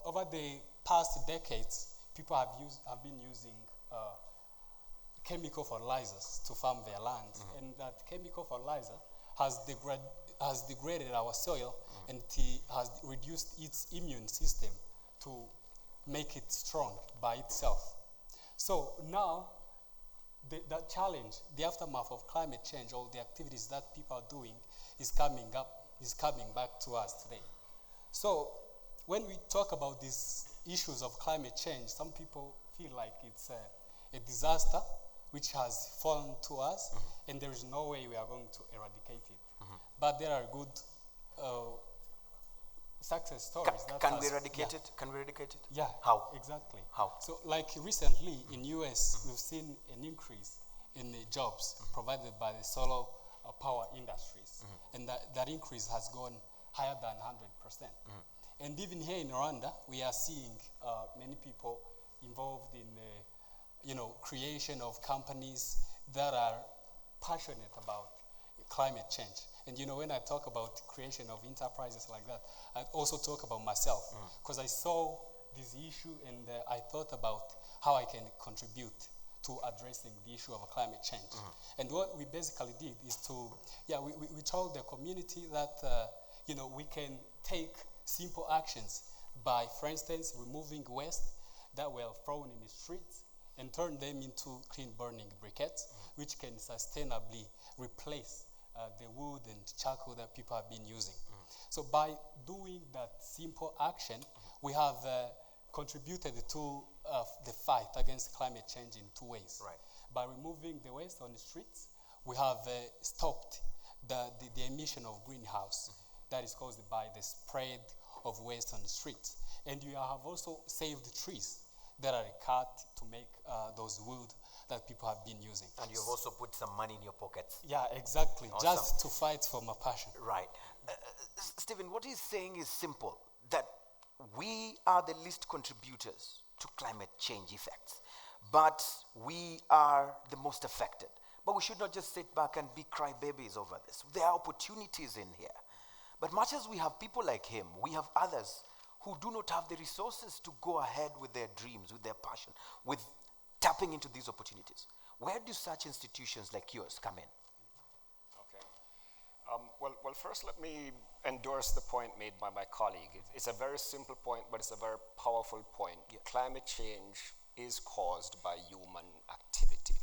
over the past decades, people have been using chemical fertilizers to farm their lands, and that chemical fertilizer has degraded our soil, and it has reduced its immune system to make it strong by itself. So now, that challenge, the aftermath of climate change, all the activities that people are doing, is coming back to us today. So when we talk about these issues of climate change, some people feel like it's a disaster which has fallen to us, and there is no way we are going to eradicate it. But there are good success stories. Can we eradicate it? Can we eradicate it? Yeah. How? Exactly. How? So like recently in US, we've seen an increase in the jobs provided by the solar power industries. And that increase has gone higher than 100%. And even here in Rwanda, we are seeing many people involved in creation of companies that are passionate about climate change. And you know, when I talk about creation of enterprises like that, I also talk about myself, because I saw this issue and I thought about how I can contribute to addressing the issue of climate change. And what we basically did is we told the community that we can take simple actions by, for instance, removing waste that were thrown in the streets and turn them into clean burning briquettes, which can sustainably replace the wood and charcoal that people have been using. So by doing that simple action, we have contributed to the fight against climate change in two ways. Right. By removing the waste on the streets, we have stopped the emission of greenhouse that is caused by the spread of waste on the streets. And you have also saved trees that are cut to make those wood that people have been using. And you've also put some money in your pockets. Yeah, exactly. Awesome. Just to fight for my passion. Right. Stephen, what he's saying is simple, that we are the least contributors to climate change effects. but we are the most affected. But we should not just sit back and be crybabies over this. There are opportunities in here. But much as we have people like him, we have others who do not have the resources to go ahead with their dreams, with their passion, with tapping into these opportunities. Where do such institutions like yours come in? Okay. Well, first let me endorse the point made by my colleague. It's a very simple point, but it's a very powerful point. Yeah. Climate change is caused by human activity.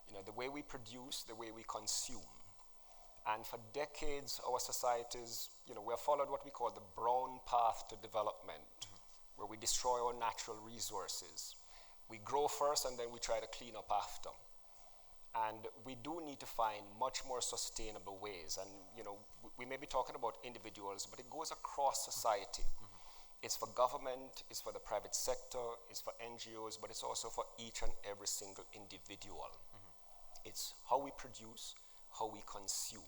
You know, the way we produce, the way we consume. And for decades, our societies, you know, we have followed what we call the brown path to development, where we destroy our natural resources. We grow first and then we try to clean up after. And we do need to find much more sustainable ways. And, you know, we may be talking about individuals, but it goes across society. It's for government, it's for the private sector, it's for NGOs, but it's also for each and every single individual. It's how we produce, how we consume.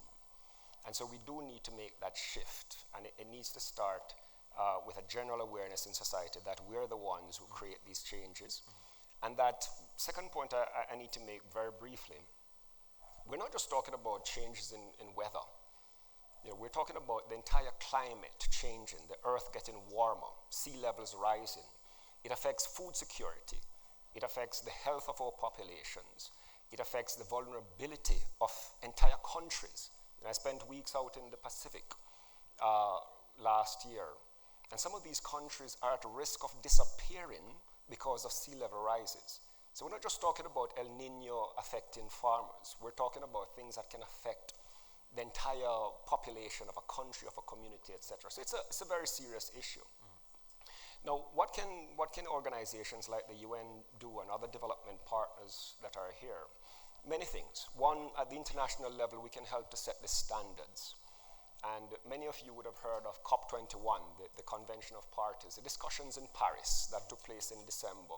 And so we do need to make that shift. And it needs to start with a general awareness in society that we're the ones who create these changes. And that second point I need to make very briefly, we're not just talking about changes in weather. You know, we're talking about the entire climate changing, the earth getting warmer, sea levels rising. It affects food security. It affects the health of our populations. It affects the vulnerability of entire countries. And I spent weeks out in the Pacific last year, and some of these countries are at risk of disappearing because of sea level rises. So we're not just talking about El Nino affecting farmers. We're talking about things that can affect the entire population of a country, of a community, etc. So it's a very serious issue. Now, what can organizations like the UN do and other development partners that are here? Many things. One, at the international level, we can help to set the standards. And many of you would have heard of COP21, the Convention of Parties, the discussions in Paris that took place in December,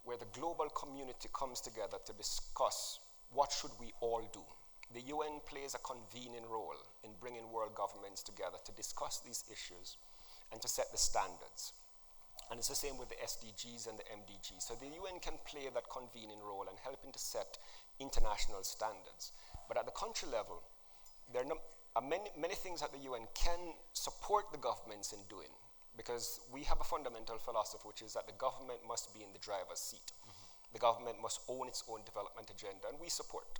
where the global community comes together to discuss what should we all do. The UN plays a convening role in bringing world governments together to discuss these issues and to set the standards. And it's the same with the SDGs and the MDGs. So the UN can play that convening role and helping to set international standards. But at the country level, there are many things that the UN can support the governments in doing, because we have a fundamental philosophy, which is that the government must be in the driver's seat. The government must own its own development agenda, and we support.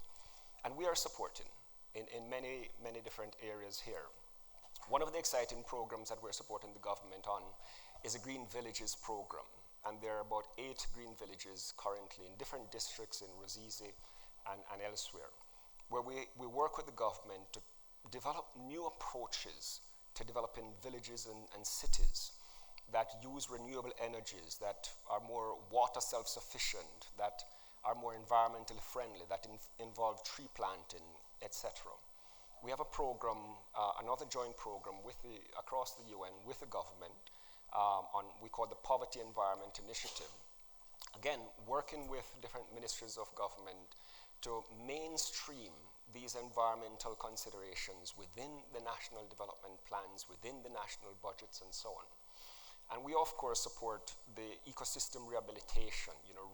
And we are supporting in many, many different areas here. One of the exciting programs that we're supporting the government on is a Green Villages program. And there are about 8 green villages currently in different districts in Ruzizi and elsewhere, where we work with the government to develop new approaches to developing villages and cities that use renewable energies, that are more water self-sufficient, that are more environmentally friendly, that involve tree planting, etc. We have a program, another joint program across the UN with the government, we call the Poverty Environment Initiative. Again, working with different ministries of government to mainstream these environmental considerations within the national development plans, within the national budgets, and so on. And we, of course, support the ecosystem rehabilitation, you know,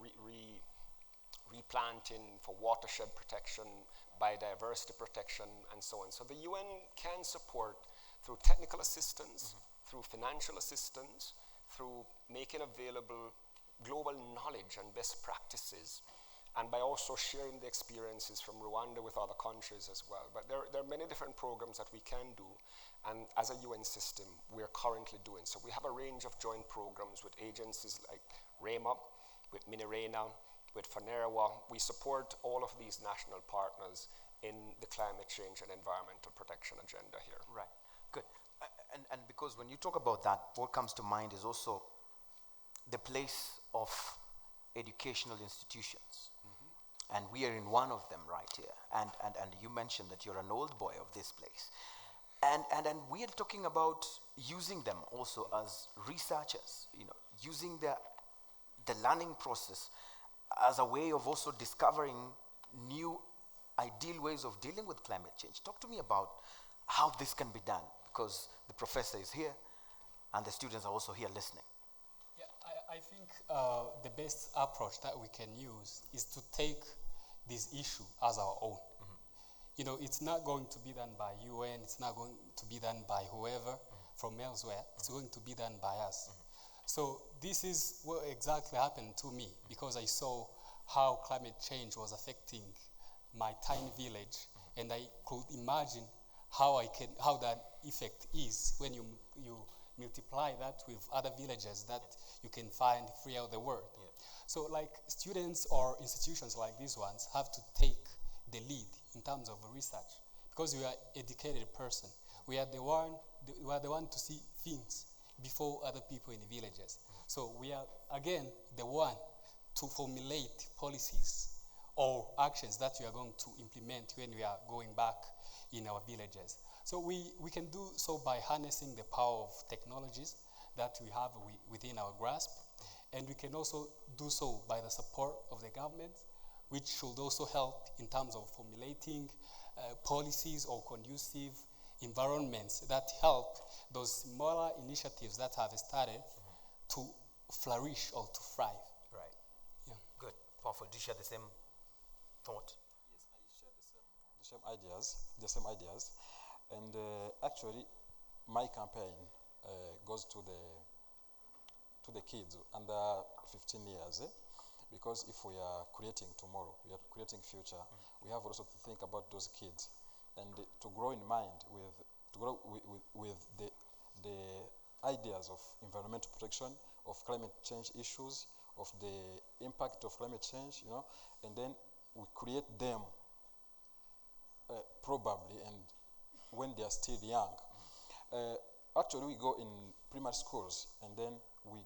replanting for watershed protection, biodiversity protection, and so on. So the UN can support through technical assistance, through financial assistance, through making available global knowledge and best practices, and by also sharing the experiences from Rwanda with other countries as well. But there are many different programs that we can do, and as a UN system, we're currently doing. So we have a range of joint programs with agencies like REMA, with Minirena, with FANERWA. We support all of these national partners in the climate change and environmental protection agenda here. Right, good. And because when you talk about that, what comes to mind is also the place of educational institutions. And we are in one of them right here. And you mentioned that you're an old boy of this place. And we are talking about using them also as researchers, you know, using the learning process as a way of also discovering new ideal ways of dealing with climate change. Talk to me about how this can be done, because the professor is here and the students are also here listening. Yeah, I think the best approach that we can use is to take this issue as our own. You know, it's not going to be done by UN, it's not going to be done by whoever from elsewhere, it's going to be done by us. So this is what exactly happened to me, because I saw how climate change was affecting my tiny village, and I could imagine how that effect is when you multiply that with other villages that you can find throughout the world. So like students or institutions like these ones have to take the lead in terms of research, because we are educated person. We are the one to see things before other people in the villages. So we are again the one to formulate policies or actions that we are going to implement when we are going back in our villages. So we can do so by harnessing the power of technologies that we have within our grasp, and we can also do so by the support of the government, which should also help in terms of formulating policies or conducive environments that help those smaller initiatives that have started to flourish or to thrive. Right. Yeah. Good. Powerful. Do you share the same thought? Yes, I share the same ideas. And actually, my campaign goes to the kids under 15 years, because if we are creating tomorrow, we are creating future, we have also to think about those kids, and to grow in mind with the ideas of environmental protection, of climate change issues, of the impact of climate change, and then we create them probably, and when they are still young. Actually, we go in primary schools, and then we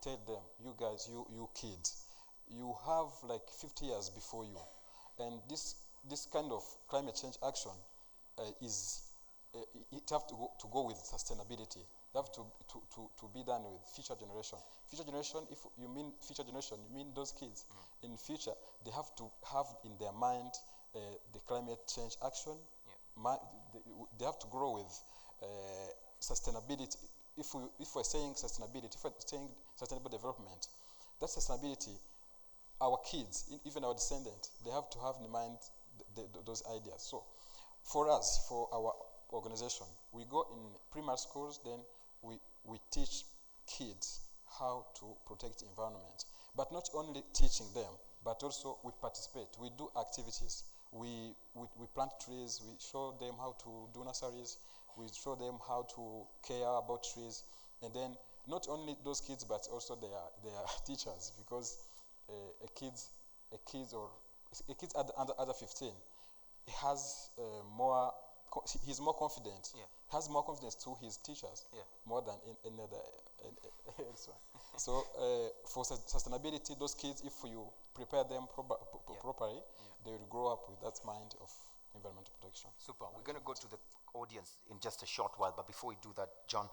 tell them, you guys, you kids, you have like 50 years before you, and this kind of climate change action it have to go with sustainability. It have to be done with future generation. Future generation, if you mean future generation, you mean those kids. In future, they have to have in their mind the climate change action. They have to grow with sustainability. If we're saying sustainability, if we're saying sustainable development, that sustainability, our kids, even our descendants, they have to have in mind those ideas. So for us, for our organization, we go in primary schools, then we teach kids how to protect the environment. But not only teaching them, but also we participate. We do activities. We plant trees. We show them how to do nurseries. We show them how to care about trees. And then not only those kids, but also their teachers, because a kid under 15, has he's more confident. Has more confidence to his teachers more than any other elsewhere. So for sustainability, those kids, if you prepare them properly, they will grow up with that mind of environmental protection. Super. We're going to go to the audience in just a short while, but before we do that, John,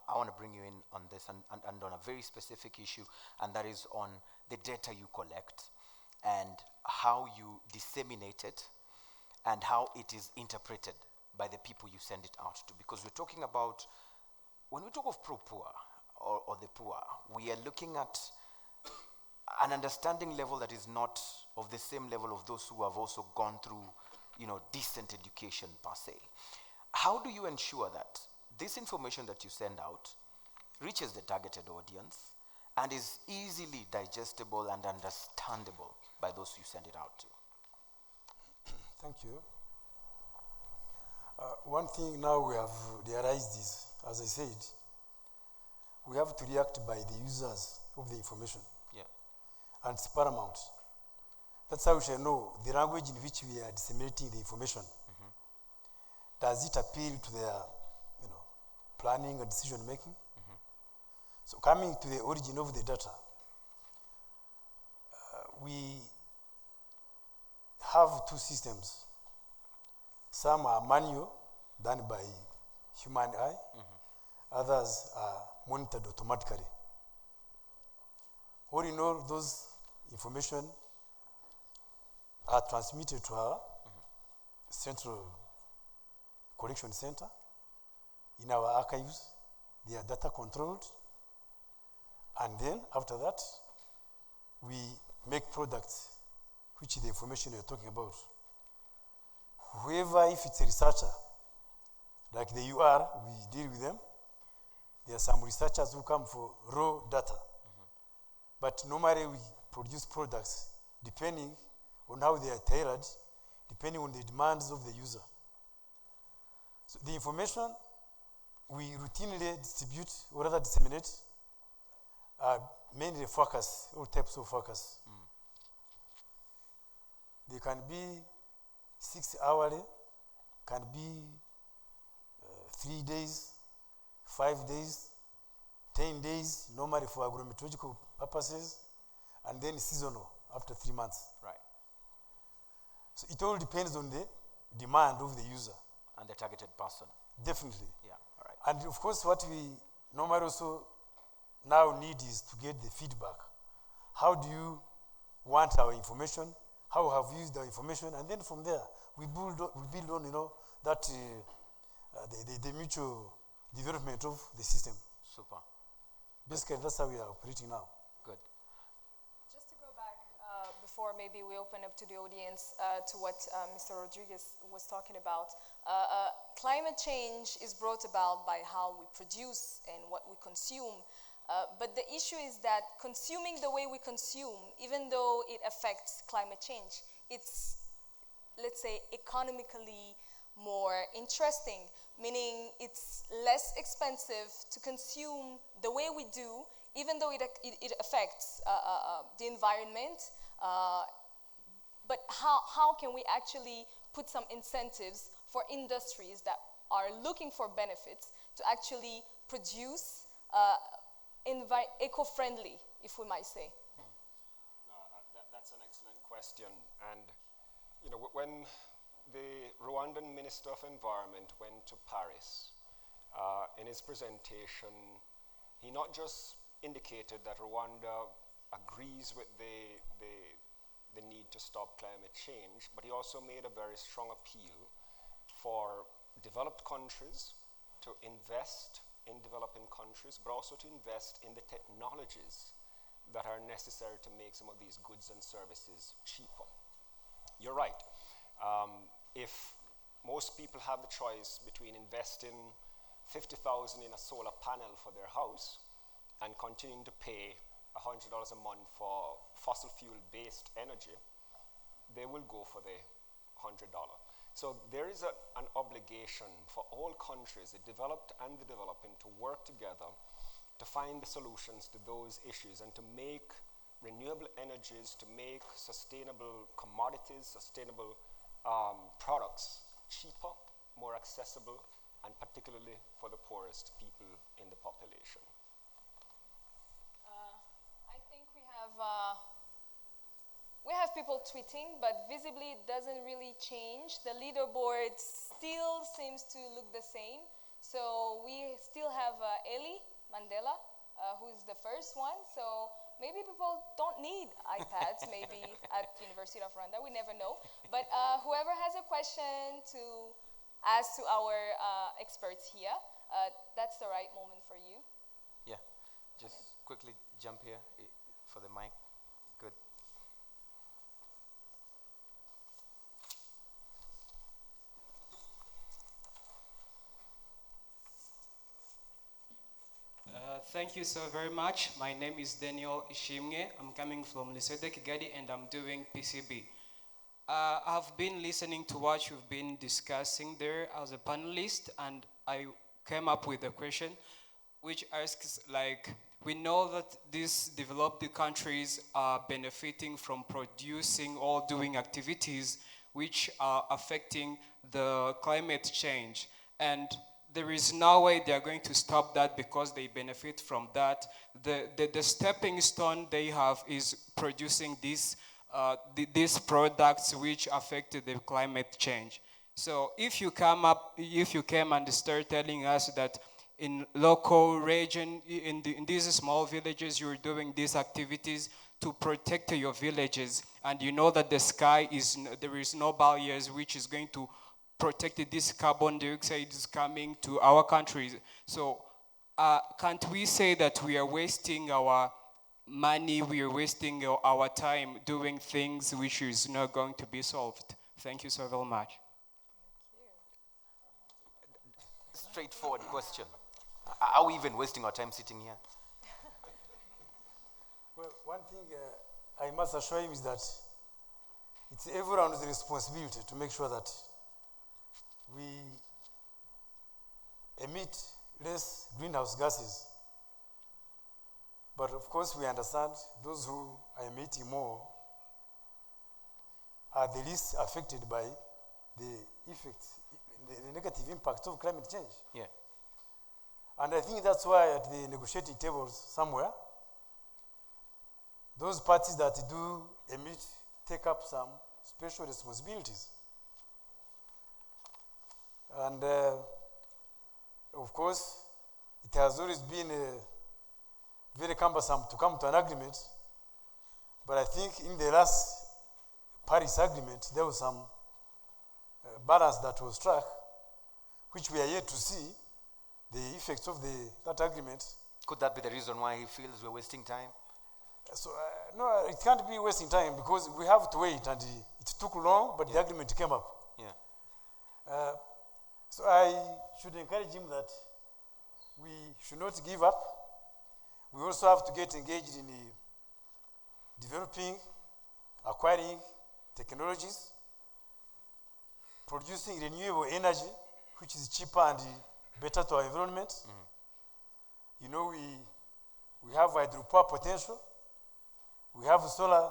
I want to bring you in on this and on a very specific issue, and that is on the data you collect and how you disseminate it and how it is interpreted by the people you send it out to. Because we're talking about, when we talk of poor or the poor, we are looking at an understanding level that is not of the same level of those who have also gone through, decent education per se. How do you ensure that this information that you send out reaches the targeted audience and is easily digestible and understandable by those you send it out to? Thank you. One thing now we have realized is, as I said, we have to react by the users of the information. And it's paramount. That's how we shall know the language in which we are disseminating the information. Does it appeal to their, planning and decision making? So coming to the origin of the data, we have two systems. Some are manual, done by human eye. Others are monitored automatically. All in all, those information are transmitted to our central collection center. In our archives, they are data controlled, And then after that, we make products, which is the information you're talking about. Whoever, if it's a researcher, like the UR, we deal with them. There are some researchers who come for raw data. But normally we produce products depending on how they are tailored, depending on the demands of the user. So the information we routinely distribute or rather disseminate are mainly focus, all types of focus. They can be 6 hourly, can be 3 days, 5 days, 10 days, normally for agrometeorological purposes, and then seasonal after 3 months. Right. So it all depends on the demand of the user. And the targeted person. Definitely. Yeah, all right. And of course, what we normally also now need is to get the feedback. How do you want our information? How have you used our information? And then from there, we build on, that the mutual development of the system. Super. Basically, that's how we are operating now. Good. Just to go back, before maybe we open up to the audience to what Mr. Rodriguez was talking about, climate change is brought about by how we produce and what we consume. But the issue is that consuming the way we consume, even though it affects climate change, it's, let's say, economically more interesting, meaning it's less expensive to consume the way we do, even though it affects the environment. But how can we actually put some incentives for industries that are looking for benefits to actually produce eco-friendly, if we might say? That's an excellent question. And when the Rwandan Minister of Environment went to Paris, in his presentation, he not just indicated that Rwanda agrees with the need to stop climate change, but he also made a very strong appeal for developed countries to invest in developing countries, but also to invest in the technologies that are necessary to make some of these goods and services cheaper. You're right. If most people have the choice between investing $50,000 in a solar panel for their house and continuing to pay $100 a month for fossil fuel-based energy, they will go for the $100. So there is an obligation for all countries, the developed and the developing, to work together to find the solutions to those issues and to make renewable energies, to make sustainable commodities, sustainable products cheaper, more accessible, and particularly for the poorest people in the population. I think we have people tweeting, but visibly it doesn't really change. The leaderboard still seems to look the same. So we still have Eli Mandela, who's the first one. So maybe people don't need iPads, maybe at University of Rwanda, we never know. But whoever has a question to ask to our experts here, that's the right moment for you. Yeah, just quickly jump here for the mic. Good. Thank you so very much. My name is Daniel Ishimwe. I'm coming from Lisede Kigali and I'm doing PCB. I've been listening to what you've been discussing there as a panelist, and I came up with a question which asks, like, we know that these developed countries are benefiting from producing or doing activities which are affecting the climate change, and there is no way they are going to stop that because they benefit from that. The stepping stone they have is producing these products which affect the climate change. So if you came and start telling us that in local region, in these small villages, you're doing these activities to protect your villages, and you know that the sky there is no barriers which is going to protect this carbon dioxide is coming to our countries. So can't we say that we are wasting our money, we are wasting our time doing things which is not going to be solved? Thank you so very much. Straightforward question. Are we even wasting our time sitting here? Well, one thing I must assure him is that it's everyone's responsibility to make sure that we emit less greenhouse gases. But of course, we understand those who are emitting more are the least affected by the effects, the negative impacts of climate change. Yeah. And I think that's why at the negotiating tables somewhere, those parties that do emit take up some special responsibilities. And of course, it has always been very cumbersome to come to an agreement. But I think in the last Paris Agreement, there was some balance that was struck, which we are yet to see the effects of that agreement. Could that be the reason why he feels we're wasting time? So, no, it can't be wasting time because we have to wait, and it took long, but the agreement came up. Yeah. So I should encourage him that we should not give up. We also have to get engaged in developing, acquiring technologies, producing renewable energy, which is cheaper and better to our environment. You know, we have hydropower potential, we have solar,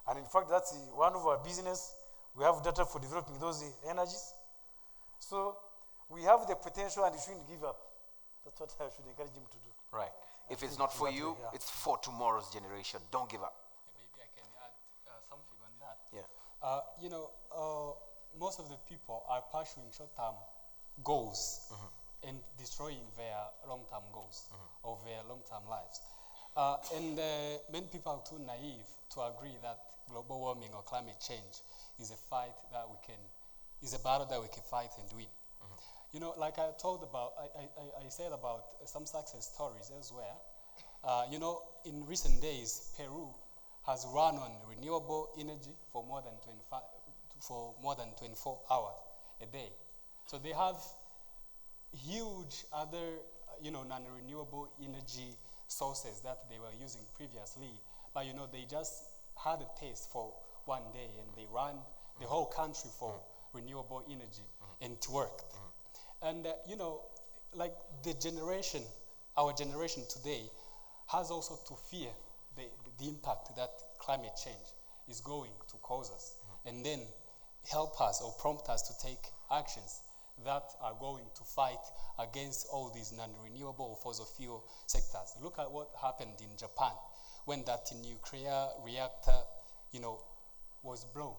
and in fact, that's one of our business. We have data for developing those energies. So we have the potential and we shouldn't give up. That's what I should encourage him to do. Right. If it's not for you, it's for tomorrow's generation. Don't give up. Maybe I can add something on that. Yeah. Most of the people are pursuing short-term goals and destroying their long-term goals or their long-term lives. And many people are too naive to agree that global warming or climate change is a fight that is a battle that we can fight and win. You know, like I said about some success stories elsewhere. In recent days, Peru has run on renewable energy for more than 24 hours a day. So they have huge other, non-renewable energy sources that they were using previously, but they just had a taste for one day and they ran the whole country for renewable energy and it worked. And like our generation today has also to fear the impact that climate change is going to cause us, and then help us or prompt us to take actions that are going to fight against all these non-renewable fossil fuel sectors. Look at what happened in Japan when that nuclear reactor, was blown.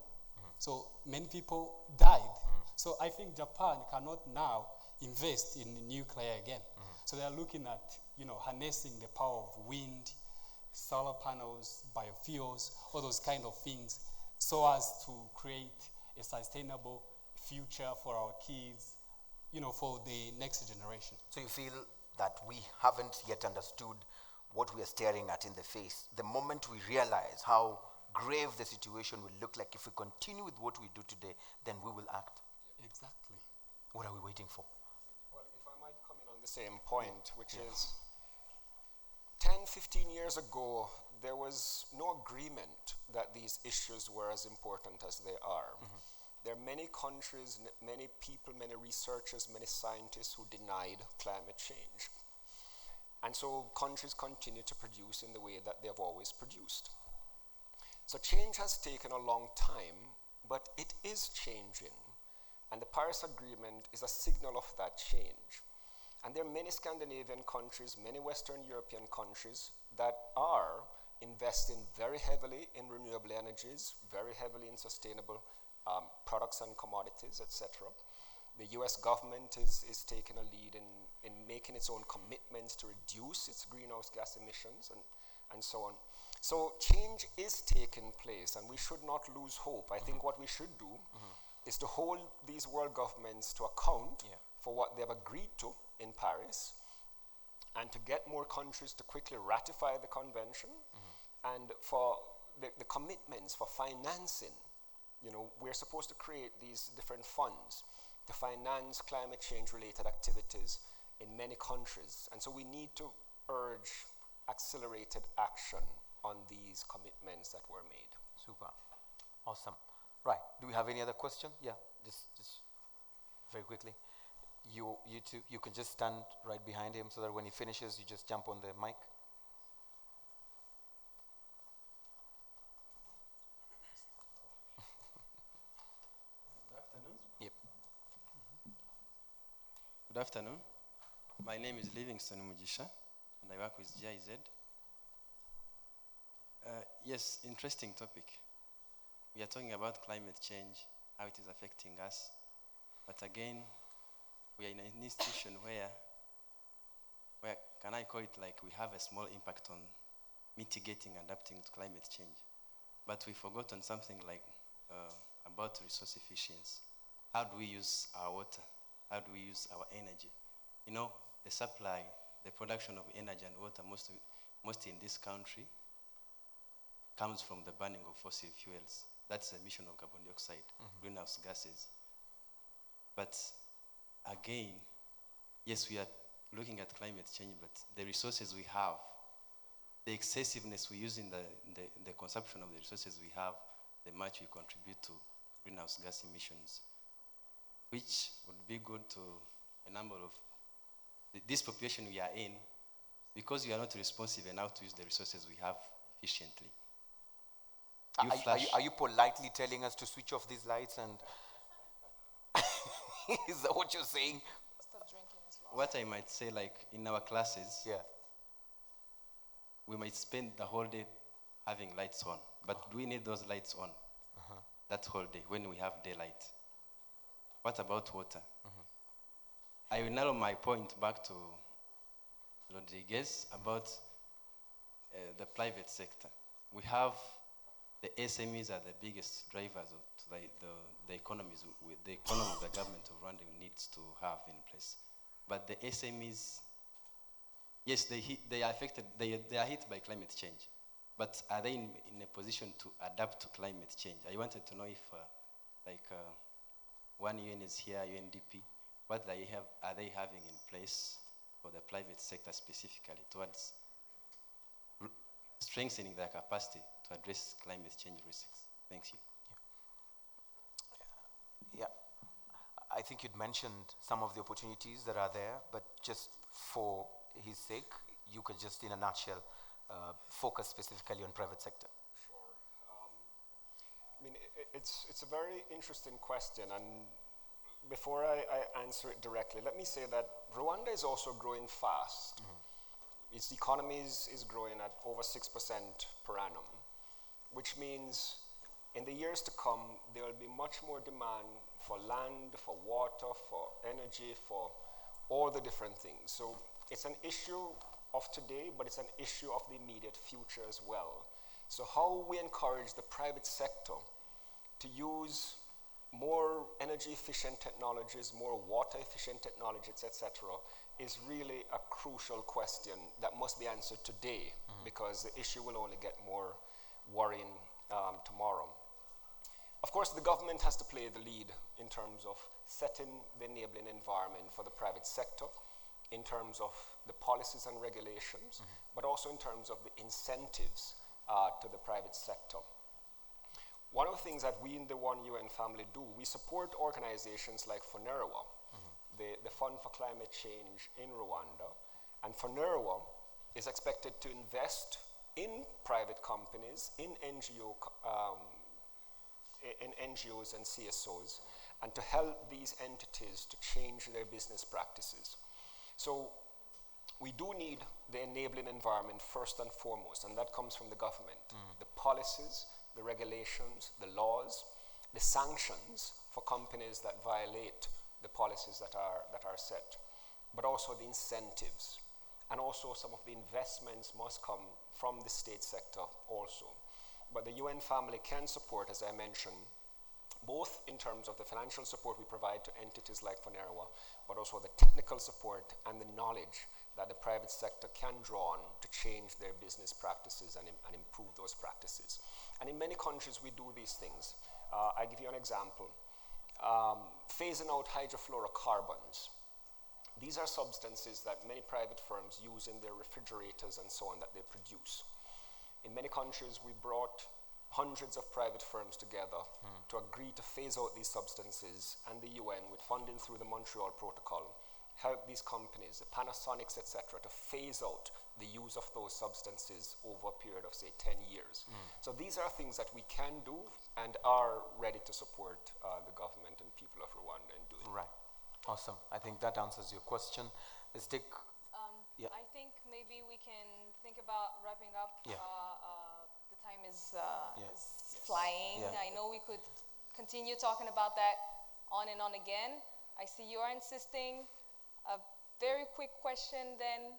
So many people died. So I think Japan cannot now invest in nuclear again. So they are looking at, harnessing the power of wind, solar panels, biofuels, all those kind of things, so as to create a sustainable future for our kids, for the next generation. So you feel that we haven't yet understood what we are staring at in the face. The moment we realize how grave the situation will look like if we continue with what we do today, then we will act. Exactly. What are we waiting for? Well, if I might come in on the same point, which is 10, 15 years ago, there was no agreement that these issues were as important as they are. There are many countries, many people, many researchers, many scientists who denied climate change. And so countries continue to produce in the way that they have always produced. So change has taken a long time, but it is changing. And the Paris Agreement is a signal of that change. And there are many Scandinavian countries, many Western European countries that are investing very heavily in renewable energies, very heavily in sustainable products and commodities, etc. The US government is taking a lead in making its own commitments to reduce its greenhouse gas emissions and so on. So change is taking place and we should not lose hope. I think what we should do is to hold these world governments to account for what they have agreed to in Paris and to get more countries to quickly ratify the convention, and for the commitments for financing. You know, we're supposed to create these different funds to finance climate change related activities in many countries. And so we need to urge accelerated action on these commitments that were made. Super. Awesome. Right. Do we have any other question? Yeah, just very quickly. You two, you can just stand right behind him so that when he finishes, you just jump on the mic. Good afternoon. Yep. Good afternoon. My name is Livingston Mugisha, and I work with GIZ. Yes, interesting topic. We are talking about climate change, how it is affecting us. But again, we are in an institution where can I call it like we have a small impact on mitigating and adapting to climate change. But we've forgotten something like about resource efficiency. How do we use our water? How do we use our energy? You know, the supply, the production of energy and water, mostly in this country, comes from the burning of fossil fuels. That's the emission of carbon dioxide, greenhouse gases. But again, yes, we are looking at climate change, but the resources we have, the excessiveness we use in the consumption of the resources we have, the much we contribute to greenhouse gas emissions, which would be good to a number of this population we are in, because we are not responsive enough to use the resources we have efficiently. Are you politely telling us to switch off these lights and is that what you're saying? What I might say, like in our classes, yeah, we might spend the whole day having lights on, but do we need those lights on that whole day when we have daylight? What about water? I will narrow my point back to Rodriguez about the private sector. We have the SMEs are the biggest drivers of the economies, with the economy the government of Rwanda needs to have in place. But the SMEs, yes, they are affected. They are hit by climate change, but are they in a position to adapt to climate change? I wanted to know if, one UN is here, UNDP. What are they having in place for the private sector specifically towards strengthening their capacity to address climate change risks? Thank you. Yeah. I think you'd mentioned some of the opportunities that are there, but just for his sake, you could just in a nutshell focus specifically on private sector. Sure. I mean, it's a very interesting question, and before I answer it directly, let me say that Rwanda is also growing fast. Its economy is growing at over 6% per annum, which means in the years to come, there will be much more demand for land, for water, for energy, for all the different things. So it's an issue of today, but it's an issue of the immediate future as well. So how we encourage the private sector to use more energy efficient technologies, more water efficient technologies, etc., is really a crucial question that must be answered today, because the issue will only get more worrying tomorrow. Of course, the government has to play the lead in terms of setting the enabling environment for the private sector, in terms of the policies and regulations, but also in terms of the incentives to the private sector. One of the things that we in the One UN family do, we support organizations like FONERWA, the Fund for Climate Change in Rwanda. And FONERWA is expected to invest in private companies, in NGOs and CSOs, and to help these entities to change their business practices. So we do need the enabling environment first and foremost, and that comes from the government. The policies, the regulations, the laws, the sanctions for companies that violate the policies that are set, but also the incentives. And also some of the investments must come from the state sector also. But the UN family can support, as I mentioned, both in terms of the financial support we provide to entities like Fonerwa, but also the technical support and the knowledge that the private sector can draw on to change their business practices and improve those practices. And in many countries, we do these things. I give you an example. Phasing out hydrofluorocarbons. These are substances that many private firms use in their refrigerators and so on that they produce. In many countries, we brought hundreds of private firms together to agree to phase out these substances, and the UN, with funding through the Montreal Protocol, help these companies, the Panasonics, etc., to phase out the use of those substances over a period of, say, 10 years. So these are things that we can do and are ready to support the government and people of Rwanda in doing. Right. Awesome. I think that answers your question. Let's take... yeah. I think maybe we can think about wrapping up. Yeah. The time is flying. Yeah. I know we could continue talking about that on and on again. I see you are insisting. A very quick question then,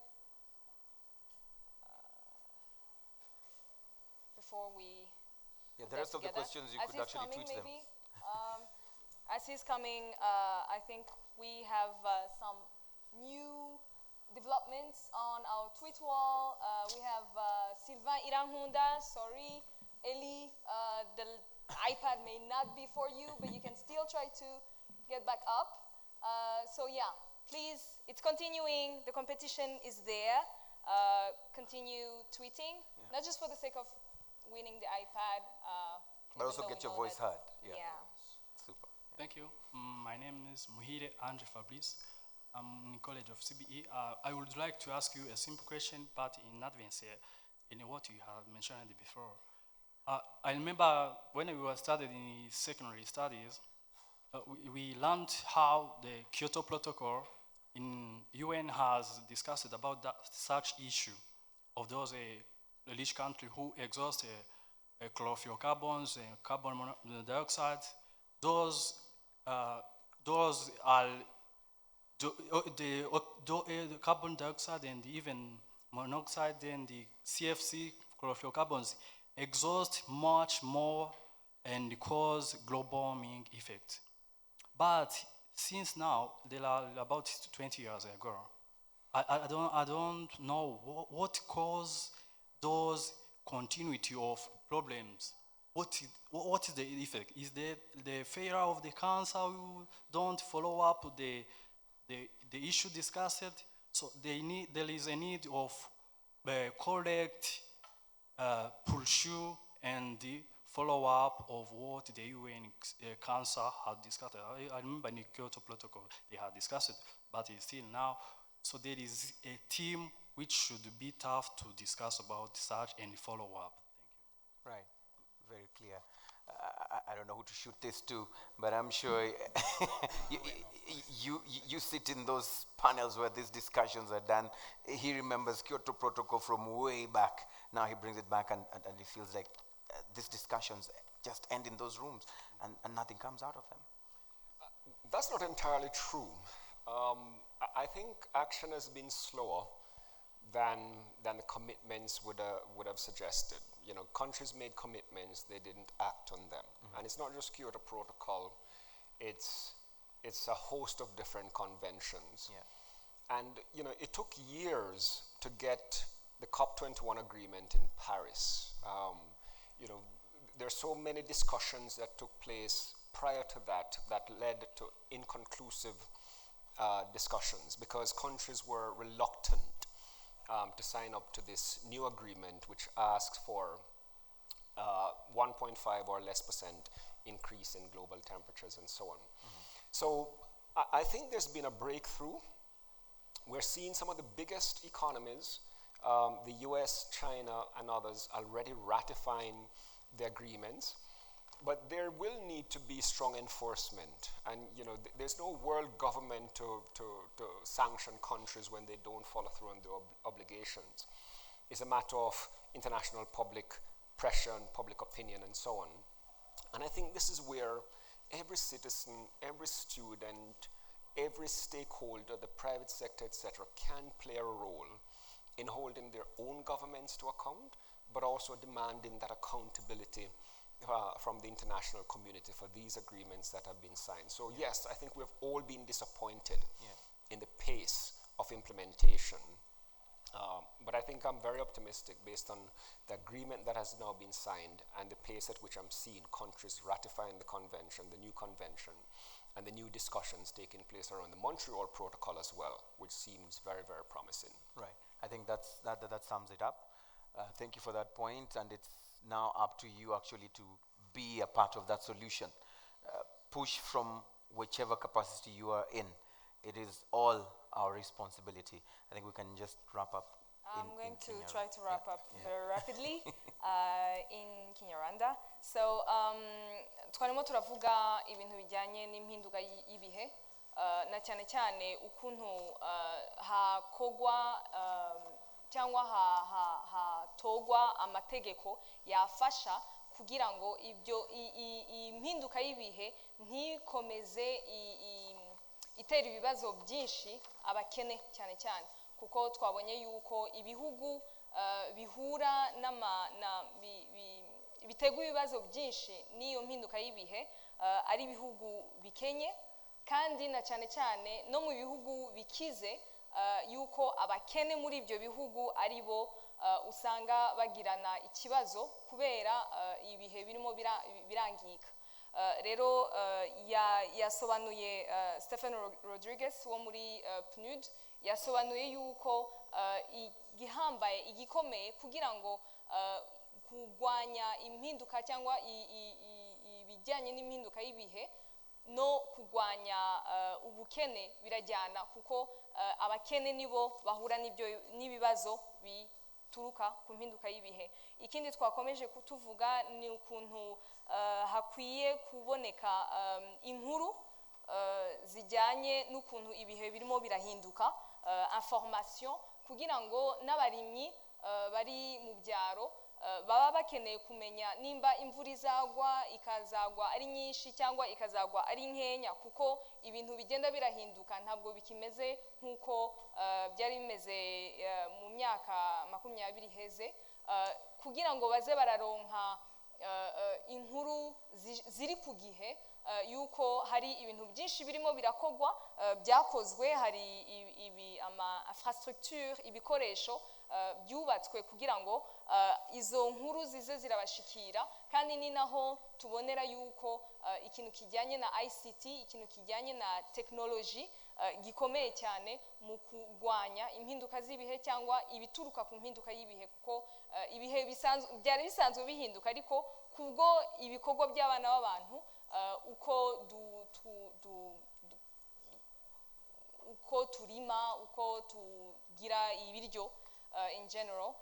before we... Yeah, the rest of the questions you could actually tweet them. As he's coming, I think we have some new developments on our tweet wall. We have Sylvain Irankunda, sorry. Eli, the iPad may not be for you, but you can still try to get back up. So yeah, please, it's continuing. The competition is there. Continue tweeting, not just for the sake of winning the iPad. But also get your voice heard. Yeah. Super. Thank you. My name is Muhire Andre Fabrice. I'm in College of CBE. I would like to ask you a simple question, but in advance here, in what you have mentioned before. I remember when we were studying in secondary studies, we learned how the Kyoto Protocol in UN has discussed about such issue of those rich countries who exhaust chlorofluorocarbons and carbon dioxide. Those are the carbon dioxide and even monoxide and the CFC chlorofluorocarbons exhaust much more and cause global warming effect. But since now, there are about 20 years ago, I don't know what caused those continuity of problems. What is the effect? Is the failure of the council who don't follow up the issue discussed? So there is a need of correct pursue and the follow-up of what the UN Council had discussed. I remember in the Kyoto Protocol they had discussed it, but it's still now. So there is a team which should be tough to discuss about such and follow-up. Thank you. Right. Very clear. I don't know who to shoot this to, but I'm sure you sit in those panels where these discussions are done. He remembers Kyoto Protocol from way back. Now he brings it back and he feels like these discussions just end in those rooms and nothing comes out of them. That's not entirely true. I think action has been slower than the commitments would have suggested. You know, countries made commitments, they didn't act on them. And it's not just Kyoto Protocol, it's a host of different conventions. Yeah. And you know, it took years to get the COP21 agreement in Paris. You know, there's so many discussions that took place prior to that led to inconclusive discussions because countries were reluctant to sign up to this new agreement, which asks for 1.5 or less % increase in global temperatures and so on. So I think there's been a breakthrough. We're seeing some of the biggest economies, the US, China, and others already ratifying the agreements. But there will need to be strong enforcement. And you know, there's no world government to sanction countries when they don't follow through on their obligations. It's a matter of international public pressure and public opinion and so on. And I think this is where every citizen, every student, every stakeholder, the private sector, etc., can play a role in holding their own governments to account, but also demanding that accountability from the international community for these agreements that have been signed. So yes, I think we've all been disappointed in the pace of implementation. But I think I'm very optimistic based on the agreement that has now been signed and the pace at which I'm seeing countries ratifying the convention, the new convention, and the new discussions taking place around the Montreal Protocol as well, which seems very, very promising. Right. I think that sums it up. Thank you for that point, and it's now up to you actually to be a part of that solution. Push from whichever capacity you are in. It is all our responsibility. I think we can just wrap up. I'm going to try to wrap up very rapidly in Kinyarwanda. So, twarimo turavuga ibintu bijyanye n'impinduka y'ibihe na cyane cyane ukuntu hakogwa cyangwa hatogwa amategeko yafasha kugira ngo ibyo impinduka y'ibihe ntikomeze itera ibibazo byinshi abakene cyane cyane kuko twabonye yuko ibihugu bihura bitegwa ibibazo byinshi n'iyo mpinduka y'ibihe ari ibihugu bikenye kandi na cyane cyane no mu bihugu bikize yuko abakene muri ibyo bihugu ari bo usanga bagirana ikibazo kubera ibihe birimo birangika. Rero yasobanuye Stephen Rodriguez wo muri PNUD yasobanuye yuko igihambaye igikomeye kugira ngo kurwanya impinduka cyangwa ibijyanye n'impinduka y'ibihe no kurwanya ubukene birajyana kuko abakene nibo bahura n'ibibazo bituruka ku mpinduka y'ibihe. Ikindi twakomeje kutuvuga ni ukuntu hakwiye kuboneka inkuru zijyanye n'ukuntu ibihe birimo birahinduka, information kugira ngo n'abarimyi bari mu byaro baba bakeneye kumenya nimba imvura ikazagwa ari nyinshi cyangwa ikazagwa ari nkenya kuko ibintu bigenda birahinduka ntabwo bikimeze nk'uko byari bimeze mu myaka 20 heze kugira ngo baze bararonka inkuru ziri ku gihe yuko hari ibintu byinshi birimo birakogwa byakozwe hari infrastructure ibikoresho byubatswe kugira ngo izo nkuru zize zirabashikira kandi ni naho tubonera yuko ikintu kijyanye na ICT ikintu kijyanye na technology gikomeye cyane mu kurwanya impinduka z'ibihe cyangwa ibituruka ku mpinduka y'ibihe kuko ibihe byari bisanzwe bihinduka ariko kubwo ibikorwa by'abana b'abantu uko turima uko tugira ibiryo in general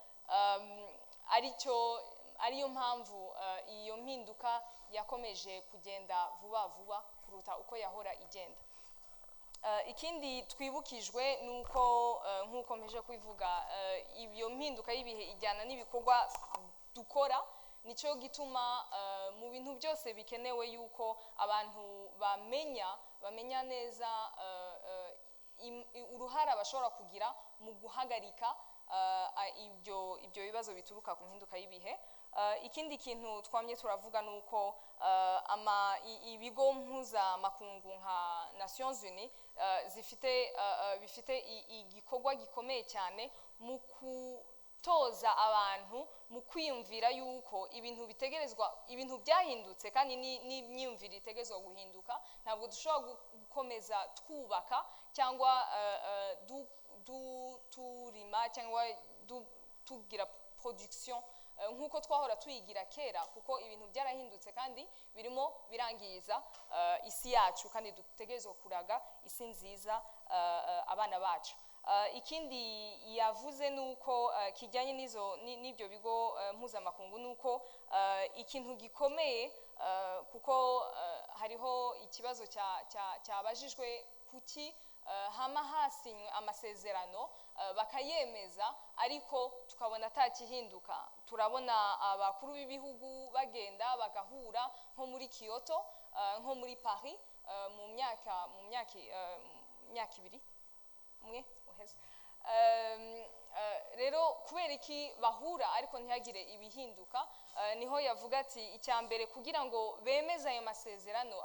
ariyo mpamvu iyo mpinduka yakomeje kugenda vuba vuba kuruta uko yahora igenda. Ikindi twibukijwe nuko nkuko mpeje kubivuga iyo mpinduka y'ibihe ijyana n'ibikorwa dukora nicyo gituma mu bintu byose bikenewe yuko abantu bamenya neza uruhara bashobora kugira mu guhagarika ibyo bibazo bituruka ku mpinduka y'ibihe. Ikindi kintu twamye turavuga nuko ibigo mpuzamakungu nka Nations Unies bifite igikorwa gikomeye cyane mu toza abantu mu kwiyumvira yuko ibintu byahindutse kandi n'imyumvire itegerezwa guhinduka ntabwo dushobora gukomeza twubaka cyangwa turima cyangwa tugira production nkuko twahora tuyigira kera kuko ibintu byarahindutse kandi birimo birangiza isi yacu kandi dutegerezwa kuraga isi nziza abana bacu. Ikindi yavuze nuko kijyanye n'ibyo bigo mpuzamakungu nuko ikintu gikomeye kuko hariho ikibazo cyabajijwe kuki hama hasinywe amasezerano bakayemeza ariko tukabona atakihinduka. Turabona abakuru b'ibihugu bagenda bagahura nko muri Kyoto nko muri Paris mu myaka ibiri umwe uheze rero kubera iki bahura ariko ntihagire ibihinduka, niho yavuga ati icya mbere kugira ngo bemeze ayo masezerano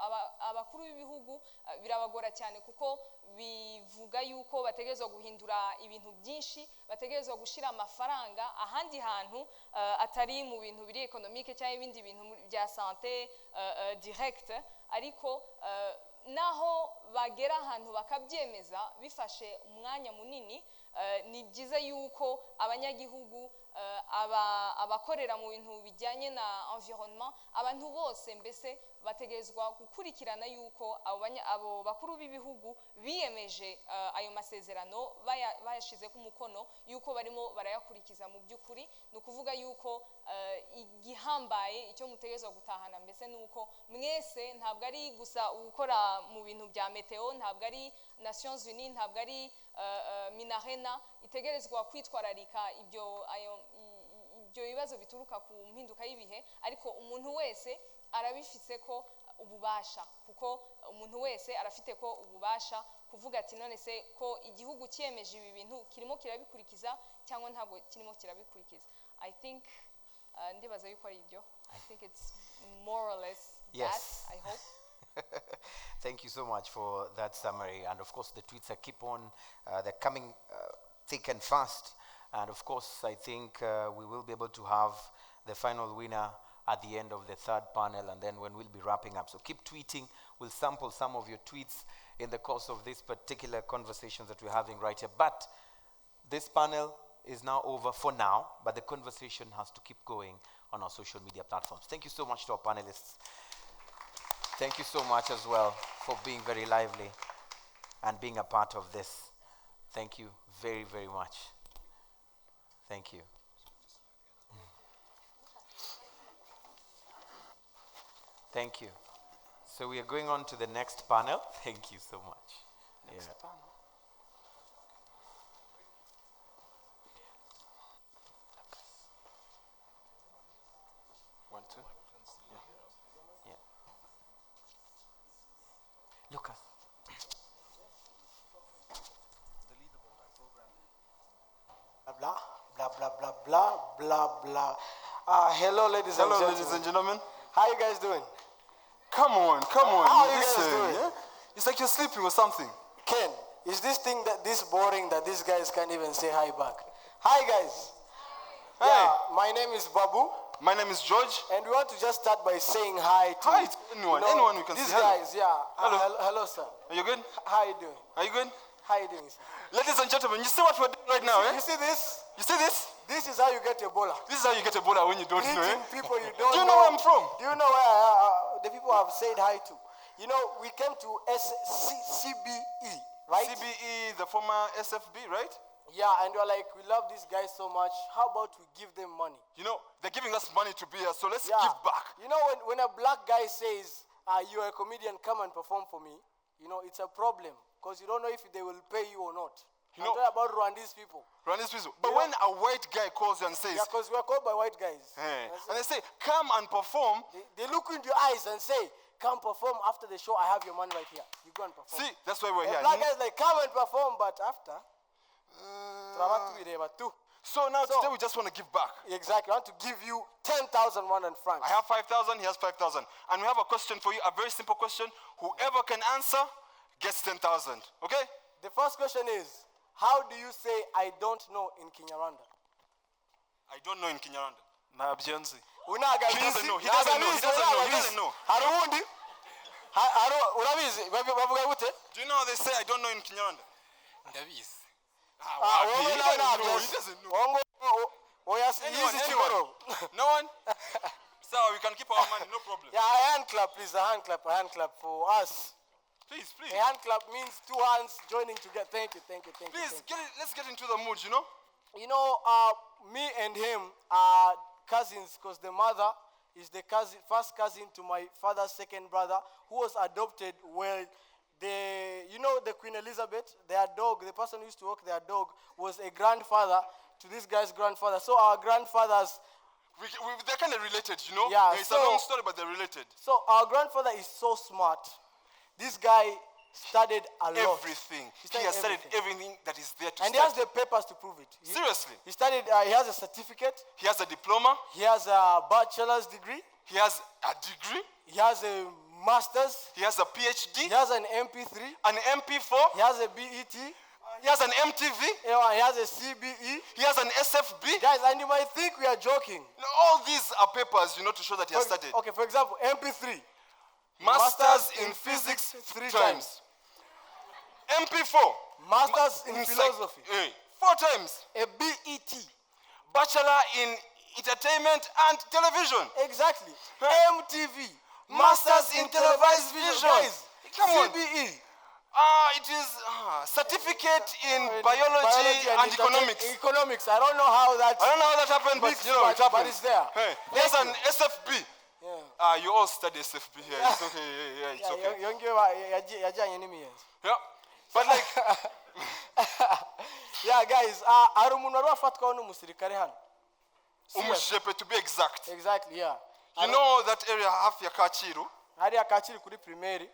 abakuru b'ibihugu birabagora cyane kuko bivuga yuko bategerezwa guhindura ibintu byinshi, bategerezwa gushyira amafaranga ahandi hantu atari mu bintu biri ekonomike cyangwa ibindi bintu bya sante direct, ariko naho bagera ahantu bakabyemeza bifashe umwanya munini. Ni byiza yuko abanyagihugu abakorera mu bintu bijyanye na environnement, abantu bose mbese bategerezwa gukurikirana yuko abo bakuru b'ibihugu biyemeje ayo masezerano bayashize ku mukono yuko barimo barayakurikiza mu by'ukuri. Ni ukuvuga yuko igihambaye icyo mutegerezwa gutahana mbese ni uko mwese ntabwo ari gusa gukora mu bintu bya meteo, ntabwo ari Nations Unies, ntabwo ari Minarena itegerezwa kwitwararika ibyo bibazo bituruka ku mpinduka y'ibihe, ariko umuntu wese arabifite ko ububasha, kuko umuntu wese arafite ko ububasha kuvuga ati none se ko igihugu cyemeje ibi bintu kirimo kirabikurikiza cyangwa ntabwo kirimo kirabikurikiza. I think ndibaza yuko ari ibyo. I think it's more or less Yes. that, I hope. Thank you so much for that summary. And of course, the tweets are keep on, they're coming thick and fast. And of course, I think we will be able to have the final winner at the end of the third panel, and then when we'll be wrapping up. So keep tweeting. We'll sample some of your tweets in the course of this particular conversation that we're having right here. But this panel is now over for now, but the conversation has to keep going on our social media platforms. Thank you so much to our panelists. Thank you so much as well for being very lively and being a part of this. Thank you very, very much. Thank you. Thank you. So we are going on to the next panel. Thank you so much. Next panel. One, two. Yeah. Lucas. Blah, blah, blah, blah, blah, blah, blah. Hello, ladies and gentlemen. Ladies and gentlemen. How you guys doing? Come on. How are you guys Listen, doing? yeah? It's like you're sleeping or something. Ken, is this thing this boring that these guys can't even say hi back? Hi, guys. Hey. Yeah, my name is Babu. My name is George. And we want to just start by saying hi to anyone. Anyone we can these say hello. guys, yeah. Hello. Hello, sir. Are you good? How you doing? Are you good? How you doing, sir? Ladies and gentlemen, you see what we're doing right now, eh? You see this? You see this? This is how you get Ebola. This is how you get Ebola when you don't know, eh? Meeting people you don't know. Do you know where I'm from? Do you know where the people have said hi to? You know, we came to CBE, right? CBE, the former SFB, right? Yeah, and you're like, we love these guys so much. How about we give them money? You know, they're giving us money to be here, so let's Yeah. give back. You know, when a black guy says, you're a comedian, come and perform for me, you know, it's a problem. Because you don't know if they will pay you or not. You I'm know- talking about Rwandese people. Rwandese people. But You when a white guy calls you and says, Yeah, because we're called by white guys. and they say, come and perform, They look into your eyes and say, come perform after the show. I have your money right here. You go and perform. see, that's why we're The here. black guys like, come and perform, but after, So now today we just want to give back. Exactly. I want to give you 10,000 Rwandan francs. I have 5,000, he has 5,000. And we have a question for you, a very simple question. Whoever can answer gets 10,000. Okay? The first question is, how do you say I don't know in Kinyarwanda? I don't know in Kinyarwanda. Unaagabizi. He doesn't know. He doesn't know. He doesn't know. He doesn't know. Hari uwundi? Urabizi? Bavuga gute? Do you know how they say I don't know in Kinyarwanda? Ndabizi. He doesn't know. He doesn't know. Anyone? No one? So we can keep our money, no problem. Yeah, a hand clap, please. A hand clap for us. Please, please. A hand clap means two hands joining together. Thank you. Please, let's get into the mood, you know? You know, me and him are cousins because the mother is the first cousin to my father's second brother who was adopted when the Queen Elizabeth, their dog, the person who used to walk their dog was a grandfather to this guy's grandfather. So our grandfathers... they're kind of related, you know? Yeah, It's a long story, but they're related. So our grandfather is so smart. This guy studied a lot. Everything. He He has studied everything. everything that is there to And he has study. the papers to prove it. Seriously. He studied, he has a certificate. He has a diploma. He has a bachelor's degree. He has a degree. He has a master's. He has a PhD. He has an MP3. An MP4. He has a BET. He has an MTV. He has a CBE. He has an SFB. Guys, and you might think we are joking. No, all these are papers, to show that he has studied. Okay, for example, MP3. Masters in physics 3 times. MP4. Masters in philosophy. 4 times. A BET. Bachelor in entertainment and television. Exactly. MTV. Masters in televised vision. Guys, Come on. CBE. It is certificate in biology and economics. Economics. I don't know how that. Happened, but mixed, it happened. but it's there. Hey, there's an SFB. You all study SFB here. It's okay. Yeah, it's okay. Yeah. But like. Yeah, guys. Hari umuntu wari wafatwaho n'umusirikare hano. Umushepe, to be exact. Exactly, yeah. You know that area hafi ya Kacyiru? Hariya Kacyiru kuri primaire.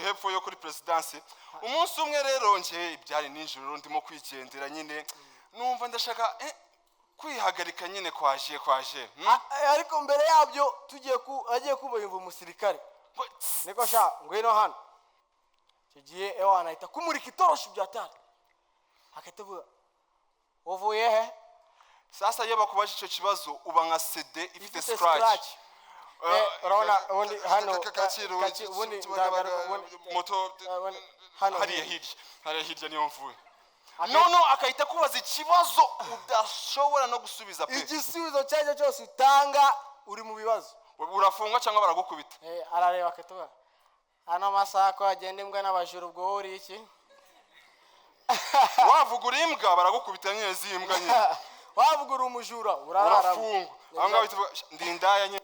Hepfo yo kuri presidansi. Umunsi umwe rero nje ibyari nijoro ndimo kwigendera nyine numva ndashaka kwihagarika nyine kwaje. Ariko mbere yabyo agiye kumva umusirikare. Niko sha ngwino hano. Kigiye anahita kumurika itoroshi byatari. Akatavuga uvuye he? Sasa iyo bakubaje icyo kibazo uba nka CD ifite scratch. Urabona ubundi hano moto hariya hirya niyo mvuye. No akahita kubaza ikibazo udashobora no gusubiza pe. Igisubizo cyaje cyose utanga uri mu bibazo. Urafungwa cyangwa baragukubita. Arareba akatuba. Hano masaha ko agenda imbwa n'abajuru ubwo uri iki? Wavugura imbwa baragukubita nyine zimbwa nyine. Wavugura umujura urafungwa. Anga bituvuga ndindaya nyine.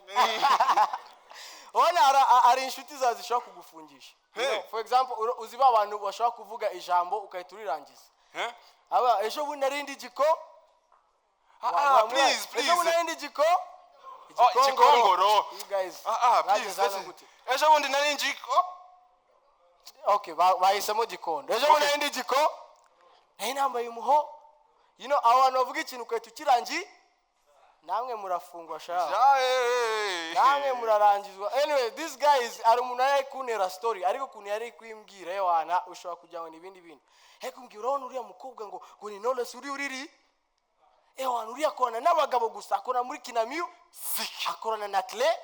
Ona ari inshuti zawe zishobora kugufungisha. For example, uzi abantu bashobora kuvuga ijambo ukahita urirangiza. Aba ejo bundi narindi jiko. Please. Ejo bundi narindi jiko. Jikongoro. You guys. Please. Ejo bundi narindi jiko. Okay, bahisemo gikondo. Ejo bundi narindi jiko. Nambaye umuho. Abantu bavuga ikintu ukahita ukirangi. Namwe murafungwa sha. Namwe murarangizwa. Anyway, this guy is ari umuntu ari kunera story ariko kuntu yari kwimbwira yewana ushobora kujyaho n'ibindi bintu. Kumbwira urabona uriya mukobwa ngo ni Knowless uriri. Wana uriya akona n'abagabo gusa akona muri Kinamiu. Akorana na Clay.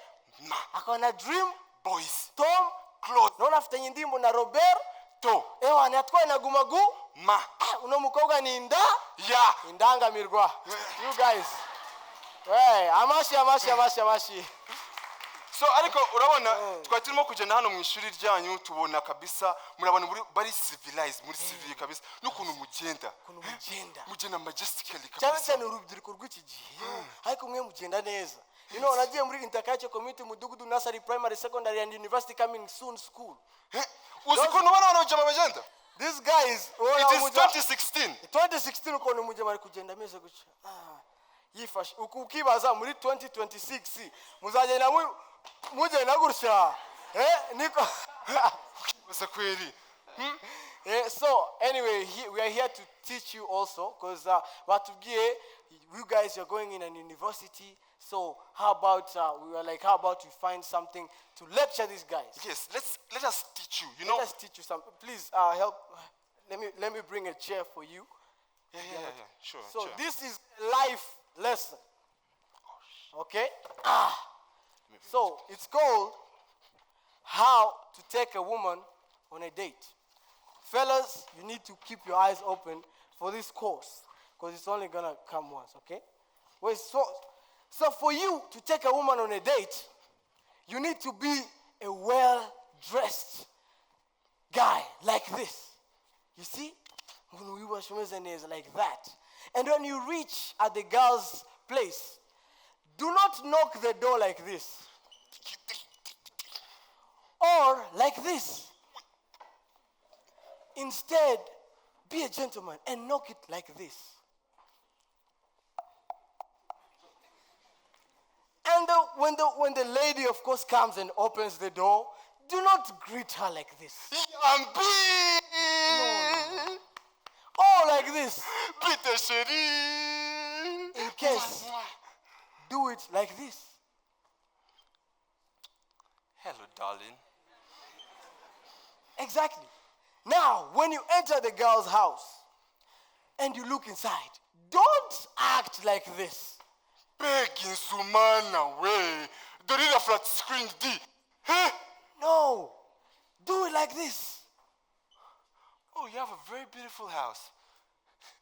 Akona na Dream Boys. Tom Claude. None afitanye indirimbo na Robert. Wana yatwaye na Gumagu. Uno mukobwa ni indangamirwa. You guys. Amashi. So ariko urabona twari turimo kugenda hano mu ishuri ryanyu tubona kabisa murabona bari civilized muri civil kabisa n'ukuntu mugenda majestically kabisa cyane urubyiruko rw'iki gihe ariko mwe mugenda neza nagiye muri intercultural community mudugudu nursery primary secondary and university coming soon school uziko nubona ujama bagenda. These guys it is 2016 ukuntu mujye bari kugenda meze guca yifashe ukibaza muri 2026 muzagenda mugenda gutya niko basa kweli. So anyway, we are here to teach you also because you guys are going in an university. So how about you find something to lecture these guys? Yes, let us teach you. Let us teach you something. Please help. Let me bring a chair for you. Yeah. Sure. So this is life lesson. Okay? So it's called How to Take a Woman on a Date. Fellas, you need to keep your eyes open for this course because it's only gonna come once, okay? So for you to take a woman on a date, you need to be a well-dressed guy like this. You see? Like that. And when you reach at the girl's place, do not knock the door like this. Or like this. Instead, be a gentleman and knock it like this. And when the lady, of course, comes and opens the door, do not greet her like this. Oh, like this. In case, do it like this. Hello, darling. Exactly. Now, when you enter the girl's house and you look inside, don't act like this. Begging Zumana way. The reader flat screen D. Huh? No. Do it like this. Oh, you have a very beautiful house.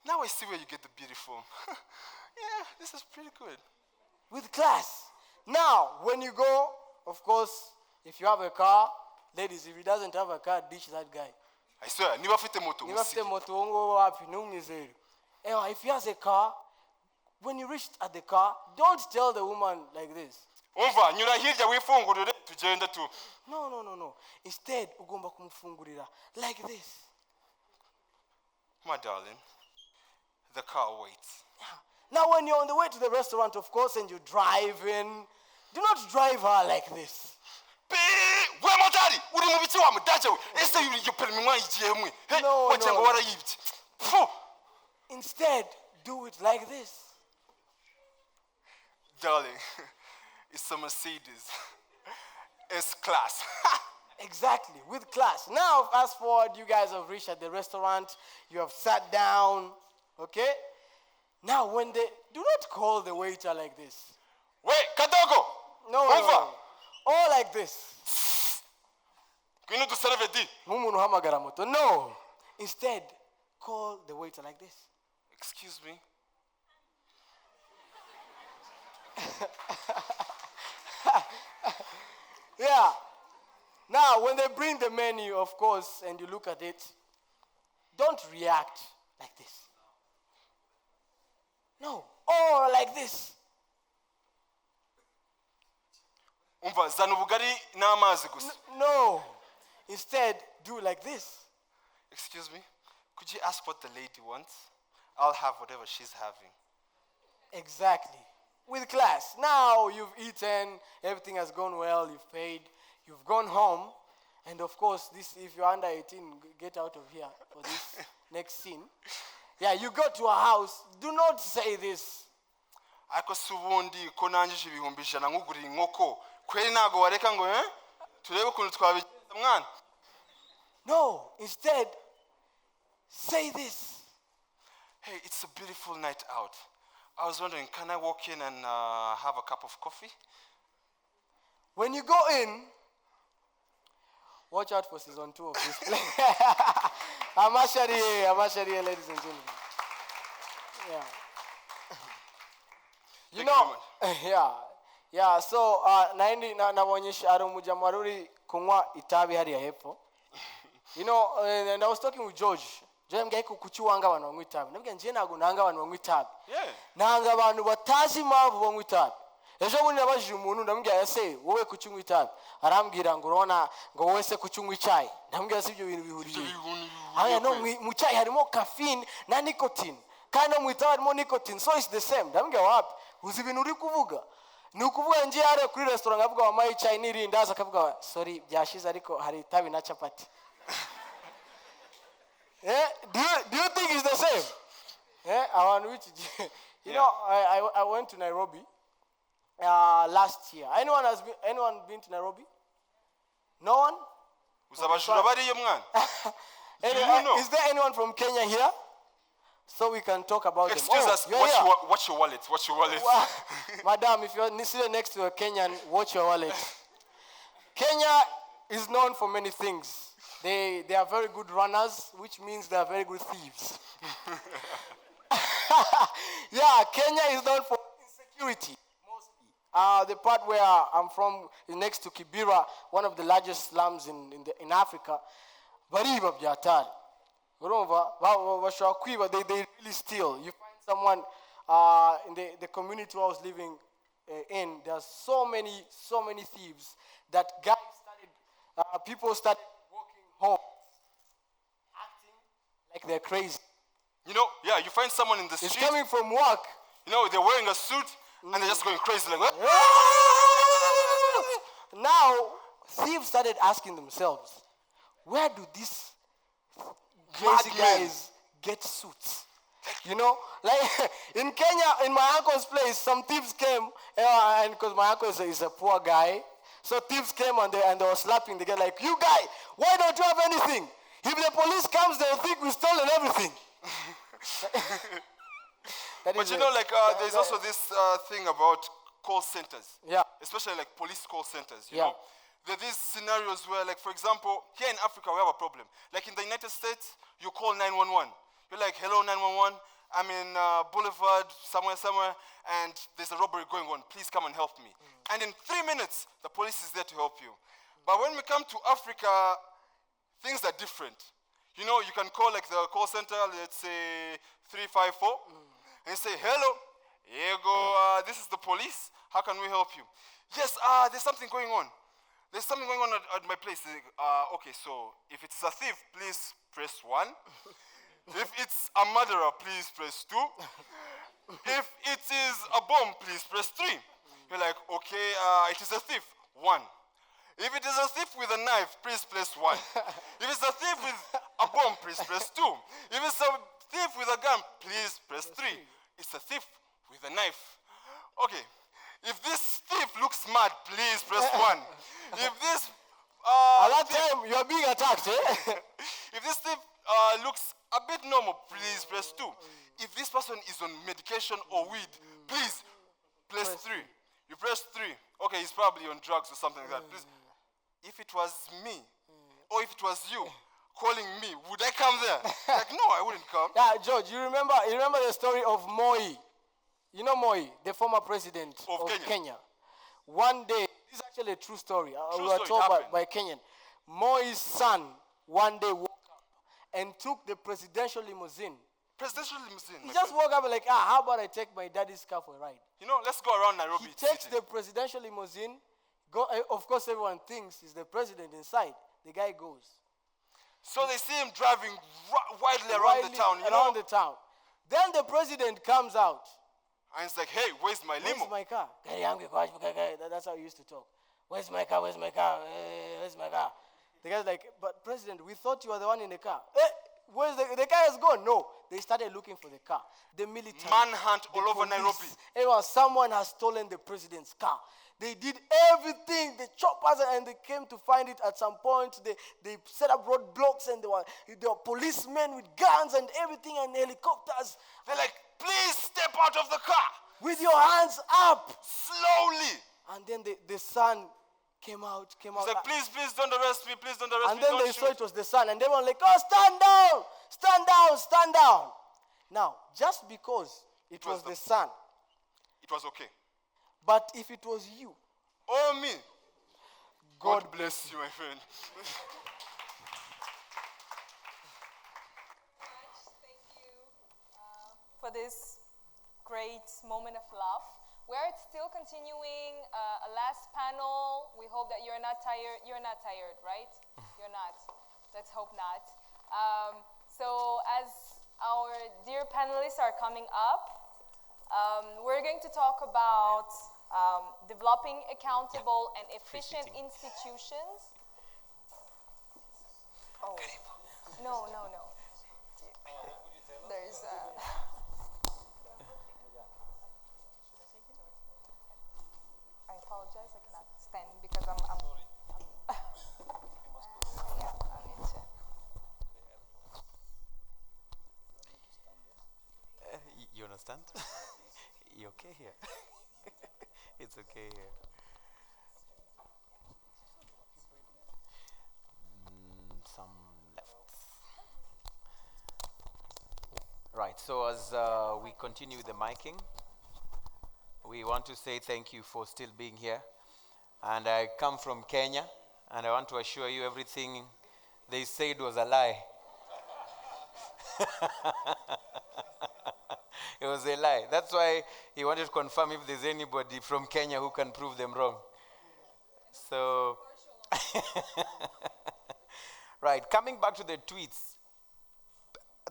Now I see where you get the beautiful. Yeah, this is pretty good. With class. Now, when you go, of course, if you have a car, ladies, if he doesn't have a car, ditch that guy. I swear, niba afite moto Niba afite musige. moto wo nguwo wapi, ntumwizere. If he has a car, when you reach at the car, don't tell the woman like this. Umva, nyura hirya wifungurire tugende tu. No. Instead, ugomba kumufungurira like this. My darling, the car waits. Now, when you're on the way to the restaurant, of course, and you drive in, do not drive her like this. We motari, uri mu biki wa mudaje we. Ese iyo permis mwayigiye mwe. No. Wagira ngo warayibye. Pfu. Instead, do it like this. Darling, it's a Mercedes. S-Class. Exactly, with class. Now, fast forward, you guys have reached at the restaurant, you have sat down, okay? Now, when they, do not call the waiter like this. Wait, Kadogo! No. All like this. Kwino duserve di. Nk'umuntu uhamagara moto. No. Instead, call the waiter like this. Excuse me. Yeah. Now, when they bring the menu, of course, and you look at it, don't react like this. No. Or like this. Umva zana ubugari n'amazi gusa. No. Instead, do like this. Excuse me. Could you ask what the lady wants? I'll have whatever she's having. Exactly. With class. Now you've eaten, everything has gone well, you've paid, you've gone home, and of course, this if you're under 18, get out of here for this next scene. Yeah, you go to a house, do not say this. Ariko subundi ko nanjije ibihumbi 100 nkugurira inkoko. Kweri nago wareka ngo turebe ukuntu twabigenza mwana. No, instead, say this. Hey, it's a beautiful night out. I was wondering, can I walk in and have a cup of coffee? When you go in, watch out for season 2 of this play. Amashari, ladies and gentlemen. Yeah. You know, yeah, so, naonyesha ari umujama ruri kunywa itabi hariya hepfo. You know, and I was talking with George. George mbwiye ko kuki wanga abantu banywa itabi. Nabwiye nje ntago nanga abantu banywa itabi. Nanga abantu batazi impamvu banywa itabi. Ejo bundi nabajije umuntu ndamubwira ese wowe kuki unywa itabi. Arambwira ngo urabona ngo wowe se kuki unywa icyayi. Ndamubwira se ibyo bintu bihuriye. No, mu cyayi harimo caffeine na nicotine. Kandi no mu itabi harimo nicotine, so it's the same. Ndamubwira wapi? Uzi ibintu uri kuvuga. Ni ukuvuga ngiye hariya kuri restaurant avuga wamaye icyayi n'irindazi akavuga sorry byashize ariko hari itabi na chapati. Do you think it's the same? You know, I went to Nairobi last year. Anyone been to Nairobi? No one? Uzabajura bariyo mwana. Is there anyone from Kenya here? So we can talk about Excuse them. us, watch your wallet. Madam, if you're sitting next to a Kenyan, watch your wallet. Kenya is known for many things. They are very good runners, which means they are very good thieves. Yeah, Kenya is known for insecurity, mostly. The part where I'm from is next to Kibera, one of the largest slums in Africa. Bariba byatari. Urumva bashobora kwiba, they really steal. You find someone in the community I was living in, there's so many thieves that people started walking home acting like they're crazy. You know, yeah, you find someone in the street. It's coming from work. You know, they're wearing a suit and they're just going crazy like Now, thieves started asking themselves, where do these Mad crazy men. guys get suits? You know, like in Kenya, in my uncle's place, some thieves came, and because my uncle is a poor guy, so thieves came and they were slapping the guy like, you guy, why don't you have anything? If the police comes, they'll think we stolen everything. But you know, like, there's also this thing about call centers. Yeah. Especially like police call centers, you Yeah. know. There are these scenarios where, like, for example, here in Africa, we have a problem. Like in the United States, you call 911. You're like, hello, 911. I'm in Boulevard, somewhere, and there's a robbery going on. Please come and help me. And in 3 minutes, the police is there to help you. But when we come to Africa, things are different. You know, you can call like the call center, let's say 354, and say, hello, here you go, this is the police. How can we help you? Yes, there's something going on. There's something going on at my place. Okay, so if it's a thief, please press 1. If it's a murderer, please press 2. If it is a bomb, please press 3. You're like, okay, it is a thief, 1. If it is a thief with a knife, please press 1. If it's a thief with a bomb, please press 2. If it's a thief with a gun, please press 3. It's a thief with a knife. Okay. If this thief looks mad, please press 1. If this at that time, you're being attacked, eh? if this thief looks a bit normal, please press 2. If this person is on medication or weed, please press 3. You press 3. Okay, he's probably on drugs or something like that. Please. If it was me, or if it was you calling me, would I come there? Like, no, I wouldn't come. Yeah, George, you remember the story of Moi? You know Moi, the former president of Kenya. One day, this is actually a true story. We were told by Kenyan. Moi's son one day woke up and took the presidential limousine. Presidential limousine? He just woke up like, how about I take my daddy's car for a ride? You know, let's go around Nairobi. He takes the presidential limousine. Of course, everyone thinks he's the president inside. The guy goes. So they see him driving widely around the town, you know? the town. Then the president comes out. And it's like, hey, where's my limo? Where's my car? That's how he used to talk. Where's my car? Where's my car? Where's my car? The guy's like, but president, we thought you were the one in the car. Where's the car has gone? No. They started looking for the car. The military. Manhunt all over police, Nairobi. Someone has stolen the president's car. They did everything, the choppers, and they came to find it at some point. They set up roadblocks, and there were policemen with guns and everything and helicopters. They're like, please step out of the car. With your hands up. Slowly. And then the son came out. He's like, please don't arrest me, please don't arrest me. And then they saw it was the son, and they were like, oh, stand down, stand down, stand down. Now, just because it was the son. It was okay. But if it was you. Or me. God bless you, my friend. Thank you for this great moment of love. We're still continuing a last panel. We hope that you're not tired. You're not tired, right? You're not. Let's hope not. So as our dear panelists are coming up, we're going to talk about developing accountable and efficient institutions. Oh, no. There's I apologize, I cannot stand because I'm yeah, I need to. You understand? You okay here? It's okay here. Some left. Right, so as we continue the miking, we want to say thank you for still being here. And I come from Kenya, and I want to assure you everything they said was a lie. It was a lie. That's why he wanted to confirm if there's anybody from Kenya who can prove them wrong. So, right, coming back to the tweets,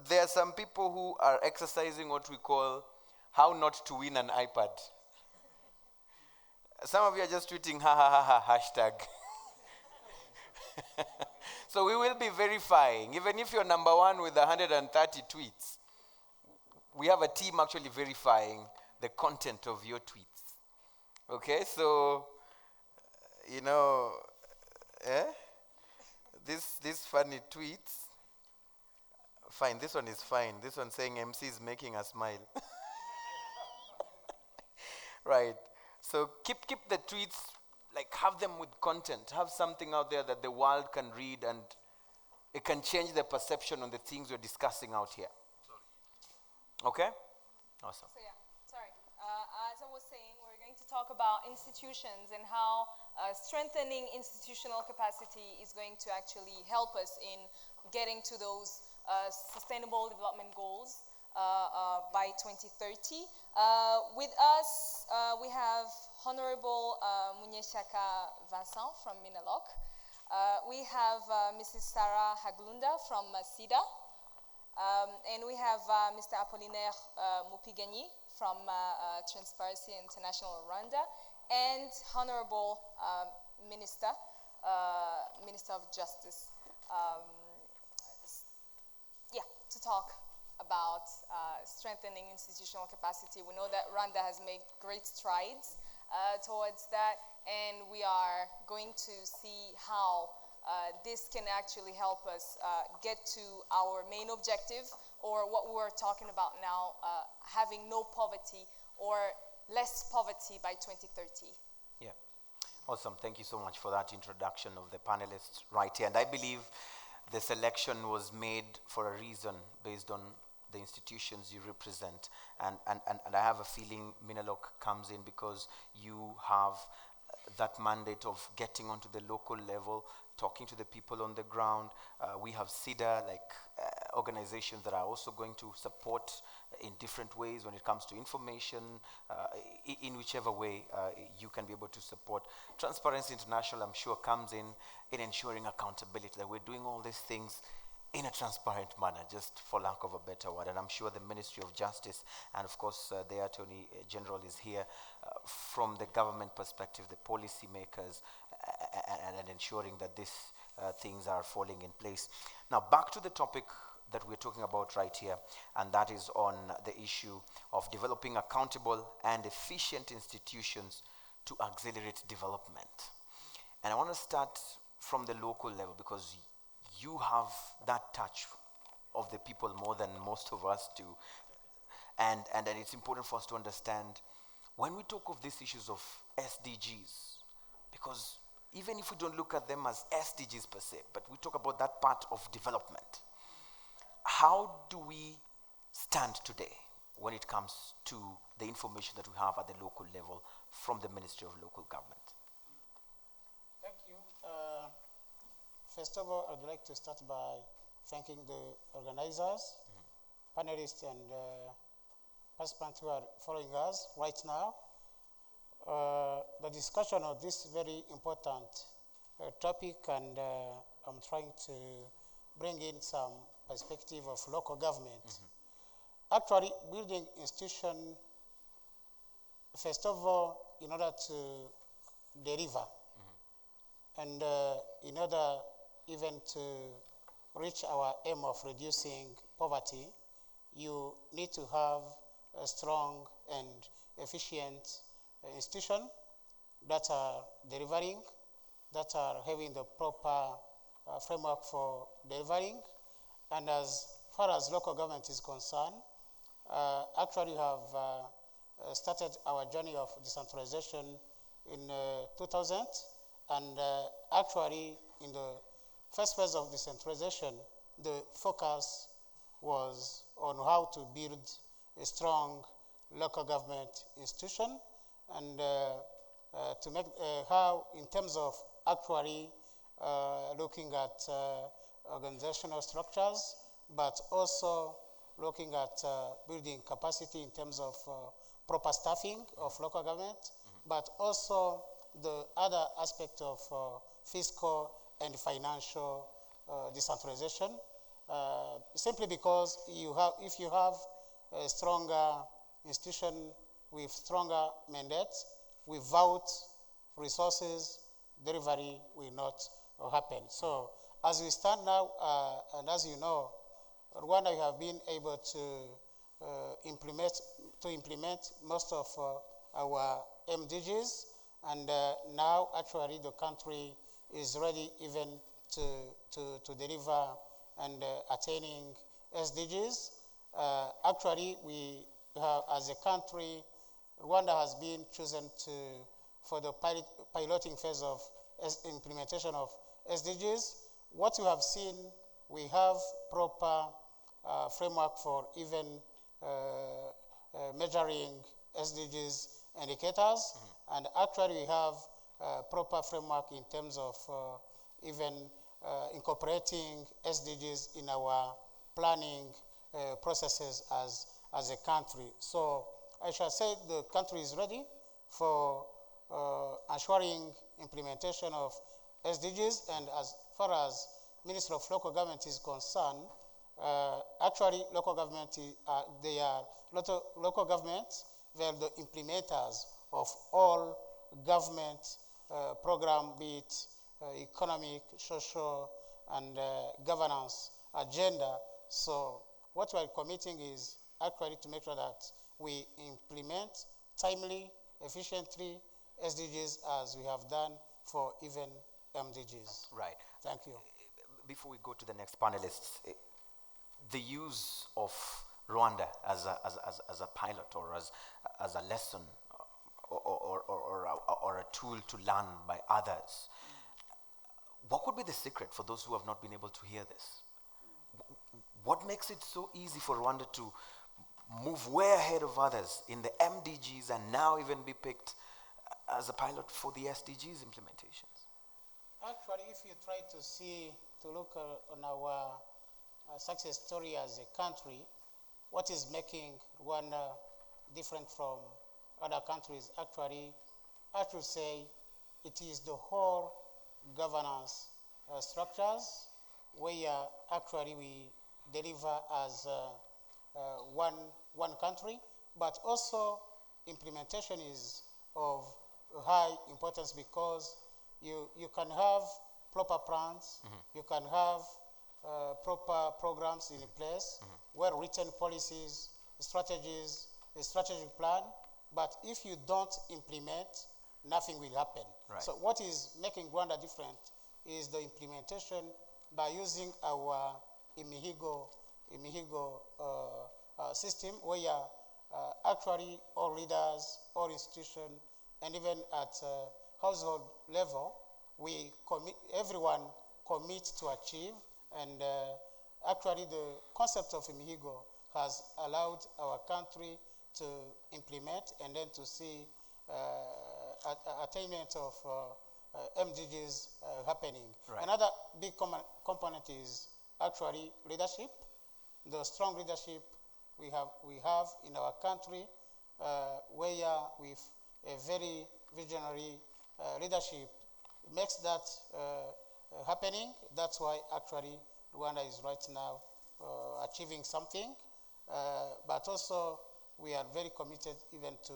there are some people who are exercising what we call how not to win an iPad. Some of you are just tweeting ha ha ha ha hashtag. So we will be verifying. Even if you're number one with 130 tweets, we have a team actually verifying the content of your tweets. Okay, so, you know, these funny tweets, fine, this one is fine. This one saying MC is making us smile. Right. So keep the tweets, like have them with content. Have something out there that the world can read and it can change the perception on the things we're discussing out here. Okay? Awesome. So yeah, sorry. As I was saying, we're going to talk about institutions and how strengthening institutional capacity is going to actually help us in getting to those sustainable development goals by 2030. With us, we have Honorable Munyeshaka Vincent from Minaloc. We have Mrs. Sarah Haglunda from SIDA. And we have Mr. Apollinaire Mupigany from Transparency International Rwanda, and Honorable Minister of Justice, to talk about strengthening institutional capacity. We know that Rwanda has made great strides towards that, and we are going to see how this can actually help us get to our main objective, or what we're talking about now, having no poverty or less poverty by 2030. Yeah. Awesome. Thank you so much for that introduction of the panelists right here. And I believe the selection was made for a reason based on the institutions you represent. And I have a feeling Minaloc comes in because you have that mandate of getting onto the local level, talking to the people on the ground. We have SIDA, like organizations that are also going to support in different ways when it comes to information, in whichever way you can be able to support. Transparency International, I'm sure, comes in ensuring accountability, that we're doing all these things in a transparent manner, just for lack of a better word. And I'm sure the Ministry of Justice, and of course the Attorney General is here, from the government perspective, the policy makers, and ensuring that these things are falling in place. Now, back to the topic that we're talking about right here, and that is on the issue of developing accountable and efficient institutions to accelerate development. And I want to start from the local level, because you have that touch of the people more than most of us do. And it's important for us to understand, when we talk of these issues of SDGs, because even if we don't look at them as SDGs per se, but we talk about that part of development, how do we stand today when it comes to the information that we have at the local level from the Ministry of Local Government? Thank you. First of all, I'd like to start by thanking the organizers, panelists, and participants who are following us right now. The discussion of this very important topic, and I'm trying to bring in some perspective of local government. Actually, building institution, first of all, in order to deliver, and in order even to reach our aim of reducing poverty, you need to have a strong and efficient institution that are delivering, that are having the proper framework for delivering. And as far as local government is concerned, actually we have started our journey of decentralization in 2000, and actually in the first phase of decentralization, the focus was on how to build a strong local government institution, and to make how, in terms of actually looking at organizational structures, but also looking at building capacity in terms of proper staffing of local government, but also the other aspect of fiscal and financial decentralization, simply because if you have a stronger institution with stronger mandates, without resources, delivery will not happen. So as we stand now, and as you know, Rwanda, we have been able to implement most of our MDGs, and now actually the country is ready even to deliver and attaining SDGs. Actually, we have, as a country, Rwanda has been chosen for the piloting phase of implementation of SDGs. What you have seen, we have proper framework for even measuring SDGs indicators, and actually we have proper framework in terms of even incorporating SDGs in our planning processes as a country. So I shall say the country is ready for assuring implementation of SDGs, and as far as Ministry of Local Government is concerned, actually local government, local governments, they are the implementers of all government program, be it economic, social, and governance agenda. So what we are committing is actually to make sure that we implement timely, efficiently SDGs as we have done for even MDGs. Right. Thank you. Before we go to the next panelists, the use of Rwanda as a pilot or as a lesson or a tool to learn by others, what could be the secret for those who have not been able to hear this? What makes it so easy for Rwanda to move way ahead of others in the MDGs and now even be picked as a pilot for the SDGs implementations? Actually, if you try to look on our success story as a country, what is making Rwanda different from other countries, actually, I should say it is the whole governance structures where actually we deliver as one country, but also implementation is of high importance because you can have proper plans, you can have proper programs in place, well-written policies, strategies, a strategic plan, but if you don't implement, nothing will happen. Right. So what is making Rwanda different is the implementation by using our Imihigo system, where actually all leaders, all institutions, and even at household level, everyone commits to achieve, and actually the concept of Imihigo has allowed our country to implement and then to see attainment of MDGs happening. Right. Another big component is actually leadership. The strong leadership we have in our country, where with a very visionary leadership makes that happening. That's why actually Rwanda is right now achieving something, but also we are very committed even to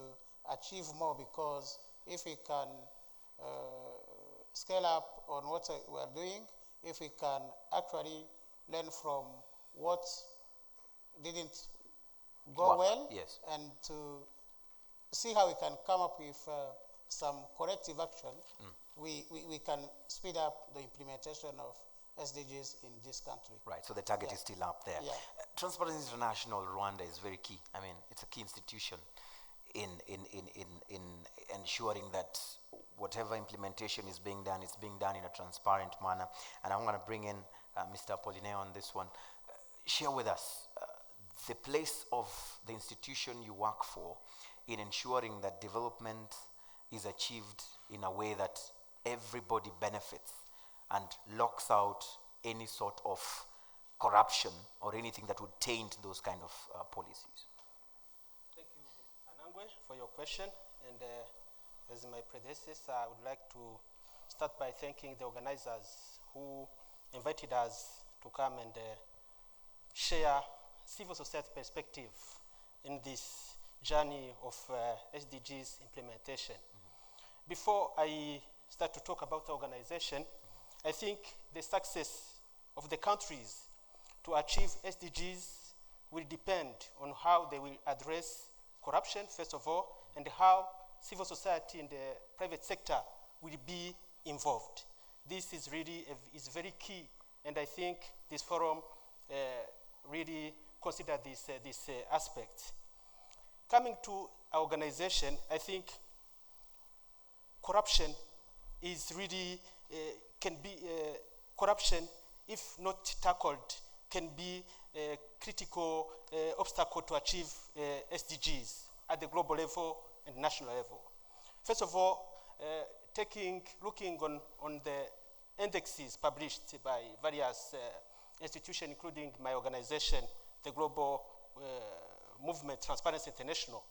achieve more, because if we can scale up on what we are doing, if we can actually learn from what didn't go well, yes, and to see how we can come up with some corrective action, we can speed up the implementation of SDGs in this country. Right, so the target is still up there. Yeah. Transparency International Rwanda is very key. I mean, it's a key institution in ensuring that whatever implementation is being done, it's being done in a transparent manner. And I'm going to bring in Mr. Apollinaire on this one. Share with us the place of the institution you work for in ensuring that development is achieved in a way that everybody benefits and locks out any sort of corruption or anything that would taint those kind of policies. Thank you, Anangwe, for your question. And as my predecessor, I would like to start by thanking the organizers who invited us to come and share civil society perspective in this journey of SDGs implementation. Before I start to talk about the organization, I think the success of the countries to achieve SDGs will depend on how they will address corruption, first of all, and how civil society and the private sector will be involved. This is really is very key, and I think this forum really consider this aspect. Coming to our organization, I think corruption is really can be corruption, if not tackled, can be a critical obstacle to achieve SDGs at the global level and national level. First of all, looking on the indexes published by various institutions, including my organization, the Global Movement Transparency International,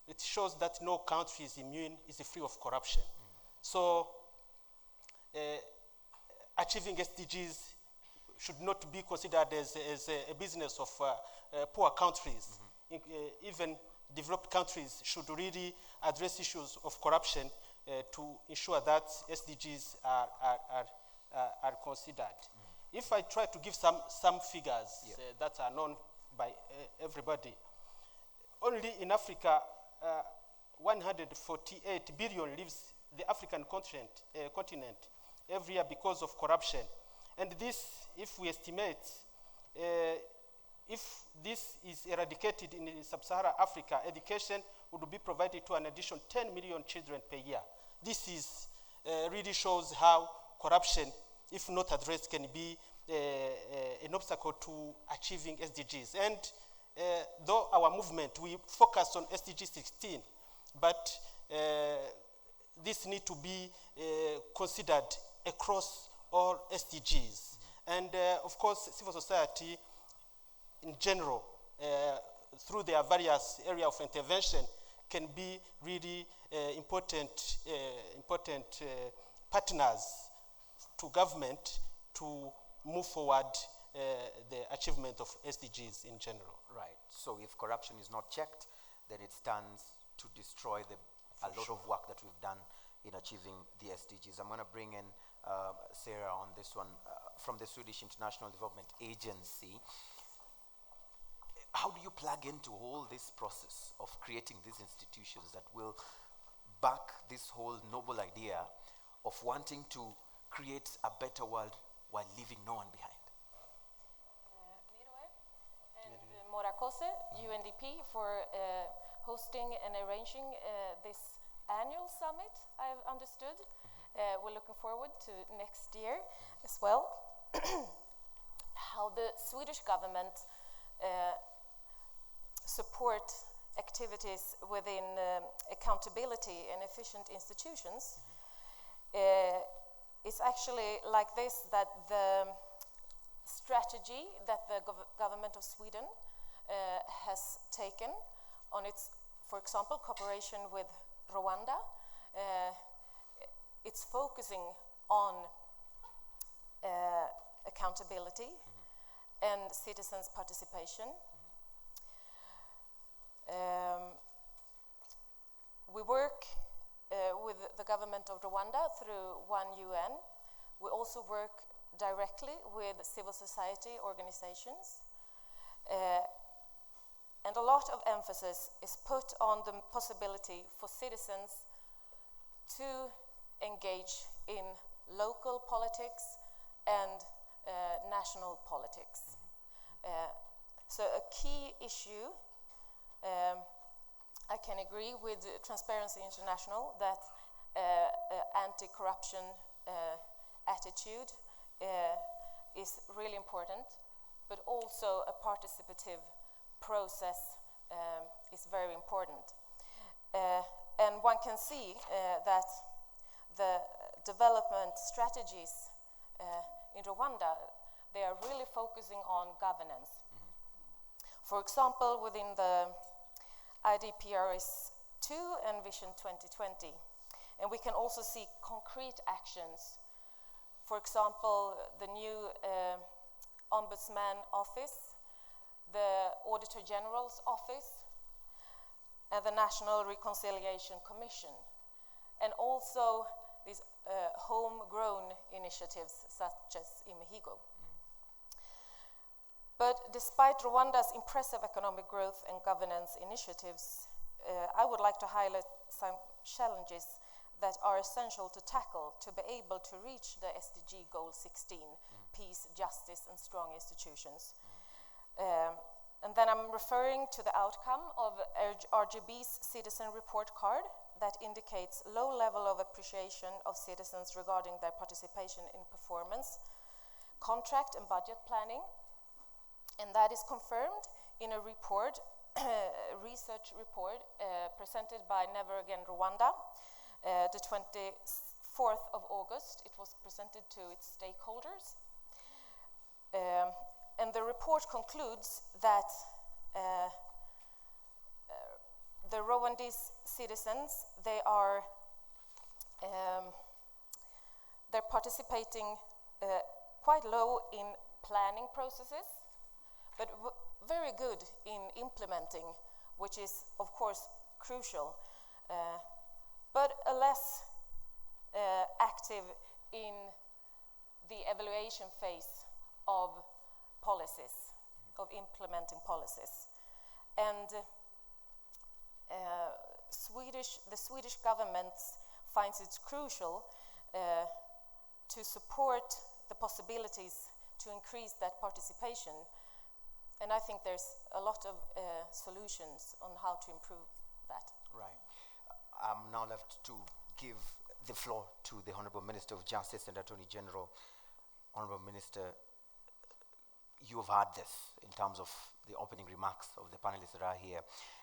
it shows that no country is free of corruption. So achieving SDGs should not be considered as a business of poor countries. Even developed countries should really address issues of corruption to ensure that SDGs are considered. If I try to give some figures that are known by everybody, only in Africa, 148 billion leaves the African continent every year because of corruption. And this, if we estimate, if this is eradicated in sub-Saharan Africa, education would be provided to an additional 10 million children per year. This is really shows how corruption, if not addressed, can be an obstacle to achieving SDGs. And though our movement, we focus on SDG 16, but this need to be considered across all SDGs. And of course, civil society in general, through their various areas of intervention, can be really important partners to government to move forward the achievement of SDGs in general. Right. So if corruption is not checked, then it stands to destroy a lot of work that we've done in achieving the SDGs. I'm going to bring in Sarah on this one from the Swedish International Development Agency. How do you plug into all this process of creating these institutions that will back this whole noble idea of wanting to create a better world while leaving no one behind? And Morakose, UNDP, for hosting and arranging this annual summit, I've understood. We're looking forward to next year as well. How the Swedish government support activities within accountability and efficient institutions is actually like this, that the strategy that the government of Sweden has taken on its, for example, cooperation with Rwanda, it's focusing on accountability and citizens' participation. We work with the government of Rwanda through One UN. We also work directly with civil society organizations. And a lot of emphasis is put on the possibility for citizens to engage in local politics and national politics. So a key issue, I can agree with Transparency International that anti-corruption attitude is really important, but also a participative process is very important. And one can see that the development strategies in Rwanda, they are really focusing on governance. For example, within the IDPRS 2 and Vision 2020. And we can also see concrete actions. For example, the new Ombudsman Office, the Auditor General's Office, and the National Reconciliation Commission. And also these homegrown initiatives such as Imihigo. But despite Rwanda's impressive economic growth and governance initiatives, I would like to highlight some challenges that are essential to tackle to be able to reach the SDG Goal 16, peace, justice, and strong institutions. And then I'm referring to the outcome of RGB's citizen report card that indicates low level of appreciation of citizens regarding their participation in performance, contract and budget planning. And that is confirmed in a report, research report presented by Never Again Rwanda, the 24th of August. It was presented to its stakeholders. And the report concludes that the Rwandese citizens, they're participating quite low in planning processes, but very good in implementing, which is of course crucial, but less active in the evaluation phase of policies, of implementing policies. And the Swedish government finds it crucial to support the possibilities to increase that participation. And I think there's a lot of solutions on how to improve that. Right. I'm now left to give the floor to the Honorable Minister of Justice and Attorney General. Honorable Minister, you have heard this in terms of the opening remarks of the panelists that are here.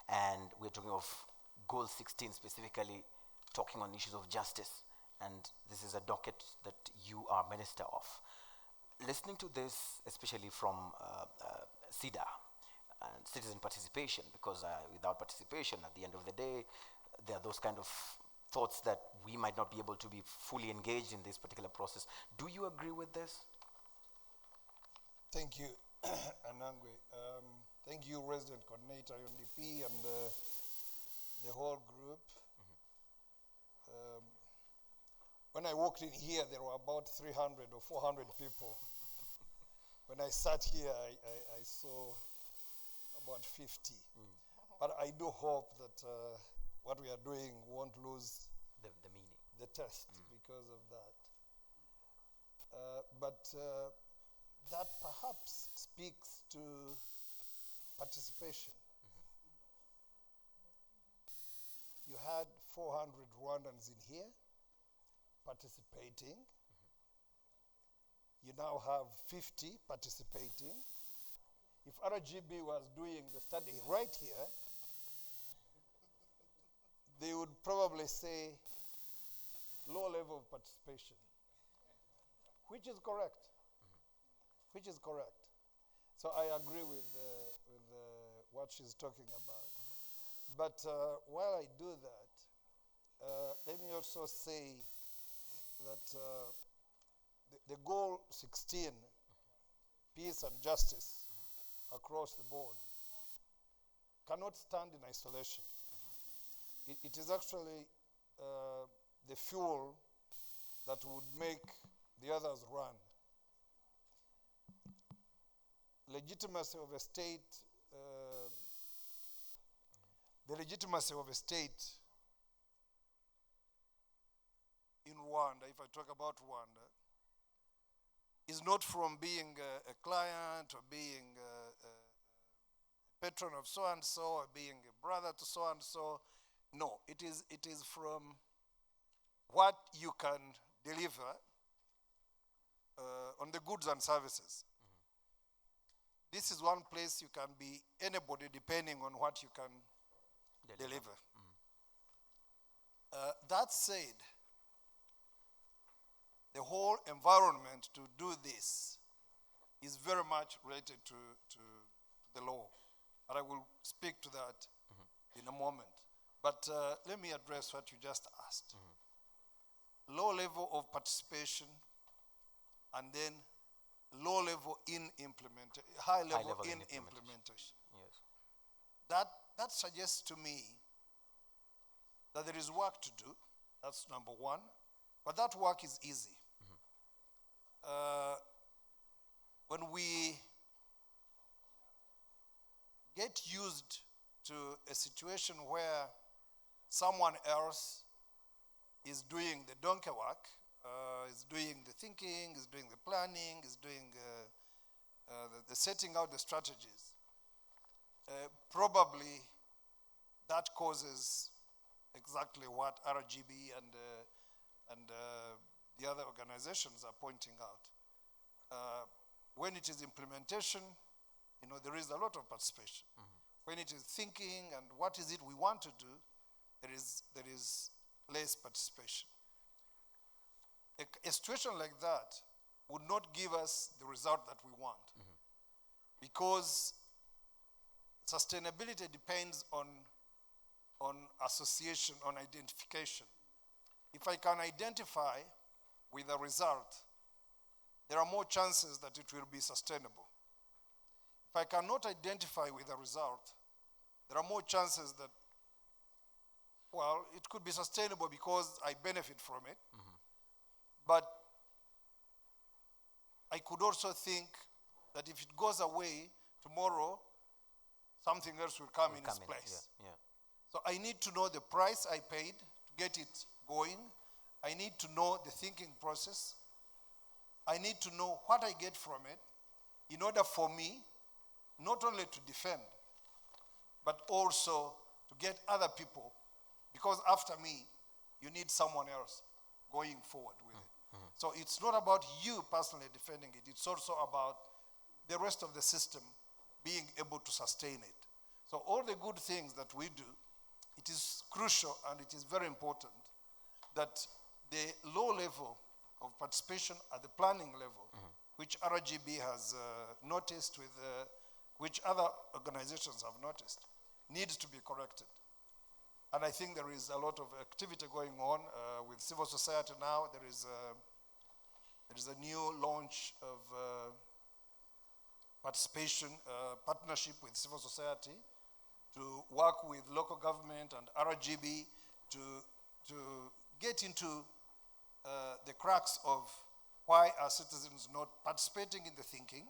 And we're talking of Goal 16 specifically, talking on issues of justice. And this is a docket that you are Minister of. Listening to this, especially from CIDA and citizen participation, because without participation, at the end of the day, there are those kind of thoughts that we might not be able to be fully engaged in this particular process. Do you agree with this? Thank you, Anangwe. Thank you, Resident Coordinator, UNDP, and the whole group. When I walked in here, there were about 300 or 400 people. When I sat here, I saw about 50. But I do hope that what we are doing won't lose the meaning, the test because of that. But that perhaps speaks to participation. You had 400 Rwandans in here participating. You now have 50 participating. If RGB was doing the study right here, they would probably say low level of participation, which is correct. Which is correct. So I agree with what she's talking about. But while I do that, let me also say that the goal 16, peace and justice across the board, cannot stand in isolation. It is actually the fuel that would make the others run. Legitimacy of a state, the legitimacy of a state in Rwanda, if I talk about Rwanda, is not from being a client or being a patron of so-and-so or being a brother to so-and-so. No, it is from what you can deliver on the goods and services. This is one place you can be anybody depending on what you can deliver. That said, the whole environment to do this is very much related to the law. But I will speak to that in a moment. But let me address what you just asked. Low level of participation and then low level in implementation, high level in implementation. Yes. That suggests to me that there is work to do. That's number one. But that work is easy. When we get used to a situation where someone else is doing the donkey work, is doing the thinking, is doing the planning, is doing the setting out the strategies, probably that causes exactly what RGB and the other organizations are pointing out. When it is implementation, there is a lot of participation. When it is thinking and what is it we want to do, there is less participation. A situation like that would not give us the result that we want, because sustainability depends on association, on identification. If I can identify with a result, there are more chances that it will be sustainable. If I cannot identify with a result, there are more chances that, well, it could be sustainable because I benefit from it, but I could also think that if it goes away tomorrow, something else will come in its place. So I need to know the price I paid to get it going. I need to know the thinking process. I need to know what I get from it in order for me not only to defend, but also to get other people, because after me, you need someone else going forward with it. So it's not about you personally defending it, it's also about the rest of the system being able to sustain it. So all the good things that we do, it is crucial and it is very important that the low level of participation at the planning level, which RGB has noticed, with which other organizations have noticed, needs to be corrected. And I think there is a lot of activity going on with civil society now. There is a new launch of participation, partnership with civil society to work with local government and RGB to get into the cracks of why are citizens not participating in the thinking,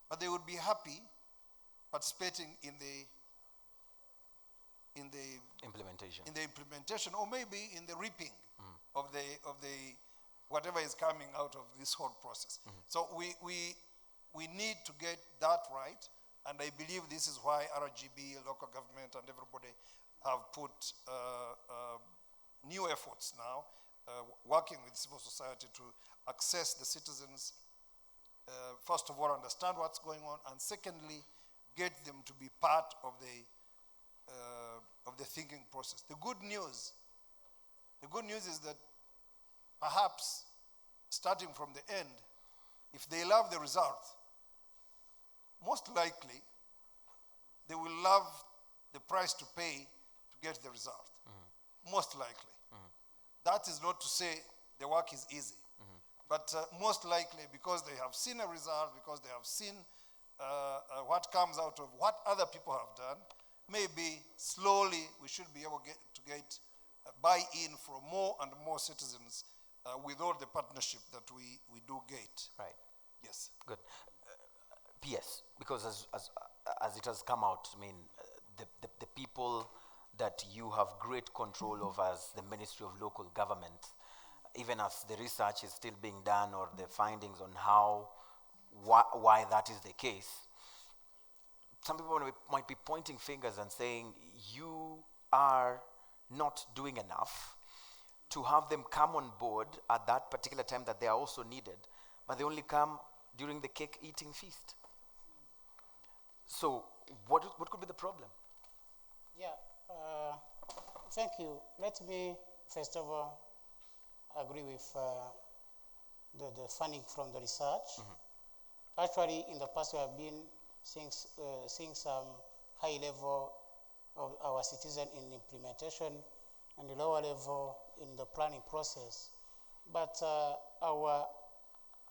but they would be happy participating in the implementation, or maybe in the reaping of the whatever is coming out of this whole process. So we need to get that right, and I believe this is why RGB, local government, and everybody have put new efforts now, working with civil society to access the citizens, first of all, understand what's going on, and secondly, get them to be part of the thinking process. The good news is that perhaps starting from the end, if they love the result, most likely they will love the price to pay to get the result. Most likely. That is not to say the work is easy, but most likely because they have seen a result, because they have seen what comes out of what other people have done, maybe slowly we should be able to get buy-in from more and more citizens with all the partnership that we do get. Right. Yes. Good. PS, because as it has come out, I mean, the people that you have great control of as the Ministry of Local Government, even as the research is still being done or the findings on why that is the case, some people might be pointing fingers and saying, you are not doing enough to have them come on board at that particular time that they are also needed, but they only come during the cake eating feast. So what could be the problem? Yeah, thank you. Let me first of all agree with the finding from the research. Actually, in the past we have been seeing some high level of our citizen in implementation and the lower level in the planning process. But our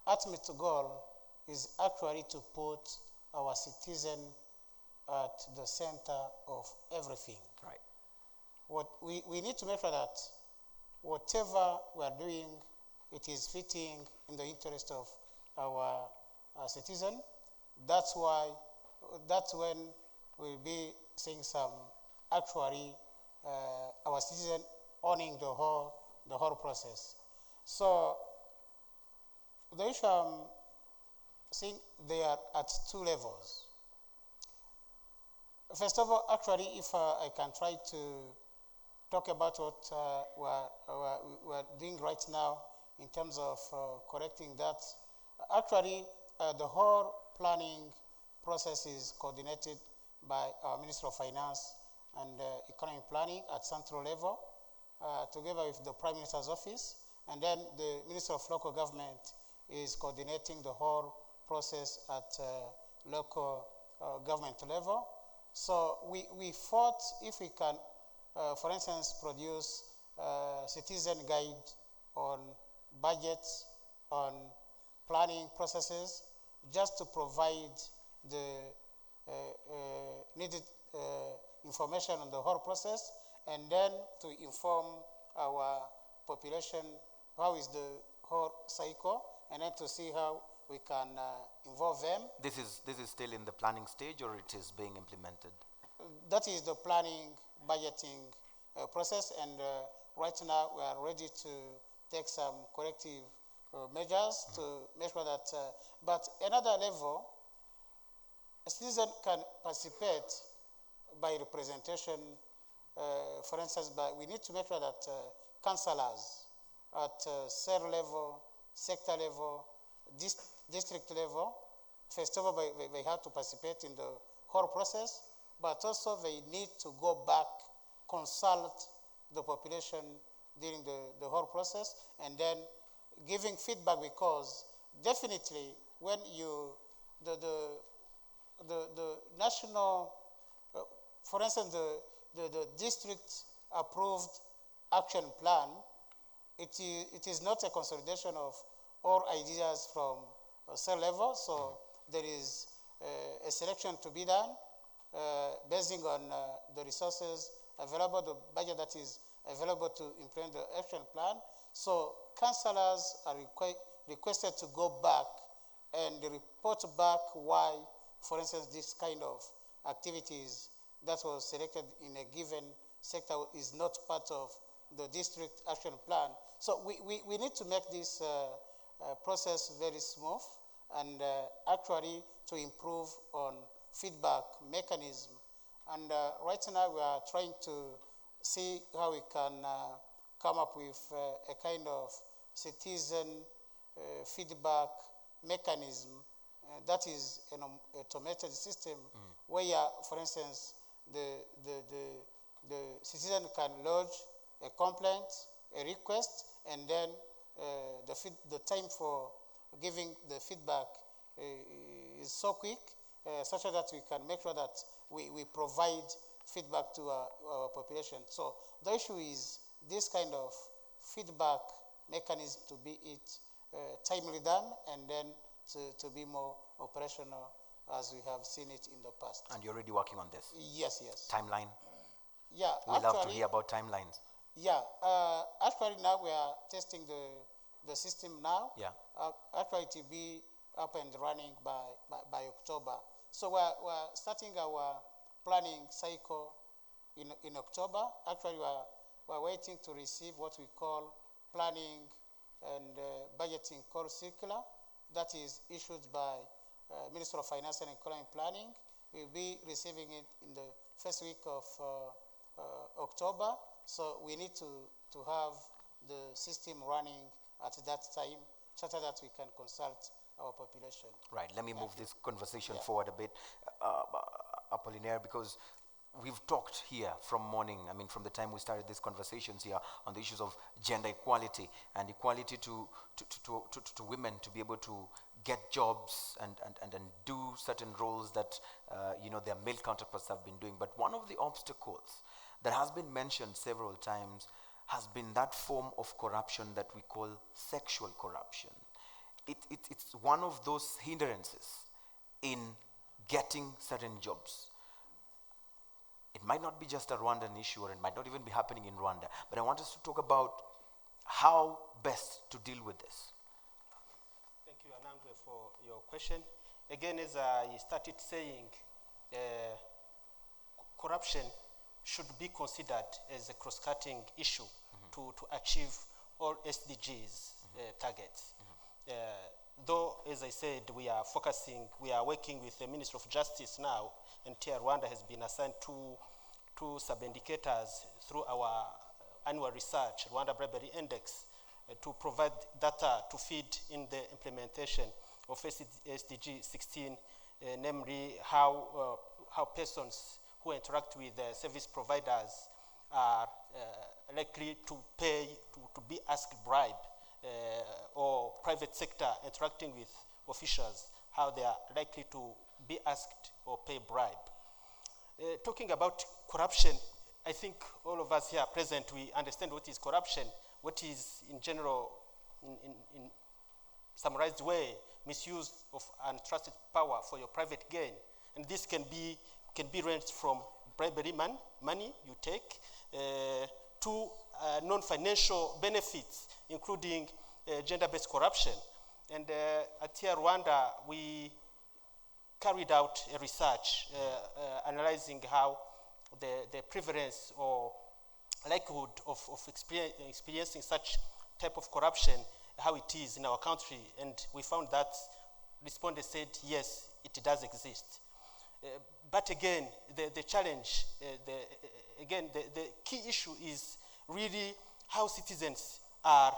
ultimate goal is actually to put our citizen at the center of everything. Right. What we need to make sure that whatever we are doing it is fitting in the interest of our citizen. That's when we'll be seeing some actually our citizen owning the whole process. So the issue I'm seeing they are at two levels. First of all, actually, if I can try to talk about what we're doing right now in terms of correcting that. Actually, the whole planning process is coordinated by our Minister of Finance and Economic Planning at central level, together with the Prime Minister's Office, and then the Minister of Local Government is coordinating the whole process at local government level. So we thought if we can, for instance, produce a citizen guide on budgets, on planning processes, just to provide the needed information on the whole process, and then to inform our population how is the whole cycle, and then to see how we can involve them. This is still in the planning stage, or it is being implemented? That is the planning, budgeting process, and right now we are ready to take some corrective measures to make sure that, but another level, a citizen can participate by representation. For instance, we need to make sure that councillors at cell level, sector level, district level, first of all, they have to participate in the whole process, but also they need to go back, consult the population during the whole process, and then giving feedback, because definitely when the national, for instance, the district approved action plan, it is not a consolidation of all ideas from a cell level, so there is a selection to be done basing on the resources available, the budget that is available to implement the action plan. So councillors are requested to go back and report back why, for instance, this kind of activities that was selected in a given sector is not part of the district action plan. So we need to make this process very smooth, and actually to improve on feedback mechanism. And right now we are trying to see how we can come up with a kind of citizen feedback mechanism that is an automated system where, for instance, the citizen can lodge a complaint, a request, and then the time for giving the feedback is so quick, such that we can make sure that we provide feedback to our population. So the issue is this kind of feedback mechanism to be timely done, and then to be more operational as we have seen it in the past. And you're already working on this? Yes, yes. Timeline? Yeah. We love to hear about timelines. Yeah. Actually, now we are testing the system now. Yeah. Actually, it will be up and running by October. So we're starting our planning cycle in October. Actually, we're waiting to receive what we call planning and budgeting call circular that is issued by Minister of Finance and Economic Planning. We'll be receiving it in the first week of October. So we need to have the system running at that time, so that we can consult our population. Right, let me move this conversation forward a bit, Apollinaire, because we've talked here from morning, from the time we started these conversations here on the issues of gender equality and equality to women to be able to get jobs and do certain roles that their male counterparts have been doing. But one of the obstacles that has been mentioned several times has been that form of corruption that we call sexual corruption. It's one of those hindrances in getting certain jobs. It might not be just a Rwandan issue, or it might not even be happening in Rwanda, but I want us to talk about how best to deal with this? Thank you, Anangwe, for your question. Again, as I started saying, corruption should be considered as a cross-cutting issue to achieve all SDGs targets. Though, as I said, we are working with the Ministry of Justice now, and TR Rwanda has been assigned two sub-indicators through our annual research, Rwanda Bribery Index, to provide data to feed in the implementation of SDG 16, namely how persons who interact with service providers are likely to pay, to be asked bribe, or private sector interacting with officials, how they are likely to be asked or pay bribe. Talking about corruption, I think all of us here present, we understand what is corruption, what is in general, in summarized way, misuse of untrusted power for your private gain. And this can be ranged from bribery money you take, to non-financial benefits, including gender-based corruption. And at TR Rwanda, we carried out a research analyzing how the prevalence or likelihood of experiencing such type of corruption, how it is in our country. And we found that respondents said, yes, it does exist. But again, the challenge, the key issue is really how citizens are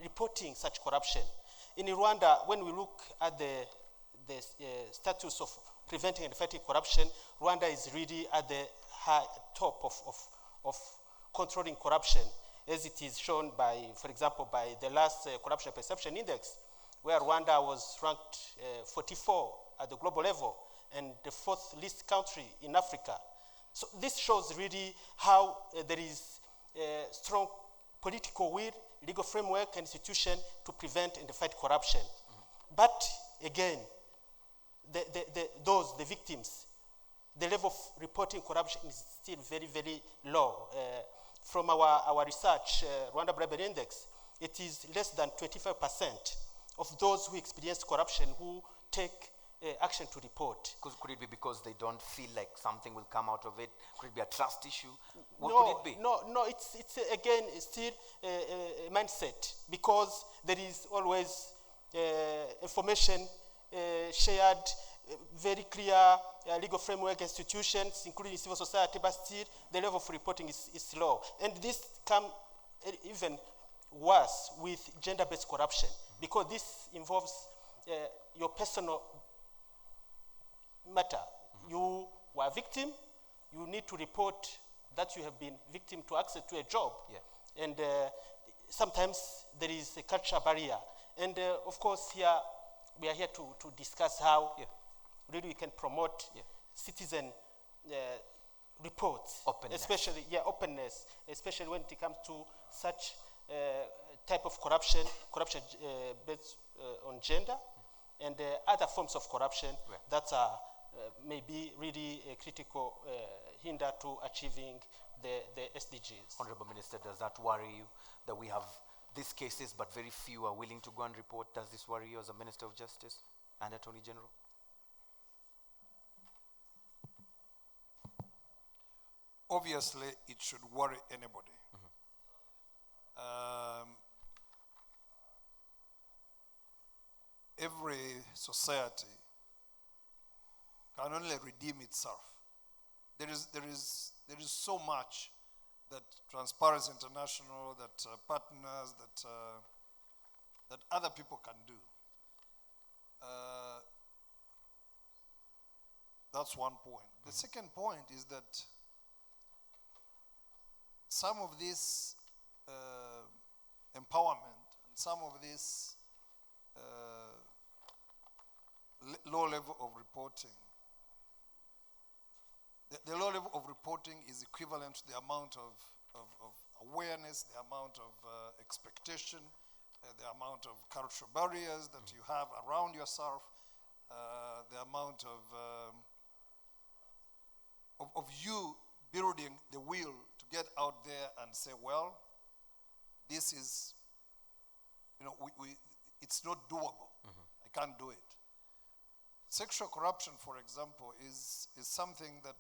reporting such corruption. In Rwanda, when we look at the status of preventing and fighting corruption, Rwanda is really at the high top of controlling corruption, as it is shown by, for example, by the last Corruption Perception Index, where Rwanda was ranked 44 at the global level and the 4th least country in Africa. So this shows really how there is a strong political will, legal framework, and institution to prevent and fight corruption. But again, the victims, the level of reporting corruption is still very, very low. From our research, Rwanda Bribery Index, it is less than 25% of those who experience corruption who take action to report. Could it be because they don't feel like something will come out of it? Could it be a trust issue? What No, could it be? No, it's again still a mindset, because there is always information shared, very clear legal framework institutions, including civil society, but still the level of reporting is low. And this comes even worse with gender-based corruption, because this involves your personal matter. You were a victim, you need to report that you have been victim to access to a job. Yeah. And sometimes there is a cultural barrier. And of course, here we are here to discuss how really we can promote citizen reports, openness. Openness, especially when it comes to such type of corruption based on gender, and other forms of corruption that are maybe really a critical hinder to achieving the SDGs. Honorable Minister, does that worry you that we have these cases but very few are willing to go and report? Does this worry you as a Minister of Justice and Attorney General? Obviously, it should worry anybody. Every society can only redeem itself. There is so much that Transparency International, that partners, that other people can do. That's one point. The second point is that some of this empowerment and some of this low level of reporting, the low level of reporting is equivalent to the amount of awareness, the amount of expectation, the amount of cultural barriers that you have around yourself, the amount of you building the will to get out there and say, well, this is, it's not doable. I can't do it. Sexual corruption, for example, is something that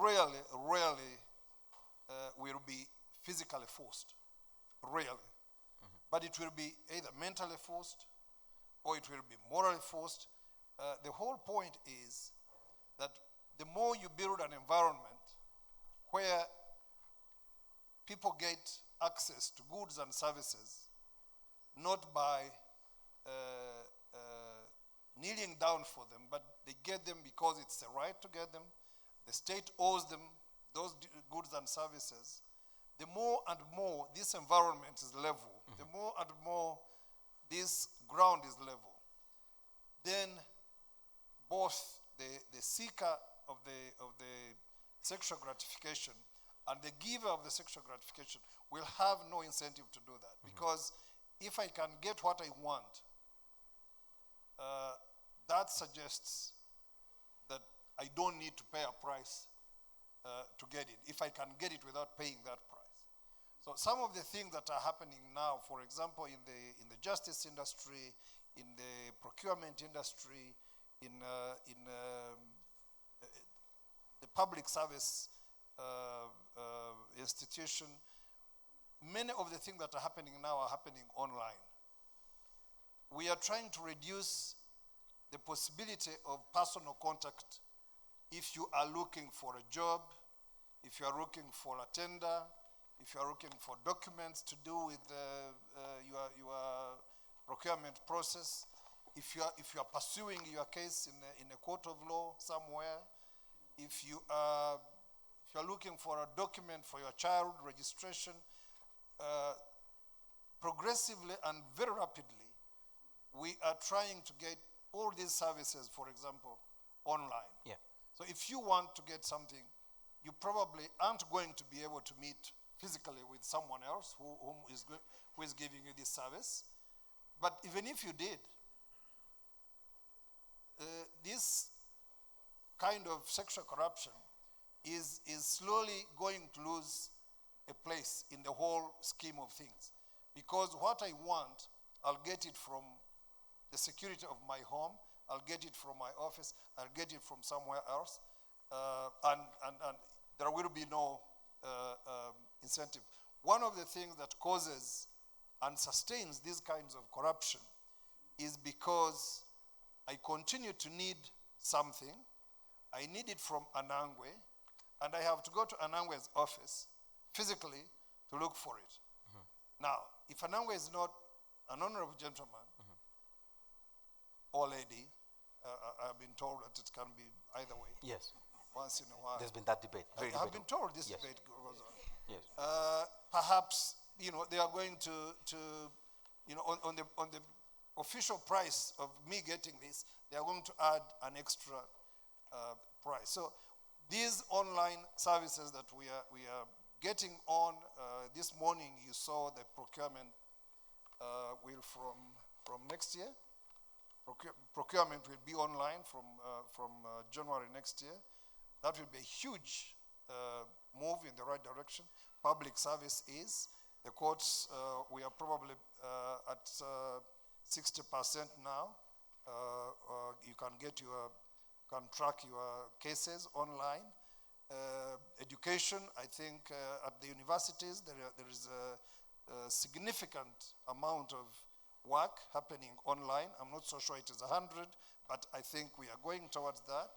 rarely will be physically forced. Rarely. But it will be either mentally forced or it will be morally forced. The whole point is that the more you build an environment where people get access to goods and services, not by kneeling down for them, but they get them because it's a right to get them. The state owes them those goods and services. The more and more this environment is level, the more and more this ground is level, then both the seeker of the sexual gratification and the giver of the sexual gratification will have no incentive to do that. Because if I can get what I want, that suggests that I don't need to pay a price to get it, if I can get it without paying that price. So some of the things that are happening now, for example, in the justice industry, in the procurement industry, in the public service institution, many of the things that are happening now are happening online. We are trying to reduce the possibility of personal contact if you are looking for a job, if you are looking for a tender, if you are looking for documents to do with your procurement process, if you are pursuing your case in a court of law somewhere, if you are looking for a document for your child registration, progressively and very rapidly, we are trying to get all these services, for example, online. Yeah. So if you want to get something, you probably aren't going to be able to meet physically with someone else who is giving you this service. But even if you did, this kind of sexual corruption is slowly going to lose a place in the whole scheme of things. Because what I want, I'll get it from the security of my home, I'll get it from my office, I'll get it from somewhere else, and there will be no incentive. One of the things that causes and sustains these kinds of corruption is because I continue to need something, I need it from Anangwe, and I have to go to Anangwe's office physically to look for it. Now, if Anangwe is not an honorable gentleman or lady, I've been told that it can be either way. Yes. Once in a while. There's been that debate. I've been told this yes. debate goes on. Yes. Perhaps, they are going to on the official price of me getting this, they are going to add an extra price. So these online services that we are getting on, this morning you saw the procurement will from next year. Procurement will be online from January next year. That will be a huge move in the right direction. Public service is. The courts, we are probably at 60% now. You can track your cases online. Education, I think at the universities there is a significant amount of work happening online. I'm not so sure it is 100, but I think we are going towards that.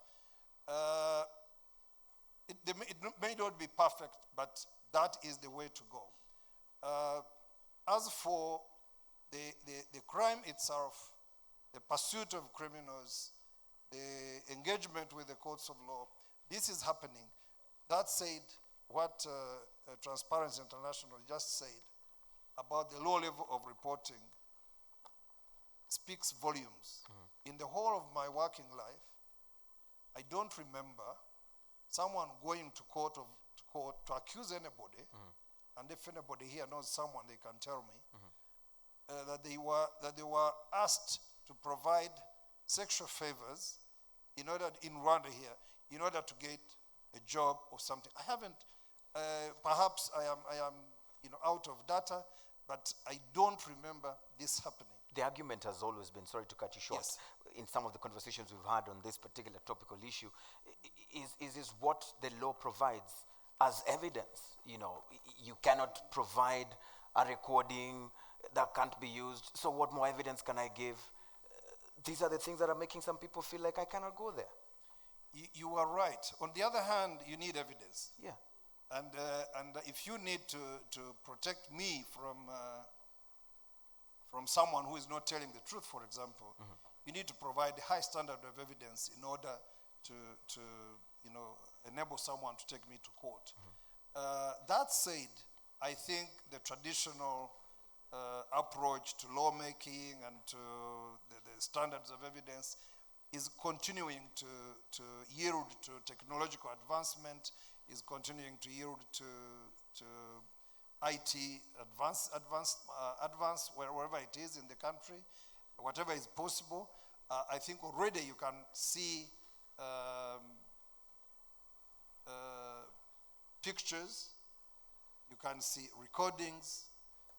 It may not be perfect, but that is the way to go. As for the crime itself, the pursuit of criminals, the engagement with the courts of law, this is happening. That said, what Transparency International just said about the low level of reporting speaks volumes. In the whole of my working life, I don't remember someone going to court to accuse anybody, and if anybody here knows someone, they can tell me, that they were asked to provide sexual favors in Rwanda here, in order to get a job or something. I haven't Perhaps I am out of data, but I don't remember this happening. The argument has always been, sorry to cut you short, Yes. in some of the conversations we've had on this particular topical issue, is what the law provides as evidence. You cannot provide a recording that can't be used, so what more evidence can I give? These are the things that are making some people feel like I cannot go there. You are right. On the other hand, you need evidence. Yeah. And if you need to protect me from someone who is not telling the truth, for example, you need to provide a high standard of evidence in order to enable someone to take me to court. That said, I think the traditional approach to lawmaking and to the standards of evidence is continuing to yield to technological advancement, is continuing to yield to IT advance wherever it is in the country, whatever is possible. I think already you can see pictures, you can see recordings,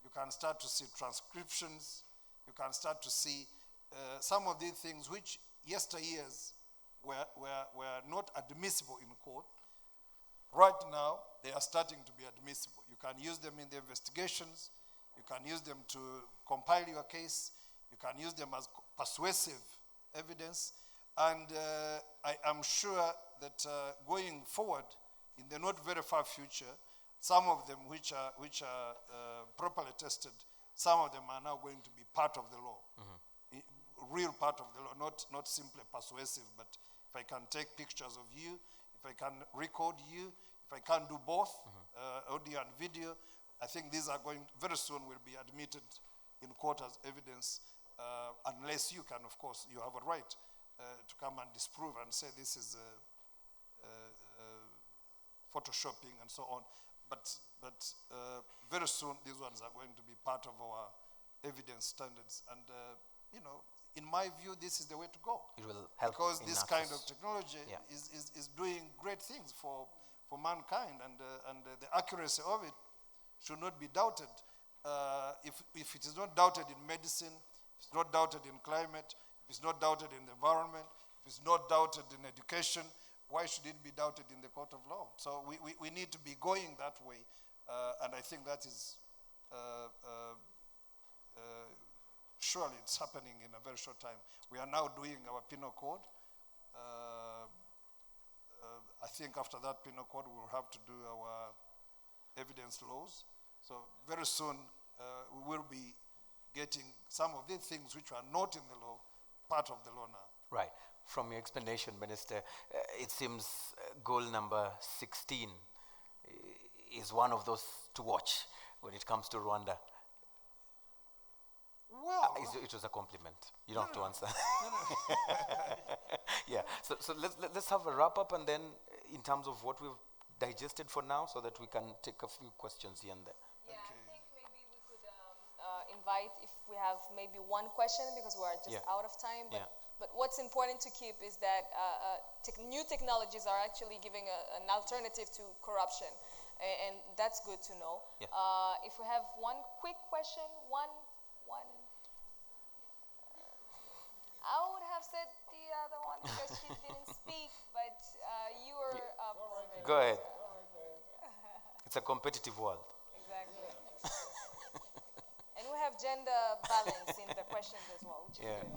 you can start to see transcriptions, you can start to see some of these things which yesteryears were not admissible in court. Right now, they are starting to be admissible. You can use them in the investigations, you can use them to compile your case, you can use them as persuasive evidence, and I am sure that going forward, in the not very far future, some of them which are properly tested, some of them are now going to be part of the law. Real part of the law, not simply persuasive, but if I can take pictures of you, if I can record you, if I can do both, audio and video, I think these are going, very soon will be admitted in court as evidence, unless you can, of course, you have a right to come and disprove and say this is photoshopping and so on. But very soon these ones are going to be part of our evidence standards. And, in my view, this is the way to go. It will help. Because this kind of technology is doing great things for mankind, and the accuracy of it should not be doubted. If it is not doubted in medicine, if it's not doubted in climate, if it's not doubted in the environment, if it's not doubted in education, why should it be doubted in the court of law? So we need to be going that way, and I think that is surely it's happening in a very short time. We are now doing our penal code. I think after that penal code, we will have to do our evidence laws. So very soon, we will be getting some of the things which are not in the law, part of the law now. Right. From your explanation, Minister, it seems goal number 16 is one of those to watch when it comes to Rwanda. Well, it was a compliment. You don't have to answer. Yeah. So let's have a wrap up, and then in terms of what we've digested for now, so that we can take a few questions here and there. Yeah, I think maybe we could invite if we have maybe one question, because we are just out of time. But what's important to keep is that new technologies are actually giving an alternative to corruption, and that's good to know. Yeah. If we have one quick question, one. I would have said the other one because she didn't speak, but you were up. Go ahead. It's a competitive world. Exactly. And we have gender balance in the questions as well, which is good.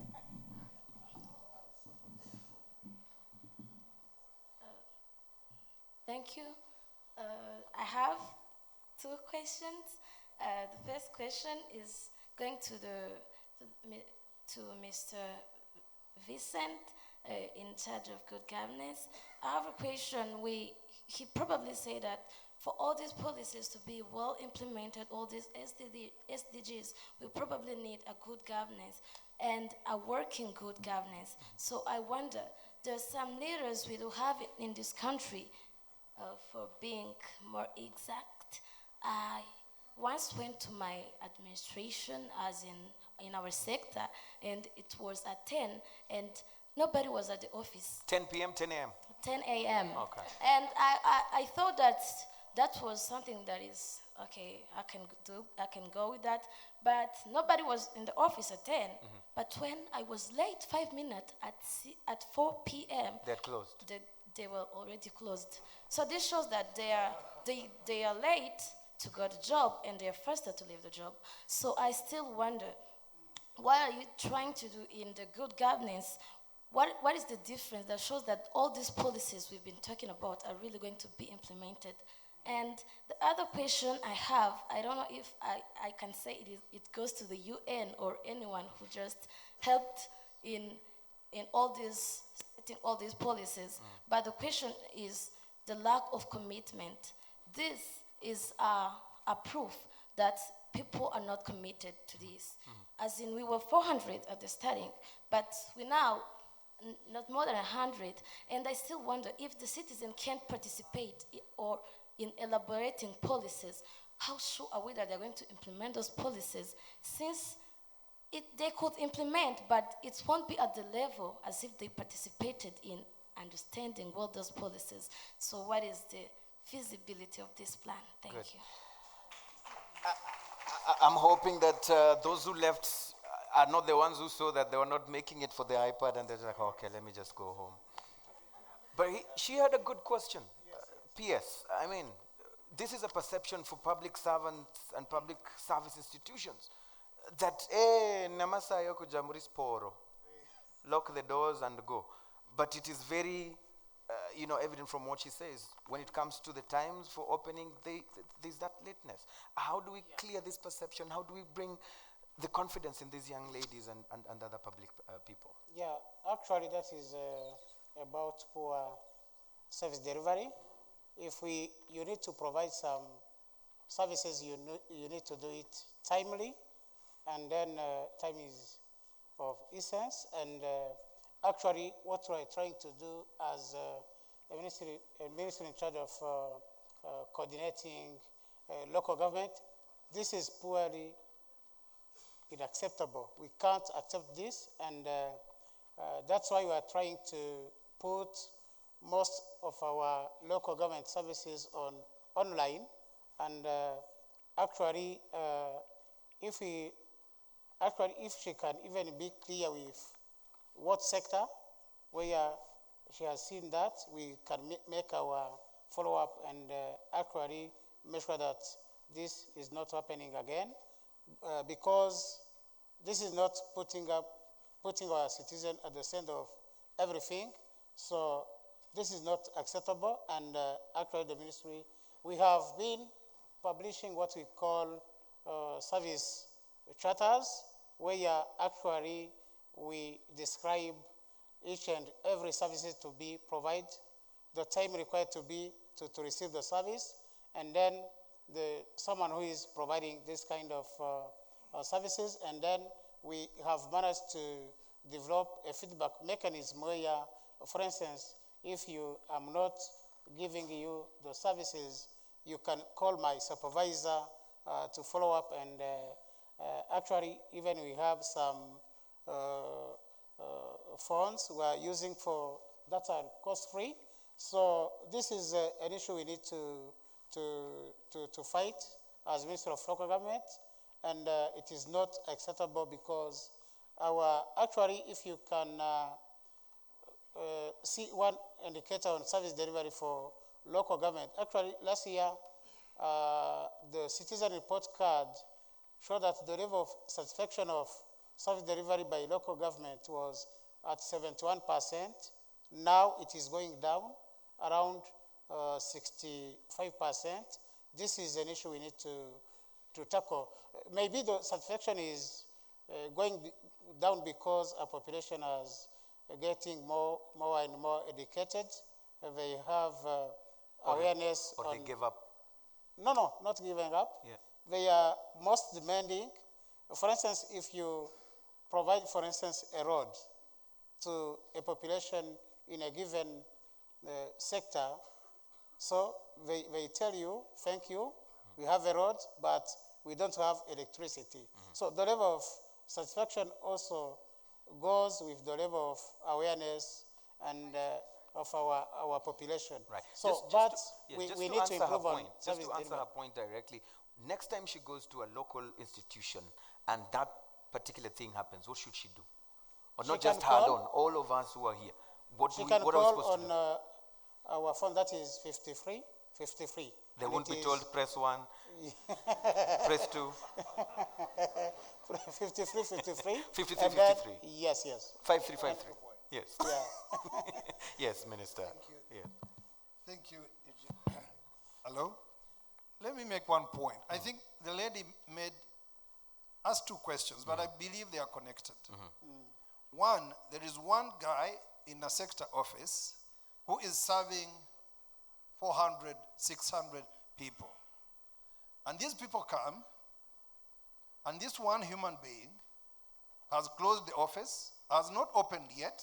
Thank you. I have two questions. The first question is going to Mr. Vincent, in charge of good governance. I have a question. He probably said that for all these policies to be well implemented, all these SDGs, we probably need a good governance and a working good governance. So I wonder, there's some leaders we do have in this country. For being more exact, I once went to my administration, as in our sector, and it was at 10, and nobody was at the office. 10 p.m., 10 a.m.? 10 a.m. Okay. And I thought that that was something that is, okay, I can go with that. But nobody was in the office at 10. But when I was late 5 minutes at 4 p.m., They're closed. they were already closed. So this shows that they are late to go to job and they are faster to leave the job. So I still wonder, what are you trying to do in the good governance? What is the difference that shows that all these policies we've been talking about are really going to be implemented? And the other question I have, I don't know if I can say it goes to the UN or anyone who just helped in all these, setting all these policies. But the question is the lack of commitment. This is a proof that people are not committed to this. As in, we were 400 at the starting, but we now not more than 100, and I still wonder if the citizen can't participate or in elaborating policies, how sure are we that they're going to implement those policies, since they could implement, but it won't be at the level as if they participated in understanding all those policies. So what is the feasibility of this plan? Thank you. I'm hoping that those who left are not the ones who saw that they were not making it for the iPad and they're like, okay, let me just go home. But she had a good question. P.S. I mean, this is a perception for public servants and public service institutions that, namasa yoko jamuri sporo, lock the doors and go. But it is very, evident from what she says. When it comes to the times for opening, there's that lateness. How do we clear this perception? How do we bring the confidence in these young ladies and other public people? Yeah, actually that is about poor service delivery. If you need to provide some services, you need to do it timely, and then time is of essence. And actually, what we're trying to do as a ministry in charge of coordinating local government, this is poorly unacceptable. We can't accept this, and that's why we are trying to put most of our local government services online. And actually, if she can even be clear with what sector where she has seen that, we can make our follow-up and actually make sure that this is not happening again, because this is not putting our citizen at the center of everything. So this is not acceptable, and actually the ministry, we have been publishing what we call service charters, where actually we describe each and every services to be provided, the time required to receive the service, and then someone who is providing this kind of services, and then we have managed to develop a feedback mechanism where, for instance, if I'm not giving you the services, you can call my supervisor to follow up, and actually even we have some phones we are using that are cost-free. So this is an issue we need to fight as Minister of Local Government, and it is not acceptable, because actually, if you can see one indicator on service delivery for local government, actually last year the citizen report card showed that the level of satisfaction of service delivery by local government was at 71%. Now it is going down around 65%. This is an issue we need to tackle. Maybe the satisfaction is going down because our population is getting more and more educated. They have awareness. Or they give up. No, not giving up. Yeah. They are most demanding. For instance, if you provide, for instance, a road to a population in a given sector, so they tell you, thank you, we have a road, but we don't have electricity. So the level of satisfaction also goes with the level of awareness and of our population. Right. So, we need to improve on just to answer her point directly, next time she goes to a local institution and that particular thing happens, what should she do? Or not just her alone, all of us who are here. What are we supposed to do? Our phone, that is 53. They won't be told press 1, press 2. 53. 53. Yes. 5353. Yes. Yeah. Yes, Minister. Thank you. Hello? Let me make one point. I think the lady asked two questions, but I believe they are connected. One, there is one guy in a sector office who is serving 400, 600 people. And these people come, and this one human being has closed the office, has not opened yet.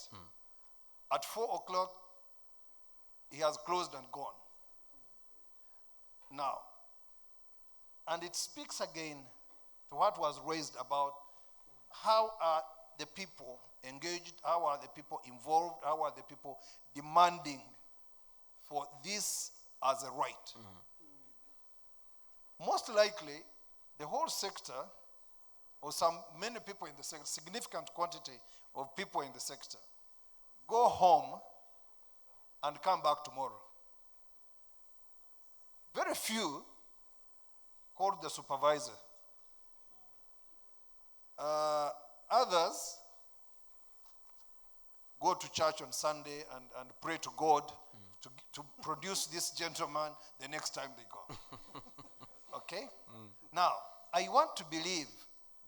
At 4 o'clock, he has closed and gone. Now, and it speaks again to what was raised about how are the people engaged, how are the people involved, how are the people demanding for this as a right. Most likely, the whole sector, or many people in the sector, significant quantity of people in the sector, go home and come back tomorrow. Very few call the supervisor. Others go to church on Sunday and pray to God to produce this gentleman the next time they go. Okay? Now, I want to believe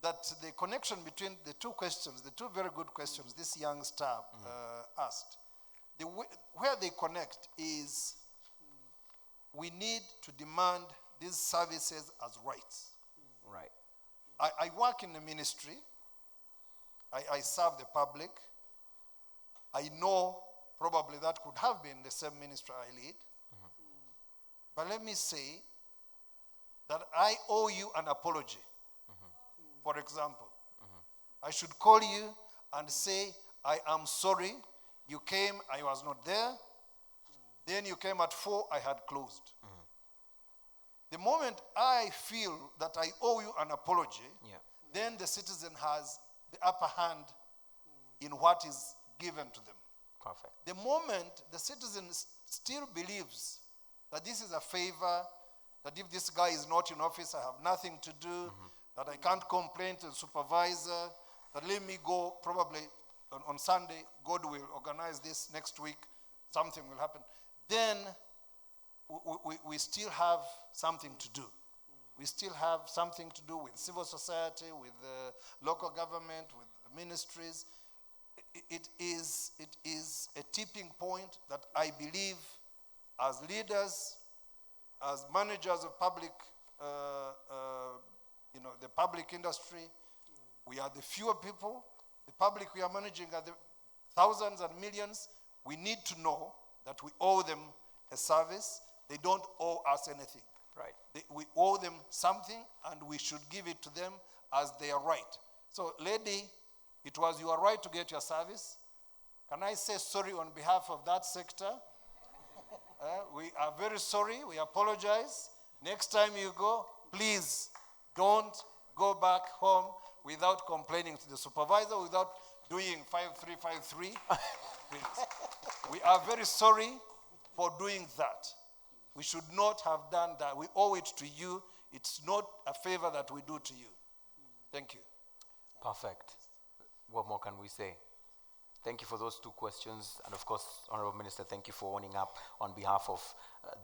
that the connection between the two questions, the two very good questions this young star asked, where they connect is we need to demand these services as rights. Right. I work in the ministry. I serve the public. I know probably that could have been the same ministry I lead. But let me say that I owe you an apology. For example, I should call you and say, I am sorry, you came, I was not there. Then you came at 4, I had closed. The moment I feel that I owe you an apology, then the citizen has the upper hand in what is given to them. Perfect. The moment the citizen still believes that this is a favor, that if this guy is not in office, I have nothing to do, that I can't complain to the supervisor, that let me go, probably on Sunday, God will organize this next week, something will happen, then we still have something to do. We still have something to do with civil society, with the local government, with the ministries. It is a tipping point that I believe as leaders, as managers of public, the public industry, we are the fewer people. The public we are managing are the thousands and millions. We need to know that we owe them a service. They don't owe us anything. Right. We owe them something, and we should give it to them as their right. So, lady, it was your right to get your service. Can I say sorry on behalf of that sector? We are very sorry. We apologize. Next time you go, please don't go back home without complaining to the supervisor, without doing 5353. Please. We are very sorry for doing that. We should not have done that. We owe it to you. It's not a favor that we do to you. Thank you. Perfect. What more can we say? Thank you for those two questions. And of course, Honorable Minister, thank you for owning up on behalf of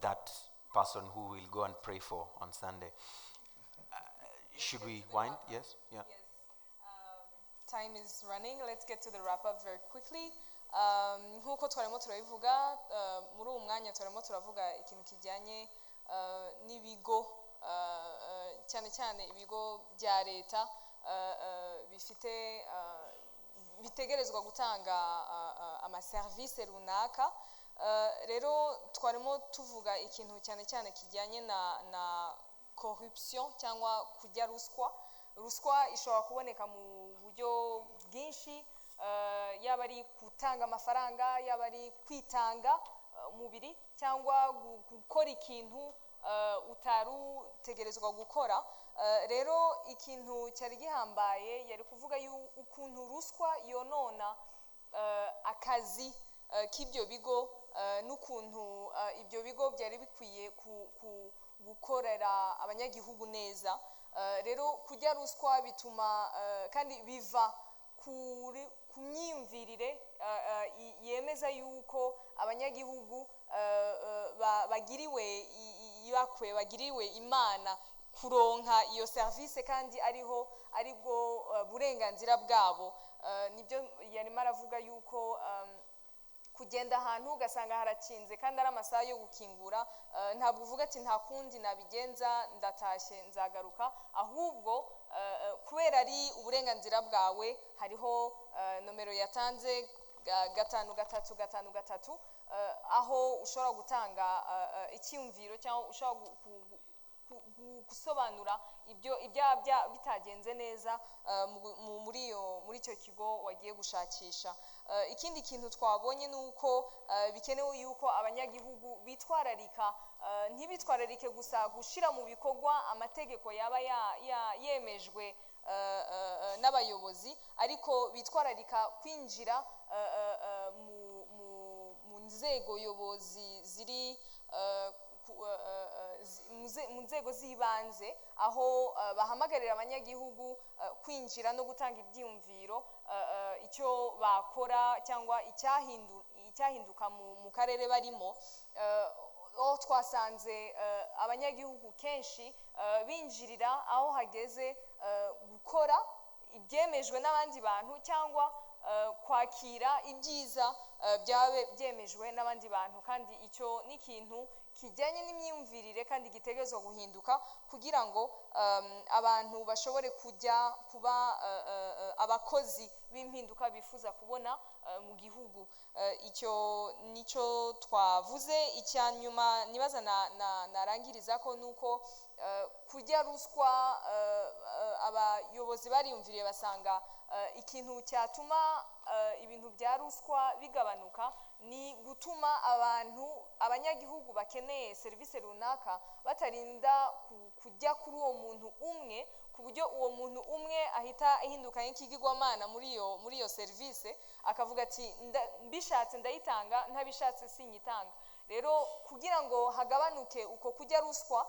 that person who will go and pray for on Sunday. Should we wind? Yes? Yeah. Yes. Time is running. Let's get to the wrap up very quickly. Nk'uko twarimo turabivuga muri uwo mwanya twarimo turavuga ikintu kijyanye n'ibigo cyane cyane ibigo bya leta bifite bitegerezwa gutanga amaserivisi runaka. Rero twarimo tuvuga ikintu cyane cyane kijyanye na corruption cyangwa kujya ruswa. Ruswa ishobora kuboneka mu buryo bwinshi, yaba ari gutanga amafaranga, yaba ari kwitanga umubiri, cyangwa gukora ikintu utari utegerezwa gukora. Rero ikintu cyari gihambaye yari kuvuga ukuntu ruswa yonona akazi k'ibyo bigo, n'ukuntu ibyo bigo byari bikwiye gukorera abanyagihugu neza. Rero kujya ruswa bituma kandi biva ku myumvirire yemeza yuko abanyagihugu bagiriwe imana kuronka iyo service, kandi aribwo burenganzira bwabo. Nibyo yarimo aravuga yuko kugenda ahantu ugasanga harakinze kandi ari amasaha yo gukingura, ntabwo uvuga ati nta kundi nabigenza, ndatashye nzagaruka, ahubwo kubera ari uburenganzira bwawe hariho nomero yatanze 5353, aho ushobora gutanga icyumviro cyangwa ushobora gusobanura ibya bitagenze neza muri icyo kigo wagiye gushakisha. Ikindi kintu twabonye nuko bikenewe yuko abanyagihugu bitwararika, ntibitwararike gusa gushira mu bikorwa amategeko yaba yemejwe n'abayobozi, ariko bitwararika kwinjira mu nzego yobozi ziri mu nzego z'ibanze, aho bahamagarira abanyagihugu kwinjira no gutanga ibyiyumviro, icyo bakora cyangwa icyahinduka mu karere barimo. Aho twasanze abanyagihugu kenshi binjirira aho hageze gukora ibyemejwe n'abandi bantu, cyangwa kwakira ibyiza byemejwe n'abandi bantu, kandi icyo ni ikintu kijyanye n'imyumvirire kandi gitegerezwa guhinduka kugira ngo abantu bashobore kujya kuba abakozi b'impinduka bifuza kubona mu gihugu. Icyo nicyo twavuze. Icya nyuma nibaza narangiriza ko nuko kujya ruswa abayobozi bariyumviriye basanga ikintu cyatuma ibintu bya ruswa bigabanuka ni gutuma abanyagihugu bakeneye serivisi runaka batarinda kujya kuri uwo muntu umwe, ku buryo uwo muntu umwe ahita ahinduka nk'ikigirwamana muri iyo serivisi, akavuga ati mbishatse ndayitanga, ntabishatse sinyitanga. Rero kugira ngo hagabanuke uko kujya ruswa,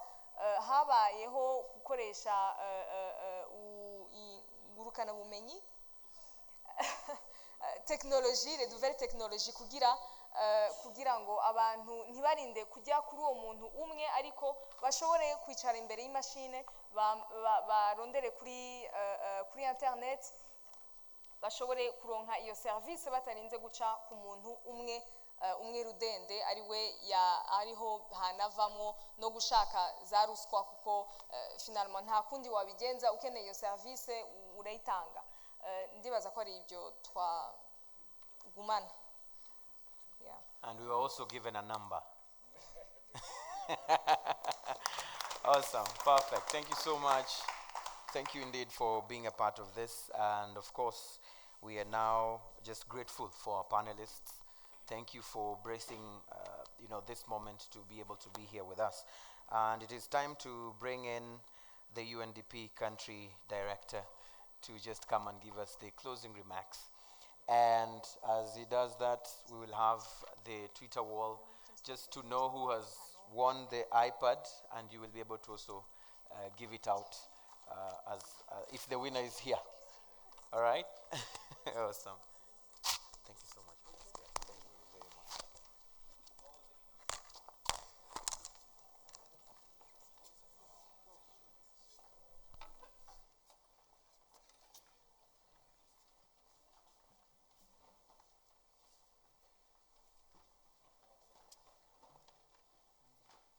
habayeho gukoresha ngurukana bumenyi technologie, les nouvelles technologies, kugira ngo abantu ntibarinde kujya kuri uwo muntu umwe, ariko bashobore kwicara imbere y'imashine, barondere kuri internet, bashobore kuronka iyo service batarinze guca ku muntu umwe rudende, ariho hanavamo no gushaka za ruswa, kuko finalement nta kundi wabigenza, ukeneye iyo service urayitanga. Ndibaza ko ari ibyo twagumana. And we were also given a number. Awesome, perfect. Thank you so much. Thank you indeed for being a part of this. And of course, we are now just grateful for our panelists. Thank you for bracing, this moment to be able to be here with us. And it is time to bring in the UNDP country director to just come and give us the closing remarks. And as he does that, we will have the Twitter wall just to know who has won the iPad, and you will be able to also give it out as if the winner is here. All right? Awesome. Thank you so much.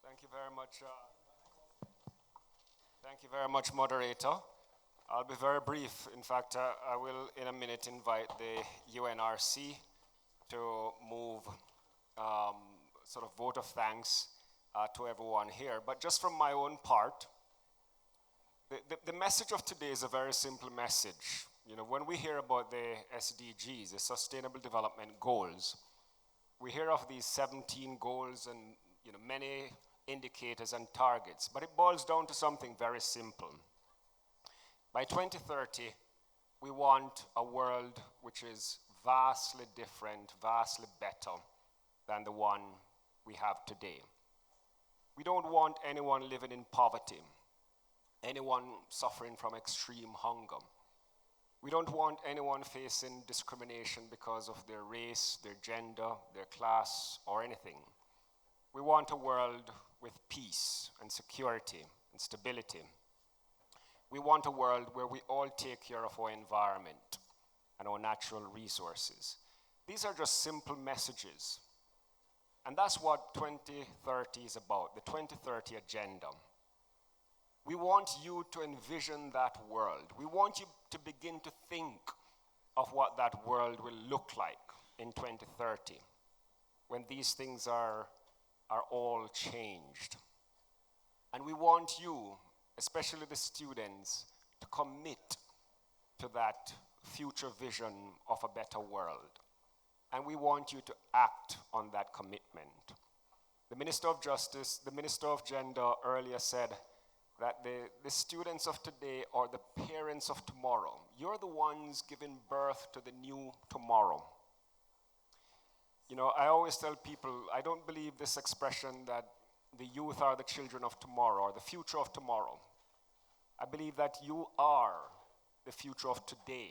Thank you very much. Thank you very much. Thank you very much, moderator. I'll be very brief. In fact, I will in a minute invite the UNRC to move sort of vote of thanks to everyone here. But just from my own part, the message of today is a very simple message. when we hear about the SDGs, the Sustainable Development Goals, we hear of these 17 goals and many indicators and targets, but it boils down to something very simple. By 2030, we want a world which is vastly different, vastly better than the one we have today. We don't want anyone living in poverty, anyone suffering from extreme hunger. We don't want anyone facing discrimination because of their race, their gender, their class, or anything. We want a world with peace and security and stability. We want a world where we all take care of our environment and our natural resources. These are just simple messages. And that's what 2030 is about, the 2030 agenda. We want you to envision that world. We want you to begin to think of what that world will look like in 2030 when these things are all changed. And we want you, especially the students, to commit to that future vision of a better world. And we want you to act on that commitment. The Minister of Justice, the Minister of Gender earlier said that the students of today are the parents of tomorrow. You're the ones giving birth to the new tomorrow. I always tell people, I don't believe this expression that the youth are the children of tomorrow or the future of tomorrow. I believe that you are the future of today.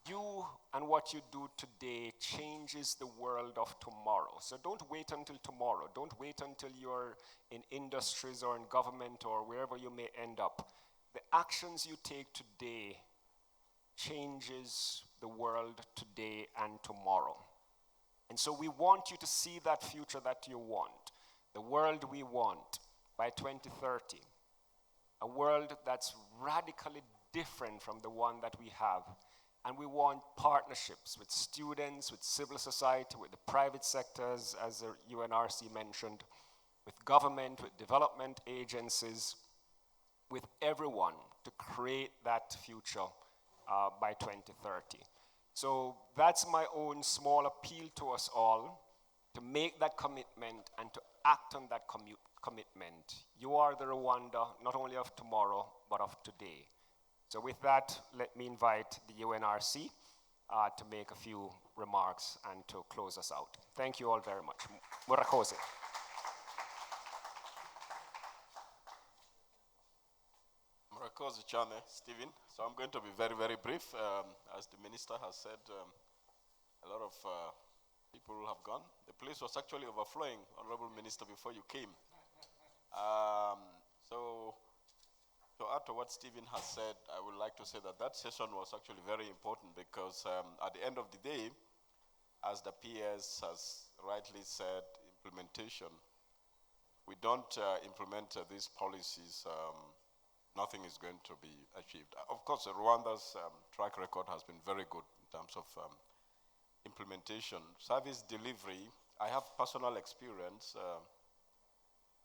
You and what you do today changes the world of tomorrow. So don't wait until tomorrow. Don't wait until you're in industries or in government or wherever you may end up. The actions you take today changes the world today and tomorrow. And so we want you to see that future that you want, the world we want by 2030, a world that's radically different from the one that we have. And we want partnerships with students, with civil society, with the private sectors, as the UNRC mentioned, with government, with development agencies, with everyone to create that future by 2030. So that's my own small appeal to us all, to make that commitment and to act on that commitment. You are the Rwanda, not only of tomorrow, but of today. So with that, let me invite the UNRC to make a few remarks and to close us out. Thank you all very much. Murakoze. Murakoze Chane, Stephen. So I'm going to be very, very brief. As the minister has said, a lot of people have gone. The place was actually overflowing, Honorable Minister, before you came. So to add to what Stephen has said, I would like to say that that session was actually very important because at the end of the day, as the PS has rightly said, implementation, we don't implement these policies, nothing is going to be achieved. Of course, Rwanda's track record has been very good in terms of implementation. Service delivery, I have personal experience.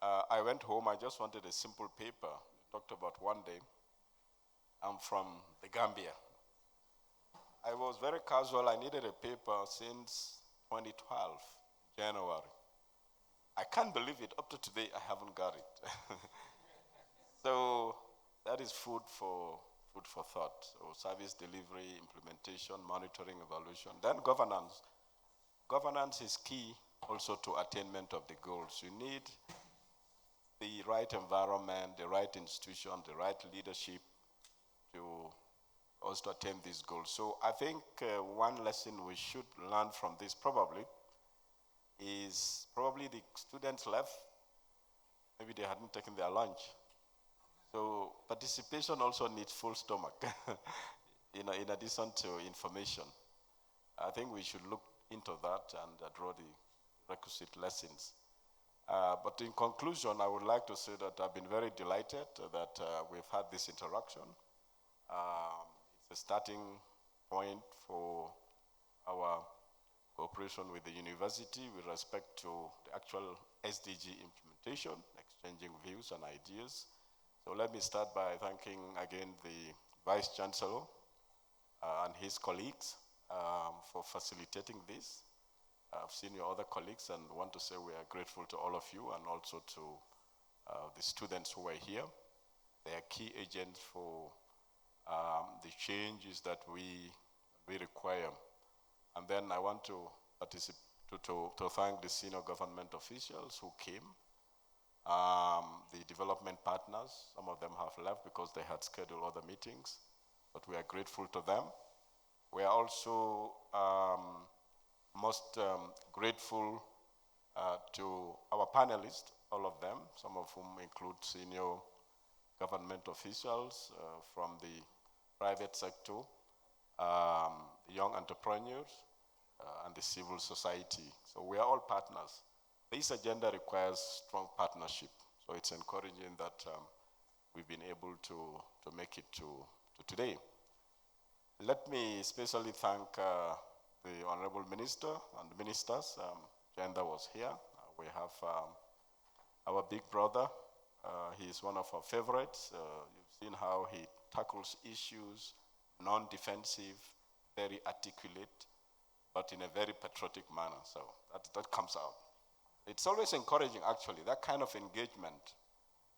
I went home, I just wanted a simple paper. Talked about one day. I'm from the Gambia. I was very casual. I needed a paper since 2012, January. I can't believe it. Up to today, I haven't got it. So that is food for thought. So service delivery, implementation, monitoring, evaluation. Then governance. Governance is key also to attainment of the goals. You need the right environment, the right institution, the right leadership to also attain these goals. So I think one lesson we should learn from this probably is the students left. Maybe they hadn't taken their lunch. So participation also needs full stomach, in addition to information. I think we should look into that and draw the requisite lessons. But in conclusion, I would like to say that I've been very delighted that we've had this interaction. It's a starting point for our cooperation with the university with respect to the actual SDG implementation, exchanging views and ideas. So let me start by thanking again the Vice Chancellor and his colleagues for facilitating this. I've seen your other colleagues and want to say we are grateful to all of you and also to the students who are here. They are key agents for the changes that we require. And then I want to thank the senior government officials who came, the development partners. Some of them have left because they had scheduled other meetings, but we are grateful to them. We are also most grateful to our panelists, all of them, some of whom include senior government officials from the private sector, young entrepreneurs, and the civil society. So we are all partners. This agenda requires strong partnership. So it's encouraging that we've been able to make it to today. Let me especially thank the Honorable Minister and the ministers. Jenda was here. We have our big brother. He is one of our favorites. You've seen how he tackles issues, non-defensive, very articulate, but in a very patriotic manner. So that comes out. It's always encouraging, actually, that kind of engagement.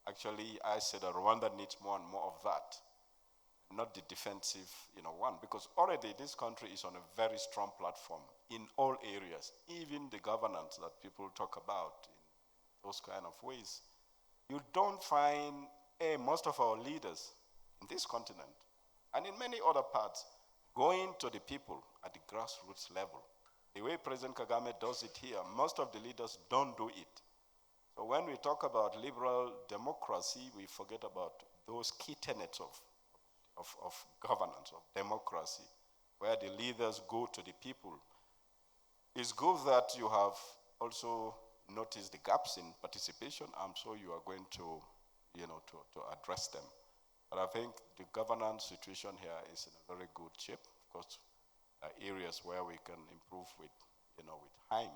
Actually, I said that Rwanda needs more and more of that, not the defensive, one, because already this country is on a very strong platform in all areas, even the governance that people talk about in those kind of ways. You don't find most of our leaders in this continent and in many other parts going to the people at the grassroots level. The way President Kagame does it here, most of the leaders don't do it. So when we talk about liberal democracy, we forget about those key tenets of governance, of democracy, where the leaders go to the people. It's good that you have also noticed the gaps in participation. I'm sure you are going to, to address them. But I think the governance situation here is in a very good shape. Of course, areas where we can improve with time.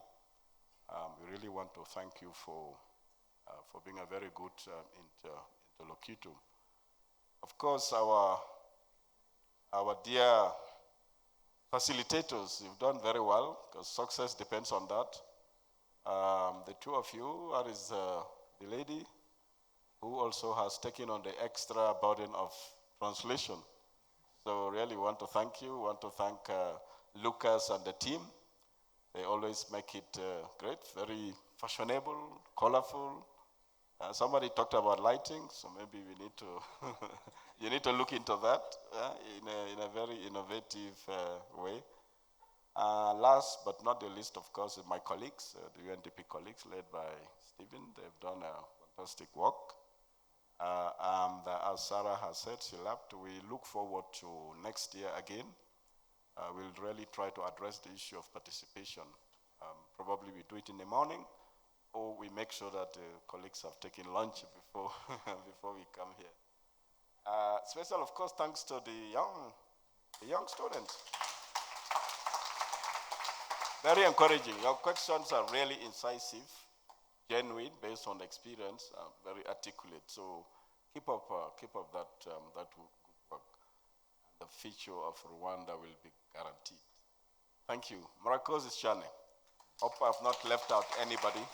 We really want to thank you for being a very good interlocutor. Of course, our dear facilitators, you've done very well, because success depends on that. The two of you, that is the lady who also has taken on the extra burden of translation. So really want to thank you, want to thank Lucas and the team. They always make it great, very fashionable, colorful. Somebody talked about lighting, so maybe we need to, you need to look into that in a very innovative way. Last but not the least, of course, is my colleagues, the UNDP colleagues led by Stephen. They've done a fantastic work. As Sarah has said, she left. We look forward to next year again. We'll really try to address the issue of participation. Probably we do it in the morning, or we make sure that the colleagues have taken lunch before, before we come here. Special, of course, thanks to the young students. Very encouraging. Your questions are really incisive, genuine, based on experience, very articulate. So keep up that good work. The future of Rwanda will be guaranteed. Thank you. Murakoze Shane. Hope I've not left out anybody.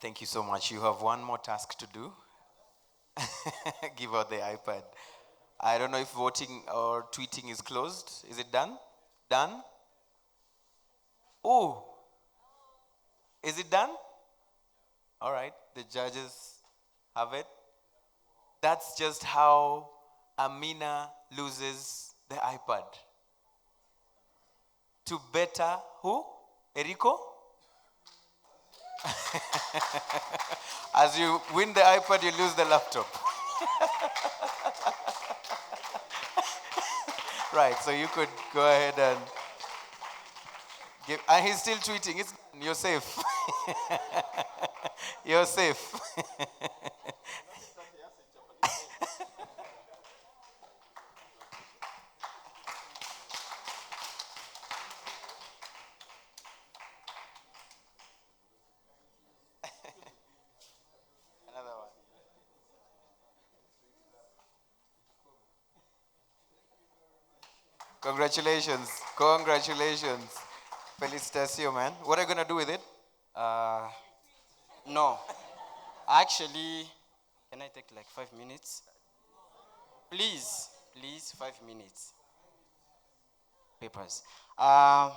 Thank you so much. You have one more task to do. Give out the iPad. I don't know if voting or tweeting is closed. Is it done? Done? Oh, is it done? All right, the judges have it. That's just how Amina loses the iPad. To better who? Eriko? As you win the iPad, you lose the laptop. Right, so you could go ahead and give, and he's still tweeting. You're safe. You're safe. Another one. Congratulations. Congratulations. Felicitasio, man. What are you going to do with it? No. Actually, can I take like 5 minutes? Please, 5 minutes. Papers. My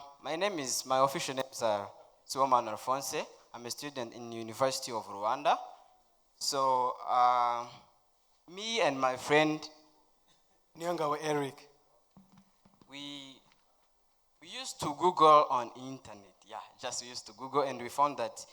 official names are Suoman Alphonse. I'm a student in the University of Rwanda. So, me and my friend, Nyangawa Eric, we used to Google on internet. Yeah, just we used to Google, and we found that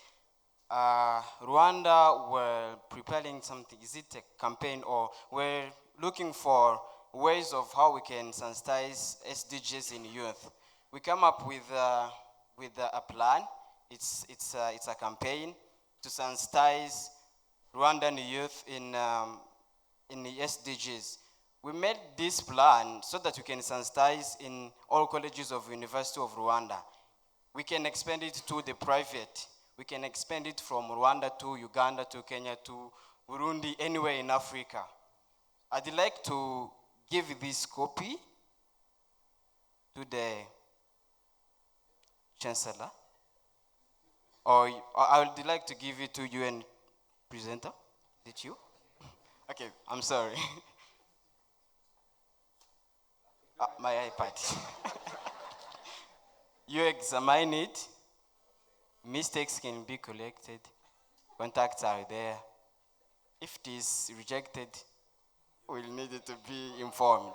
Rwanda were preparing something. Is it a campaign, or we're looking for ways of how we can sensitize SDGs in youth? We come up with a plan. It's a campaign to sensitize Rwandan youth in the SDGs. We made this plan so that we can sensitize in all colleges of University of Rwanda. We can expand it to the private. We can expand it from Rwanda to Uganda to Kenya to Burundi, anywhere in Africa. I'd like to give this copy to the Chancellor, or I would like to give it to you and presenter. Is it you? Okay, I'm sorry. My iPad. You examine it. Mistakes can be corrected. Contacts are there. If it is rejected, we'll need it to be informed.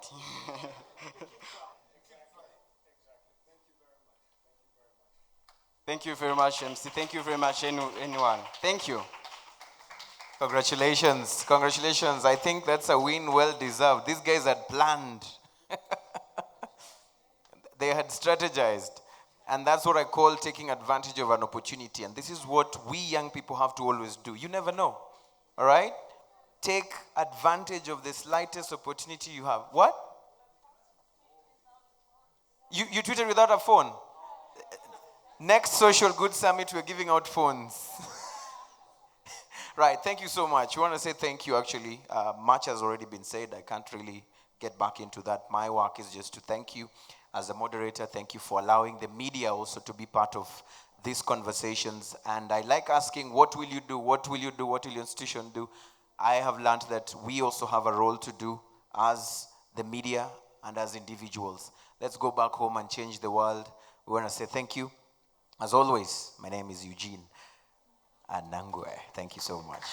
Thank you very much, MC. Thank you very much, anyone. Thank you. Congratulations. Congratulations. I think that's a win well deserved. These guys had planned. They had strategized. And that's what I call taking advantage of an opportunity. And this is what we young people have to always do. You never know. All right? Take advantage of the slightest opportunity you have. What? You tweeted without a phone? Next Social Good Summit, we're giving out phones. Right, thank you so much. We want to say thank you, actually. Much has already been said. I can't really get back into that. My work is just to thank you. As a moderator, thank you for allowing the media also to be part of these conversations. And I like asking, what will you do? What will you do? What will your institution do? I have learned that we also have a role to do as the media and as individuals. Let's go back home and change the world. We want to say thank you. As always, my name is Eugene Anangwe. Thank you so much.